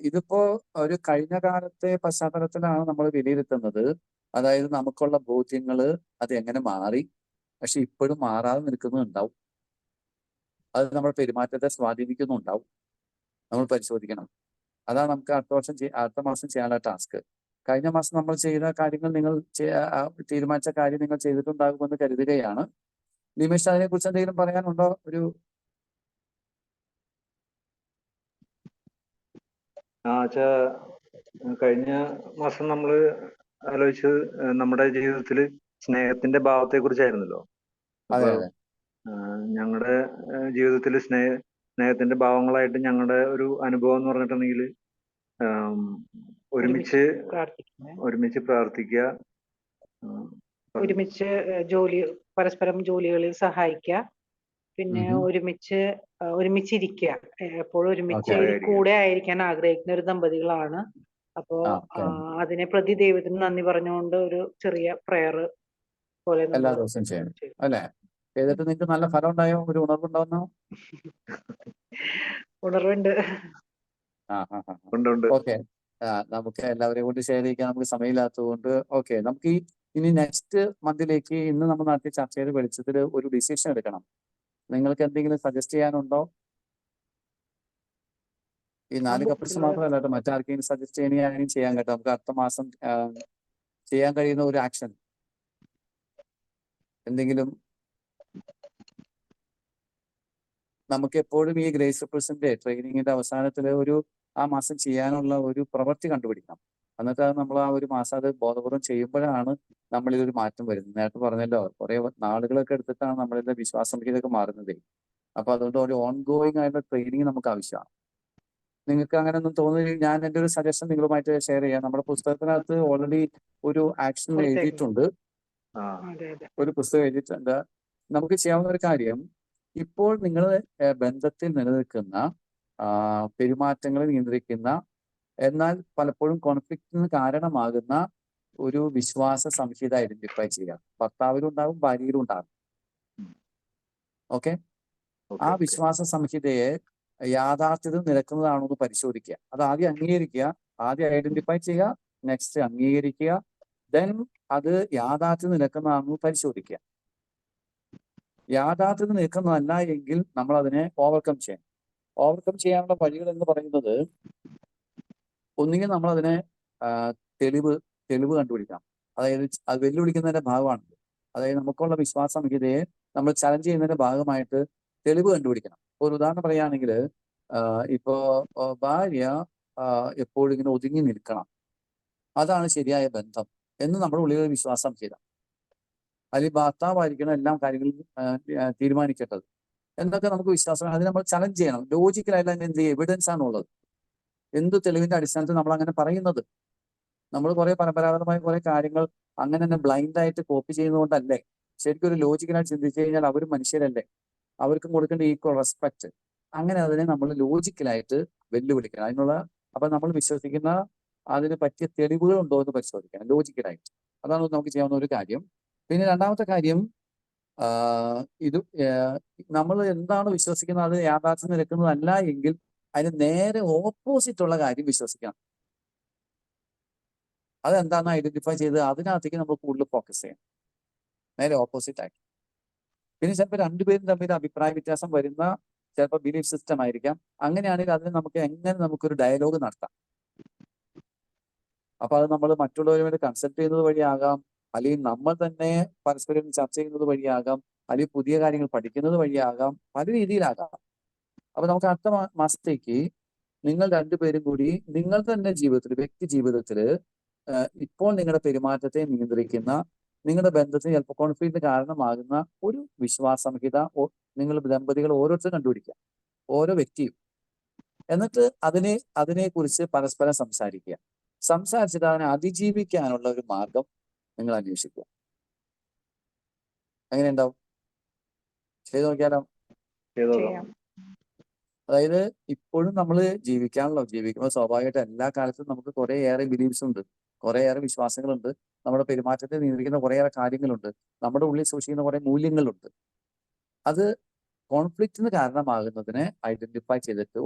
Speaker 1: ഇതിപ്പോ ഒരു കഴിഞ്ഞ കാലത്തെ പശ്ചാത്തലത്തിലാണ് നമ്മൾ വിലയിരുത്തുന്നത്. അതായത് നമുക്കുള്ള ബോധ്യങ്ങള് അത് എങ്ങനെ മാറി, പക്ഷെ ഇപ്പോഴും മാറാതെ നിൽക്കുന്നുണ്ടാവും. അത് നമ്മുടെ പെരുമാറ്റത്തെ സ്വാധീനിക്കുന്നുണ്ടാവും. നമ്മൾ പരിശോധിക്കണം. അതാണ് നമുക്ക് അടുത്ത മാസം ചെയ്യാനുള്ള ടാസ്ക്. കഴിഞ്ഞ മാസം നമ്മൾ ചെയ്ത കാര്യങ്ങൾ നിങ്ങൾ തീരുമാനിച്ച കാര്യം നിങ്ങൾ ചെയ്തിട്ടുണ്ടാകുമെന്ന് കരുതുകയാണ്. നിമിഷ അതിനെ കുറിച്ച് എന്തെങ്കിലും പറയാനുണ്ടോ?
Speaker 2: കഴിഞ്ഞ മാസം നമ്മൾ ആലോചിച്ചത് നമ്മുടെ ജീവിതത്തിൽ സ്നേഹത്തിന്റെ ഭാവത്തെ കുറിച്ചായിരുന്നല്ലോ.
Speaker 1: അതെ
Speaker 2: അപ്പൊ
Speaker 1: അതെ
Speaker 2: ഞങ്ങളുടെ ജീവിതത്തിൽ സ്നേഹത്തിന്റെ ഭാവങ്ങളായിട്ട് ഞങ്ങളുടെ ഒരു അനുഭവം എന്ന് പറഞ്ഞിട്ടുണ്ടെങ്കിൽ ഒരുമിച്ച് പ്രാർത്ഥിക്കുക,
Speaker 6: ഒരുമിച്ച് പരസ്പരം ജോലികളിൽ സഹായിക്കുക, പിന്നെ ഒരുമിച്ചിരിക്കുക, എപ്പോഴും ഒരുമിച്ച് കൂടെ ആയിരിക്കാൻ ആഗ്രഹിക്കുന്ന ഒരു ദമ്പതികളാണ്. അപ്പോ അതിനെ പ്രതി ദൈവത്തിന് നന്ദി പറഞ്ഞുകൊണ്ട് ഒരു ചെറിയ പ്രയർ പോലെ
Speaker 1: എല്ലാ ദിവസവും ചെയ്യണം അല്ലെ? ചെയ്തിട്ട് നിങ്ങൾക്ക് നല്ല ഫലം ഉണ്ടായോ? ഒരു ഉണർവുണ്ടാവുന്നോ?
Speaker 6: ഉണർവുണ്ട്.
Speaker 1: ഓക്കെ. നമുക്ക് എല്ലാവരെയും കൊണ്ട് ഷെയർ ചെയ്യിക്കാൻ നമുക്ക് സമയമില്ലാത്തത് കൊണ്ട് ഓക്കെ. നമുക്ക് ഇനി നെക്സ്റ്റ് മന്തിലേക്ക് ഇന്ന് നമ്മൾ നടത്തിയ ചർച്ചയുടെ വെളിച്ചത്തിൽ ഒരു ഡിസിഷൻ എടുക്കണം. നിങ്ങൾക്ക് എന്തെങ്കിലും സജസ്റ്റ് ചെയ്യാനുണ്ടോ? ഈ 4 കപ്പിൾസ് മാത്രമല്ല കേട്ടോ, മറ്റാർക്കെങ്കിലും സജസ്റ്റ് ചെയ്യണമെങ്കിൽ ചെയ്യാൻ കേട്ടോ. നമുക്ക് അടുത്ത മാസം ചെയ്യാൻ കഴിയുന്ന ഒരു ആക്ഷൻ എന്തെങ്കിലും. നമുക്ക് എപ്പോഴും ഈ ഗ്രേസ് റിപ്പിൾസിന്റെ ട്രെയിനിങ്ങിന്റെ അവസാനത്തിൽ ആ മാസം ചെയ്യാനുള്ള ഒരു പ്രവൃത്തി കണ്ടുപിടിക്കണം. എന്നിട്ട് നമ്മൾ ആ ഒരു മാസം അത് ബോധപൂർവം ചെയ്യുമ്പോഴാണ് നമ്മളിലൊരു മാറ്റം വരുന്നത്. നേരത്തെ പറഞ്ഞല്ലോ, കുറെ നാളുകളൊക്കെ എടുത്തിട്ടാണ് നമ്മളിലെ വിശ്വാസം ഇതൊക്കെ മാറുന്നത്. അപ്പൊ അതുകൊണ്ട് ഒരു ഓൺ ഗോയിങ് ആയിട്ടുള്ള ട്രെയിനിങ് നമുക്ക് ആവശ്യമാണ്. നിങ്ങൾക്ക് അങ്ങനെ ഒന്നും തോന്നുന്നില്ല? ഞാൻ എൻ്റെ ഒരു സജഷൻ നിങ്ങളുമായിട്ട് ഷെയർ ചെയ്യാം. നമ്മുടെ പുസ്തകത്തിനകത്ത് ഓൾറെഡി ഒരു ആക്ഷൻ എഴുതിയിട്ടുണ്ട്. ഒരു പുസ്തകം എഴുതിയിട്ടുണ്ട്. നമുക്ക് ചെയ്യാവുന്ന ഒരു കാര്യം, ഇപ്പോൾ നിങ്ങൾ ബന്ധത്തിൽ നിലനിൽക്കുന്ന പെരുമാറ്റങ്ങളെ നിയന്ത്രിക്കുന്ന, എന്നാൽ പലപ്പോഴും കോൺഫ്ലിക്റ്റിന് കാരണമാകുന്ന ഒരു വിശ്വാസ സംഹിത ഐഡന്റിഫൈ ചെയ്യുക. ഭർത്താവിലും ഉണ്ടാകും, ഭാര്യയിലും ഉണ്ടാകും. ഓക്കെ. ആ വിശ്വാസ സംഹിതയെ യാഥാർത്ഥ്യത നിരക്കുന്നതാണോ എന്ന് പരിശോധിക്കുക. അത് ആദ്യം അംഗീകരിക്കുക, ആദ്യം ഐഡന്റിഫൈ ചെയ്യുക, നെക്സ്റ്റ് അംഗീകരിക്കുക, ദെൻ അത് യാഥാർത്ഥ്യം നിൽക്കുന്നതാണെന്ന് പരിശോധിക്കുക. യാഥാർത്ഥ്യം നിൽക്കുന്നതല്ല എങ്കിൽ നമ്മൾ അതിനെ ഓവർകം ചെയ്യണം. ഓവർകം ചെയ്യാനുള്ള വഴികൾ എന്ന് പറയുന്നത്, ഒന്നുകിൽ നമ്മൾ അതിനെ തെളിവ് കണ്ടുപിടിക്കണം. അതായത് അത് വെല്ലുവിളിക്കുന്നതിന്റെ ഭാഗമാണ്. അതായത് നമുക്കുള്ള വിശ്വാസ സംഹിതയെ നമ്മൾ ചലഞ്ച് ചെയ്യുന്നതിന്റെ ഭാഗമായിട്ട് തെളിവ് കണ്ടുപിടിക്കണം. ഒരു ഉദാഹരണം പറയുകയാണെങ്കിൽ, ഇപ്പോ ഭാര്യ എപ്പോഴും ഇങ്ങനെ ഒതുങ്ങി നിൽക്കണം, അതാണ് ശരിയായ ബന്ധം എന്ന് നമ്മുടെ ഉള്ളിൽ വിശ്വാസം ചെയ്ത, അല്ലെങ്കിൽ ഭർത്താവായിരിക്കണം എല്ലാ കാര്യങ്ങളും തീരുമാനിക്കേണ്ടത് എന്നൊക്കെ നമുക്ക് വിശ്വാസം. അതിന് നമ്മൾ ചലഞ്ച് ചെയ്യണം. ലോജിക്കലായിട്ട് അതിന് എന്ത് എവിഡൻസ് ആണുള്ളത്, എന്ത് തെളിവിന്റെ അടിസ്ഥാനത്തിൽ നമ്മൾ അങ്ങനെ പറയുന്നത്? നമ്മൾ കുറെ പരമ്പരാഗതമായ കുറെ കാര്യങ്ങൾ അങ്ങനെ തന്നെ ബ്ലൈൻഡായിട്ട് കോപ്പി ചെയ്യുന്നതുകൊണ്ടല്ലേ. ശരിക്കും ഒരു ലോജിക്കലായിട്ട് ചിന്തിച്ചു കഴിഞ്ഞാൽ അവരും മനുഷ്യരല്ലേ, അവർക്കും കൊടുക്കേണ്ട ഈക്വൽ റെസ്പെക്ട്. അങ്ങനെ അതിനെ നമ്മൾ ലോജിക്കലായിട്ട് വെല്ലുവിളിക്കണം. അപ്പൊ നമ്മൾ വിശ്വസിക്കുന്ന അതിന് പറ്റിയ തെളിവുകൾ ഉണ്ടോ എന്ന് പരിശോധിക്കണം ലോജിക്കലായിട്ട്. അതാണ് നമുക്ക് ചെയ്യാവുന്ന ഒരു കാര്യം. പിന്നെ രണ്ടാമത്തെ കാര്യം, നമ്മൾ എന്താണ് വിശ്വസിക്കുന്നത് അത് യാഥാർത്ഥ്യം നിൽക്കുന്നതല്ല എങ്കിൽ അതിന് നേരെ ഓപ്പോസിറ്റ് ഉള്ള കാര്യം വിശ്വസിക്കണം. അതെന്താണെന്ന് ഐഡന്റിഫൈ ചെയ്ത് അതിനകത്തേക്ക് നമ്മൾ കൂടുതൽ ഫോക്കസ് ചെയ്യണം, നേരെ ഓപ്പോസിറ്റ് ആയിട്ട്. പിന്നെ ചിലപ്പോൾ രണ്ടുപേരും തമ്മിൽ അഭിപ്രായ വ്യത്യാസം വരുന്ന ചിലപ്പോൾ ബിലീഫ് സിസ്റ്റം ആയിരിക്കാം. അങ്ങനെയാണെങ്കിൽ അതിന് നമുക്ക് എങ്ങനെ നമുക്കൊരു ഡയലോഗ് നടത്താം. അപ്പൊ അത് നമ്മൾ മറ്റുള്ളവരുമായിട്ട് കൺസൾട്ട് ചെയ്യുന്നത് വഴിയാകാം, അല്ലെങ്കിൽ നമ്മൾ തന്നെ പരസ്പരം ചർച്ച ചെയ്യുന്നത് വഴിയാകാം, അല്ലെങ്കിൽ പുതിയ കാര്യങ്ങൾ പഠിക്കുന്നത് വഴിയാകാം, പല രീതിയിലാകാം. അപ്പൊ നമുക്ക് അടുത്ത മാസത്തേക്ക് നിങ്ങൾ രണ്ടുപേരും കൂടി നിങ്ങൾ തന്നെ ജീവിതത്തിൽ, വ്യക്തി ജീവിതത്തിൽ ഇപ്പോൾ നിങ്ങളുടെ പെരുമാറ്റത്തെ നിയന്ത്രിക്കുന്ന, നിങ്ങളുടെ ബന്ധത്തിന് ചിലപ്പോൾ കോൺഫ്ലിക്റ്റ് കാരണമാകുന്ന ഒരു വിശ്വാസംഹിത നിങ്ങൾ ദമ്പതികൾ ഓരോരുത്തരും കണ്ടുപിടിക്കുക, ഓരോ വ്യക്തിയും. എന്നിട്ട് അതിനെക്കുറിച്ച് പരസ്പരം സംസാരിക്കുക. സംസാരിച്ചിട്ട് അതിനെ അതിജീവിക്കാനുള്ള ഒരു മാർഗം നിങ്ങൾ അന്വേഷിക്കുക. എങ്ങനെ ഉണ്ടാവും? ചെയ്തു നോക്കിയാലോ? അതായത് ഇപ്പോഴും നമ്മൾ ജീവിക്കുമ്പോൾ സ്വാഭാവികമായിട്ട് എല്ലാ കാലത്തും നമുക്ക് കുറേയേറെ ബിലീഫ്സ് ഉണ്ട്, കുറേയേറെ വിശ്വാസങ്ങളുണ്ട്, നമ്മുടെ പെരുമാറ്റത്തെ നിയന്ത്രിക്കുന്ന കുറേയേറെ കാര്യങ്ങളുണ്ട്, നമ്മുടെ ഉള്ളിൽ സൂക്ഷിക്കുന്ന കുറേ മൂല്യങ്ങളുണ്ട്. അത് കോൺഫ്ലിക്റ്റിന് കാരണമാകുന്നതിനെ ഐഡന്റിഫൈ ചെയ്തിട്ട്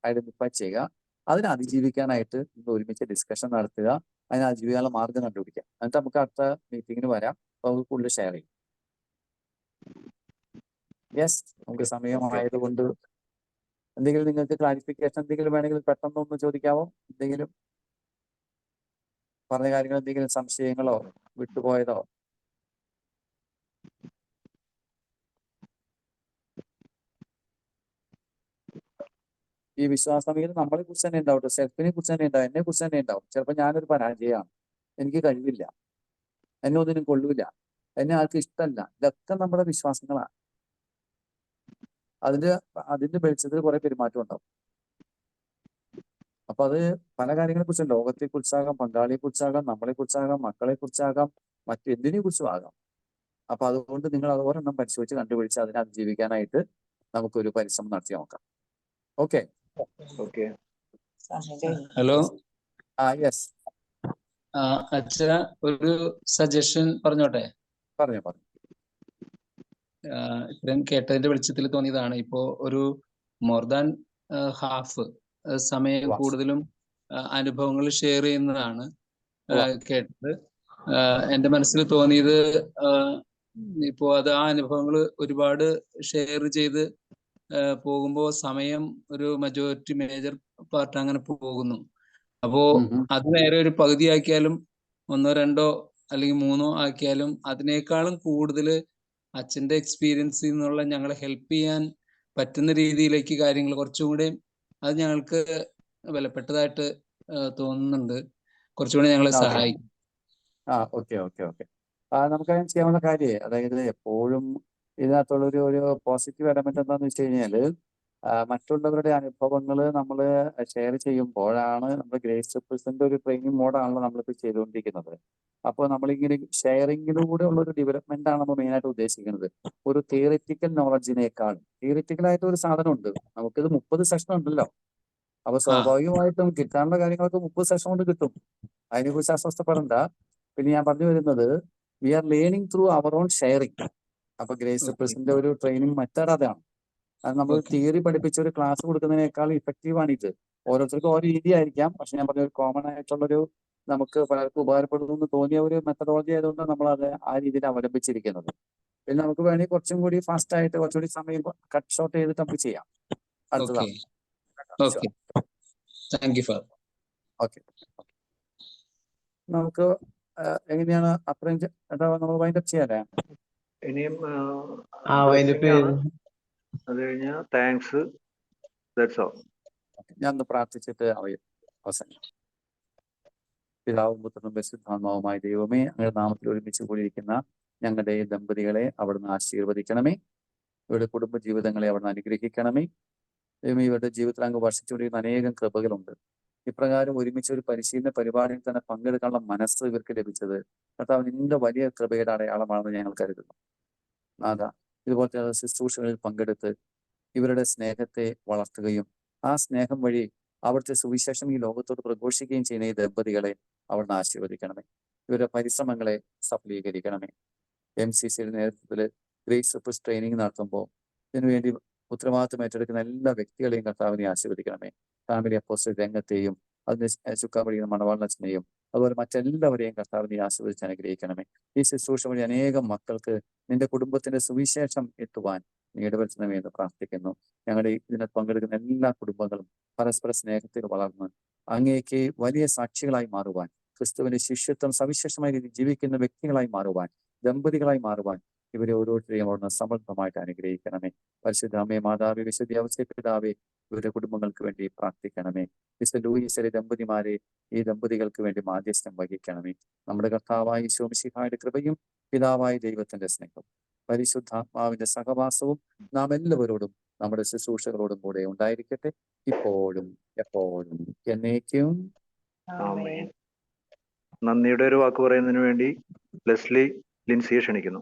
Speaker 1: ഐഡന്റിഫൈ ചെയ്യുക. അതിനെ അതിജീവിക്കാനായിട്ട് നിങ്ങൾ ഒരുമിച്ച് ഡിസ്കഷൻ നടത്തുക, അതിനെ അതിജീവിക്കാനുള്ള മാർഗം കണ്ടുപിടിക്കുക. എന്നിട്ട് നമുക്ക് അടുത്ത മീറ്റിങ്ങിന് വരാം, അപ്പോൾ നമുക്ക് കൂടുതൽ ഷെയർ ചെയ്യും. യെസ്, നമുക്ക് സമയമായതുകൊണ്ട് എന്തെങ്കിലും നിങ്ങൾക്ക് ക്ലാരിഫിക്കേഷൻ എന്തെങ്കിലും വേണമെങ്കിൽ പെട്ടെന്നൊന്ന് ചോദിക്കാവോ? എന്തെങ്കിലും പറഞ്ഞ കാര്യങ്ങൾ, എന്തെങ്കിലും സംശയങ്ങളോ വിട്ടുപോയതോ? ഈ വിശ്വാസമീത് നമ്മളെ കുറിച്ച് തന്നെ ഉണ്ടാവും, സെൽഫിനെ കുറിച്ച് തന്നെ ഉണ്ടാവും, എന്നെ കുറിച്ച് തന്നെ ഉണ്ടാവും. ചിലപ്പോൾ ഞാനൊരു പരാജയമാണ്, എനിക്ക് കഴിവില്ല, എന്നെ ഒന്നിനും കൊള്ളൂല, എന്നെ ആൾക്ക് ഇഷ്ടമല്ല. ഇതൊക്കെ നമ്മുടെ വിശ്വാസങ്ങളാണ്. അതിന്റെ വെളിച്ചത്തിൽ കുറെ പെരുമാറ്റം ഉണ്ടാവും. അപ്പൊ അത് പല കാര്യങ്ങളെ കുറിച്ചും, ലോകത്തെ കുറിച്ചാകാം, പങ്കാളിയെ കുറിച്ചാകാം, നമ്മളെ കുറിച്ചാകാം, മക്കളെ കുറിച്ചാകാം, മറ്റെന്തിനെ കുറിച്ചും ആകാം. അപ്പൊ അതുകൊണ്ട് നിങ്ങൾ അത് ഒരെണ്ണം പരിശോധിച്ച് കണ്ടുപിടിച്ച് അതിനെ അതിജീവിക്കാനായിട്ട് നമുക്കൊരു പരിശ്രമം നടത്തി നോക്കാം. ഓക്കെ?
Speaker 3: ഹലോ,
Speaker 1: യെസ്,
Speaker 3: അച്ഛ ഒരു സജഷൻ പറഞ്ഞോട്ടെ?
Speaker 1: പറഞ്ഞു.
Speaker 3: ഇത്രയും കേട്ടതിന്റെ വെളിച്ചത്തിൽ തോന്നിയതാണ്. ഇപ്പോ ഒരു മോർ ദാൻ ഹാഫ് സമയം കൂടുതലും അനുഭവങ്ങൾ ഷെയർ ചെയ്യുന്നതാണ് കേട്ടത്. എൻ്റെ മനസ്സിൽ തോന്നിയത്, ഇപ്പോ അത് ആ അനുഭവങ്ങൾ ഒരുപാട് ഷെയർ ചെയ്ത് പോകുമ്പോൾ സമയം ഒരു മേജർ പാർട്ട് അങ്ങനെ പോകുന്നു. അപ്പോ അത് നേരെ ഒരു പകുതിയാക്കിയാലും 1, 2 അല്ലെങ്കിൽ 3 ആക്കിയാലും അതിനേക്കാളും കൂടുതൽ അച്ഛൻ്റെ എക്സ്പീരിയൻസിൽ നിന്നുള്ള ഞങ്ങളെ ഹെൽപ്പ് ചെയ്യാൻ പറ്റുന്ന രീതിയിലേക്ക് കാര്യങ്ങൾ കുറച്ചുകൂടെ അത് ഞങ്ങൾക്ക് വിലപ്പെട്ടതായിട്ട് തോന്നുന്നുണ്ട്. കുറച്ചുകൂടെ ഞങ്ങളെ സഹായിക്കും.
Speaker 1: ഓക്കെ. നമുക്കതിന് ചെയ്യാവുന്ന കാര്യമേ, അതായത് എപ്പോഴും ഇതിനകത്തുള്ള ഒരു പോസിറ്റീവ് എലമെന്റ് എന്താന്ന് വെച്ച് കഴിഞ്ഞാല്, മറ്റുള്ളവരുടെ അനുഭവങ്ങൾ നമ്മൾ ഷെയർ ചെയ്യുമ്പോഴാണ് നമ്മൾ ഗ്രേസ് റിപ്പിൾസിന്റെ ഒരു ട്രെയിനിങ് മോഡാണല്ലോ നമ്മളിപ്പോൾ ചെയ്തുകൊണ്ടിരിക്കുന്നത്. അപ്പോൾ നമ്മളിങ്ങനെ ഷെയറിങ്ങിലൂടെ ഉള്ള ഒരു ഡെവലപ്മെന്റ് ആണ് നമ്മൾ മെയിനായിട്ട് ഉദ്ദേശിക്കുന്നത്. ഒരു തിയറിറ്റിക്കൽ നോളജിനേക്കാൾ തിയറിറ്റിക്കലായിട്ട് ഒരു സാധനമുണ്ട്, നമുക്കിത് 30 സെഷൻ ഉണ്ടല്ലോ. അപ്പൊ സ്വാഭാവികമായിട്ടും കിട്ടാനുള്ള കാര്യങ്ങളൊക്കെ 30 സെഷൻ കൊണ്ട് കിട്ടും. അതിനെക്കുറിച്ച് അസ്വസ്ഥപ്പെടണ്ട. പിന്നെ ഞാൻ പറഞ്ഞു വരുന്നത്, we are learning through our own sharing. അപ്പൊ ഗ്രേസ് റിപ്പിൾസിന്റെ ഒരു ട്രെയിനിങ് മെത്തേഡ് അതാണ്. അത് നമ്മൾ തിയറി പഠിപ്പിച്ച ഒരു ക്ലാസ് കൊടുക്കുന്നതിനേക്കാൾ ഇഫക്റ്റീവാണ് ഇത്. ഓരോരുത്തർക്കും ഓരോ രീതി ആയിരിക്കാം, പക്ഷെ ഞാൻ പറഞ്ഞ ഒരു കോമൺ ആയിട്ടുള്ളൊരു നമുക്ക് പലർക്കും ഉപകാരപ്പെടുന്നു എന്ന് തോന്നിയ ഒരു മെത്തഡോളജി ആയതുകൊണ്ട് നമ്മൾ അത് ആ രീതിയിൽ അവലംബിച്ചിരിക്കുന്നത്. പിന്നെ നമുക്ക് വേണമെങ്കിൽ കുറച്ചും കൂടി ഫാസ്റ്റ് ആയിട്ട് കുറച്ചുകൂടി സമയം കട്ട് ഷോർട്ട് ചെയ്തിട്ട് നമുക്ക് ചെയ്യാം. അടുത്തതാണ്. ഓക്കെ, നമുക്ക് എങ്ങനെയാണ് അത്രയും നമ്മൾ വൈൻഡപ്പ് ചെയ്യാല്ലേ?
Speaker 2: ഇനിയും അത് കഴിഞ്ഞാൽ താങ്ക്സ്.
Speaker 1: ഞാൻ ഒന്ന് പ്രാർത്ഥിച്ചിട്ട് അവസാനം. പിതാവും പുത്രനും പരിശുദ്ധാത്മാവുമായ ദൈവമേ, അങ്ങയുടെ നാമത്തിൽ ഒരുമിച്ച് കൂടിയിരിക്കുന്ന ഞങ്ങളുടെ ദമ്പതികളെ അവിടുന്ന് ആശീർവദിക്കണമേ. ഇവരുടെ കുടുംബ ജീവിതങ്ങളെ അവിടുന്ന് അനുഗ്രഹിക്കണമേ. ദൈവമേ, ഇവരുടെ ജീവിതത്തിൽ അങ്ങ് വർഷിച്ചുകൊണ്ടിരിക്കുന്ന അനേകം കൃപകളുണ്ട്. ഇപ്രകാരം ഒരുമിച്ച് ഒരു പരിശീലന പരിപാടിയിൽ തന്നെ പങ്കെടുക്കാനുള്ള മനസ്സ് ഇവർക്ക് ലഭിച്ചത് കർത്താവ് നിന്റെ വലിയ കൃപയുടെ അടയാളമാണെന്ന് ഞങ്ങൾ കരുതുന്നു. നാഥ, ഇതുപോലത്തെ ശുശ്രൂഷകളിൽ പങ്കെടുത്ത് ഇവരുടെ സ്നേഹത്തെ വളർത്തുകയും ആ സ്നേഹം വഴി അവിടുത്തെ സുവിശേഷം ഈ ലോകത്തോട് പ്രഘോഷിക്കുകയും ചെയ്യുന്ന ഈ ദമ്പതികളെ അവിടുന്ന് ആശീർവദിക്കണമേ. ഇവരുടെ പരിശ്രമങ്ങളെ സഫലീകരിക്കണമേ. MCCയുടെ നേതൃത്വത്തിൽ ഗ്രേസ് റിപ്പിൾസ് ട്രെയിനിങ് നടത്തുമ്പോൾ ഇതിനുവേണ്ടി ഉത്തരവാദിത്വം ഏറ്റെടുക്കുന്ന എല്ലാ വ്യക്തികളെയും കർത്താവിനെ ആശീർവദിക്കണമേ. ഫാമിലി അപ്പോസ്റ്റൽ രംഗത്തെയും അതിന് ചുക്കാൻ പിടിക്കുന്ന മണവാളനച്ഛനെയും അതുപോലെ മറ്റെല്ലാവരെയും കർത്താവ് നീ ആശീർവദിച്ച് അനുഗ്രഹിക്കണമേ. ഈ ശുശ്രൂഷ വഴി അനേകം മക്കൾക്ക് നിന്റെ കുടുംബത്തിന്റെ സുവിശേഷം എത്തുവാൻ നീ ഇടവരുത്തണമേ എന്ന് പ്രാർത്ഥിക്കുന്നു. ഞങ്ങളുടെ ഇതിനകത്ത് പങ്കെടുക്കുന്ന എല്ലാ കുടുംബങ്ങളും പരസ്പര സ്നേഹത്തിൽ വളർന്ന് അങ്ങേക്ക് വലിയ സാക്ഷികളായി മാറുവാൻ, ക്രിസ്തുവിന്റെ ശിഷ്യത്വം സവിശേഷമായ രീതിയിൽ ജീവിക്കുന്ന വ്യക്തികളായി മാറുവാൻ, ദമ്പതികളായി മാറുവാൻ ഇവരെ ഓരോരുത്തരെയും അവിടുന്ന് സമൃദ്ധമായിട്ട് അനുഗ്രഹിക്കണമേ. പരിശുദ്ധ അമ്മേ, മാതാവേ, വിശുദ്ധ ഔസേപ്പ് പിതാവേ, ഇവരുടെ കുടുംബങ്ങൾക്ക് വേണ്ടി പ്രാർത്ഥിക്കണമേ. വിശുദ്ധ ലൂയിസിലെ ദമ്പതിമാരെ, ഈ ദമ്പതികൾക്ക് വേണ്ടി മാധ്യസ്ഥം വഹിക്കണമേ. നമ്മുടെ കർത്താവായ ഈശോ മിശിഹായുടെ കൃപയും പിതാവായ ദൈവത്തിന്റെ സ്നേഹവും പരിശുദ്ധാത്മാവിന്റെ സഹവാസവും നാം എല്ലാവരോടും നമ്മുടെ ശുശ്രൂഷകളോടും കൂടെ ഉണ്ടായിരിക്കട്ടെ, ഇപ്പോഴും എപ്പോഴും എന്നേക്കും.
Speaker 2: ആമേൻ. നന്ദിയുടെ ഒരു വാക്ക് പറയുന്നതിന് വേണ്ടി ലെസ്ലി ലിൻസിയെ ക്ഷണിക്കുന്നു.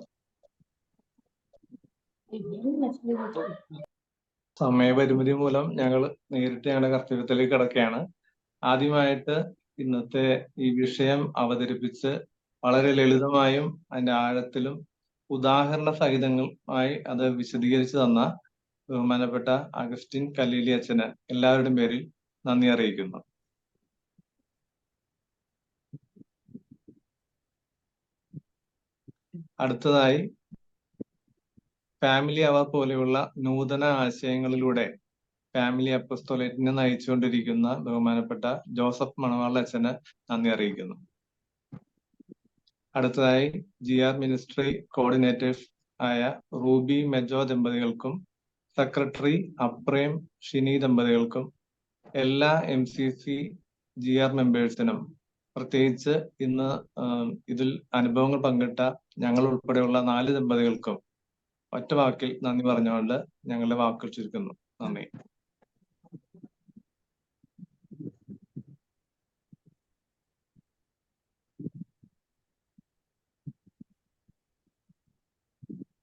Speaker 11: സമയപരിമിതി മൂലം ഞങ്ങൾ നേരിട്ട് ഞങ്ങളുടെ കർത്തവ്യത്തിലേക്ക് കിടക്കുകയാണ്. ആദ്യമായിട്ട് ഇന്നത്തെ ഈ വിഷയം അവതരിപ്പിച്ച് വളരെ ലളിതമായും അതിന്റെ ആഴത്തിലും ഉദാഹരണ സഹിതങ്ങളുമായി അത് വിശദീകരിച്ചു തന്ന ബഹുമാനപ്പെട്ട അഗസ്റ്റിൻ കല്ലീലി അച്ഛന് എല്ലാവരുടെയും പേരിൽ നന്ദി അറിയിക്കുന്നു. അടുത്തതായി ഫാമിലി അവർ പോലെയുള്ള നൂതന ആശയങ്ങളിലൂടെ ഫാമിലി അപ്പസ്തോലേറ്റിനെ നയിച്ചുകൊണ്ടിരിക്കുന്ന ബഹുമാനപ്പെട്ട ജോസഫ് മണവാള അച്ഛന് നന്ദി അറിയിക്കുന്നു. അടുത്തതായി GR മിനിസ്ട്രി കോർഡിനേറ്റേഴ്സ് ആയ റൂബി മെജോ ദമ്പതികൾക്കും സെക്രട്ടറി അപ്രേം ഷിനി ദമ്പതികൾക്കും എല്ലാ MCC GR മെമ്പേഴ്സിനും പ്രത്യേകിച്ച് ഇന്ന് ഇതിൽ അനുഭവങ്ങൾ പങ്കിട്ട ഞങ്ങൾ ഉൾപ്പെടെയുള്ള 4 ദമ്പതികൾക്കും ഒറ്റ വാക്കിൽ നന്ദി പറഞ്ഞുകൊണ്ട് ഞങ്ങളുടെ വാക്കുകൾ ചുരുക്കുന്നു. നന്ദി.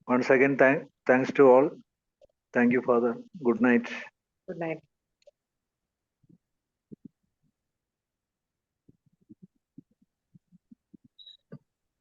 Speaker 2: Once again, thanks to all. Thank you, Father. Good night.
Speaker 6: Good night.